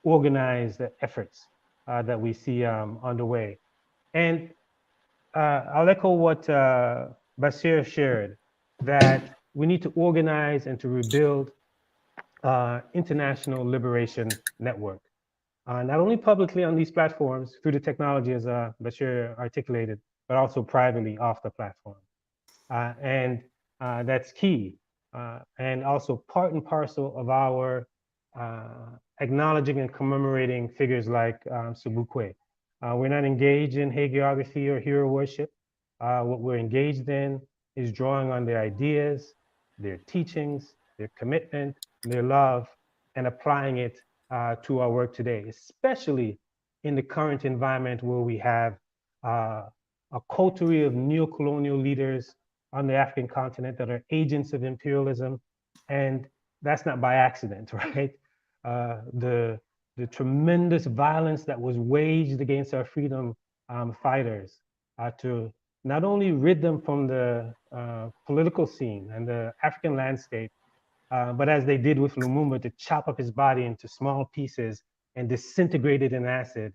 S14: organized efforts that we see underway. And I'll echo what Basir shared, that we need to organize and to rebuild international liberation network. Not only publicly on these platforms through the technology as Bashir articulated, but also privately off the platform. And that's key. And also part and parcel of our acknowledging and commemorating figures like Sobukwe. We're not engaged in hagiography or hero worship. What we're engaged in is drawing on their ideas, their teachings, their commitment, their love, and applying it to our work today, especially in the current environment where we have a coterie of neo-colonial leaders on the African continent that are agents of imperialism. And that's not by accident, right? The tremendous violence that was waged against our freedom fighters to not only rid them from the political scene and the African landscape, but as they did with Lumumba, to chop up his body into small pieces and disintegrate it in acid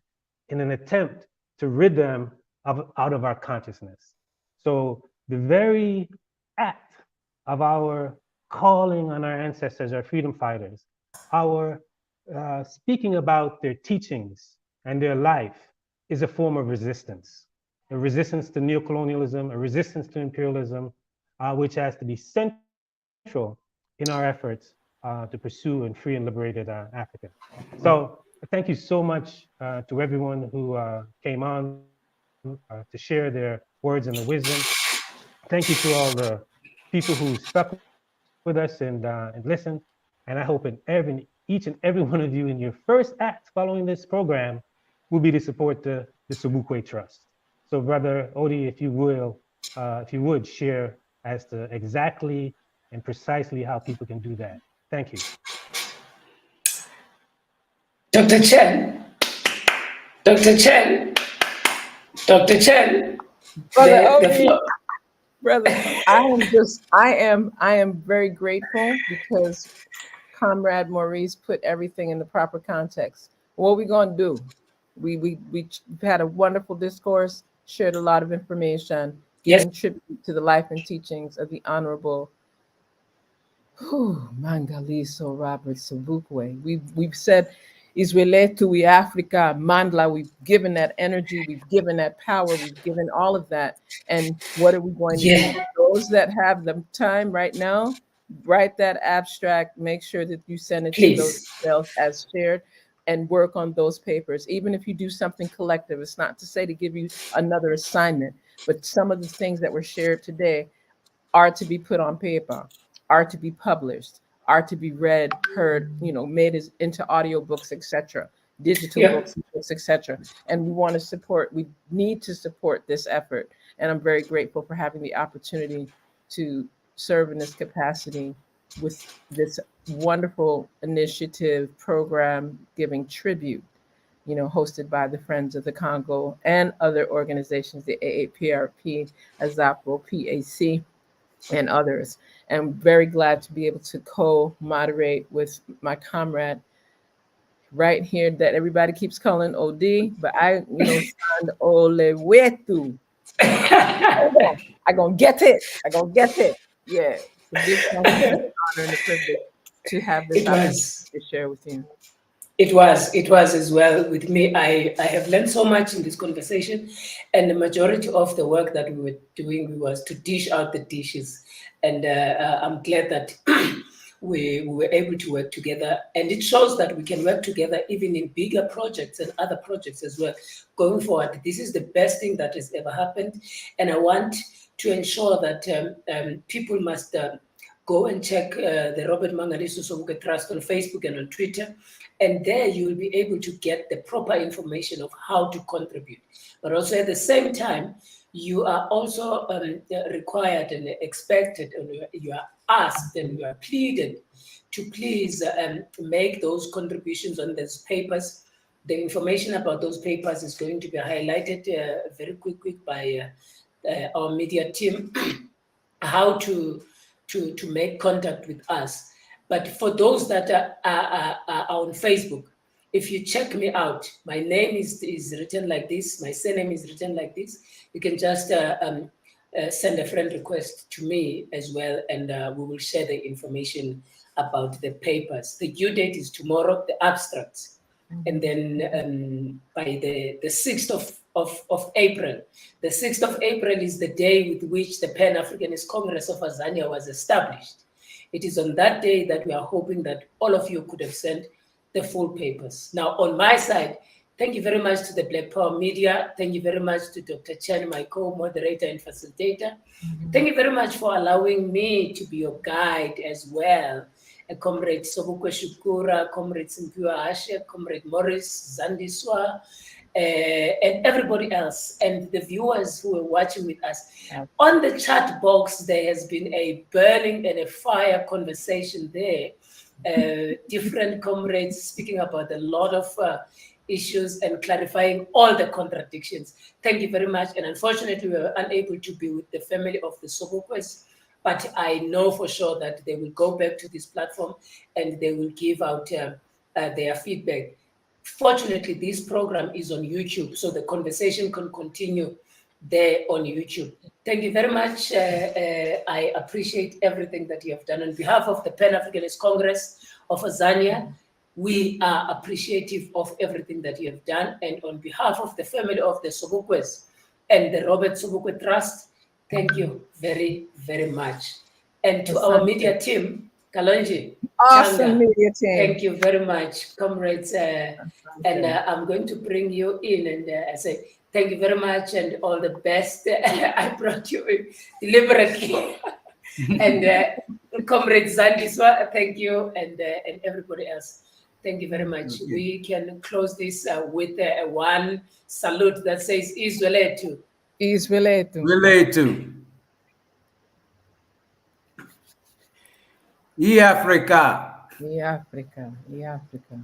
S14: in an attempt to rid them out of our consciousness. So the very act of our calling on our ancestors, our freedom fighters, our speaking about their teachings and their life is a form of resistance, a resistance to neocolonialism, a resistance to imperialism, which has to be central in our efforts to pursue and free and liberated Africa. So thank you so much to everyone who came on to share their words and the wisdom. Thank you to all the people who stuck with us and listened. And I hope each and every one of you in your first act following this program will be to support the Sobukwe Trust. So Brother Odie, if you would share as to exactly and precisely how people can do that. Thank you.
S4: Dr. Chen, Dr. Chen, Dr. Chen.
S2: Brother Odie, brother, I am very grateful because Comrade Maurice put everything in the proper context. What are we going to do? We've had a wonderful discourse, shared a lot of information,
S4: yes,
S2: given tribute to the life and teachings of the Honorable Mangaliso Robert Sobukwe. We've said Israel to we Africa, Mandla, we've given that energy, we've given that power, we've given all of that. And what are we going to do? Those that have the time right now, write that abstract, make sure that you send it to those
S4: Please.
S2: emails as shared, and work on those papers. Even if you do something collective, it's not to say to give you another assignment, but some of the things that were shared today are to be put on paper, are to be published, are to be read, heard, made into audiobooks, etc., digital
S4: Yeah.
S2: books, etc. And we need to support this effort. And I'm very grateful for having the opportunity to serve in this capacity with this wonderful initiative program giving tribute, hosted by the Friends of the Congo and other organizations, the AAPRP, AZAPO, PAC, and others. And I'm very glad to be able to co-moderate with my comrade right here that everybody keeps calling OD, but I, signed Olewetu. I gonna get it. Yeah. It's a big honor and a privilege to have this
S4: It
S2: opportunity
S4: was.
S2: to share with you.
S4: It was as well with me. I have learned so much in this conversation, and the majority of the work that we were doing was to dish out the dishes. And I'm glad that we were able to work together. And it shows that we can work together even in bigger projects and other projects as well going forward. This is the best thing that has ever happened. And I want to ensure that people must go and check the Robert Mangaliso Sobukwe Trust on Facebook and on Twitter. And there you will be able to get the proper information of how to contribute. But also at the same time, you are also required and expected, and you are asked and you are pleaded to please make those contributions on those papers. The information about those papers is going to be highlighted very quickly by our media team, how to make contact with us. But for those that are on Facebook, if you check me out, my name is written like this, my surname is written like this. You can just send a friend request to me as well, and we will share the information about the papers. The due date is tomorrow, the abstracts. And then by the 6th of April, the 6th of April is the day with which the Pan-Africanist Congress of Azania was established. It is on that day that we are hoping that all of you could have sent the full papers. Now, on my side, thank you very much to the Black Power Media. Thank you very much to Dr. Chen, my co-moderator and facilitator. Thank you very much for allowing me to be your guide as well. Comrade Sobukwe Shukura, Comrade Simpiwa Ashe, Comrade Morris Zandiswa, and everybody else, and the viewers who are watching with us. On the chat box, there has been a burning and a fire conversation there. Different comrades speaking about a lot of issues and clarifying all the contradictions. Thank you very much. And unfortunately, we were unable to be with the family of the Sobukwes, but I know for sure that they will go back to this platform and they will give out their feedback. Fortunately, this program is on YouTube, so the conversation can continue there on YouTube. Thank you very much. I appreciate everything that you have done. On behalf of the Pan-Africanist Congress of Azania, we are appreciative of everything that you have done. And on behalf of the family of the Sobukwes and the Robert Sobukwe Trust, thank you very, very much. And to our media team, Kalonji,
S2: Awesome
S4: Changa,
S2: media team.
S4: thank you very much, comrades. And I'm going to bring you in and I say, thank you very much and all the best. I brought you in deliberately. And Comrade Zandiswa, thank you, and everybody else. Thank you very much. We can close this with one salute that says Izweletu.
S2: Izweletu.
S9: Izweletu. E Africa.
S2: E Africa. E Africa.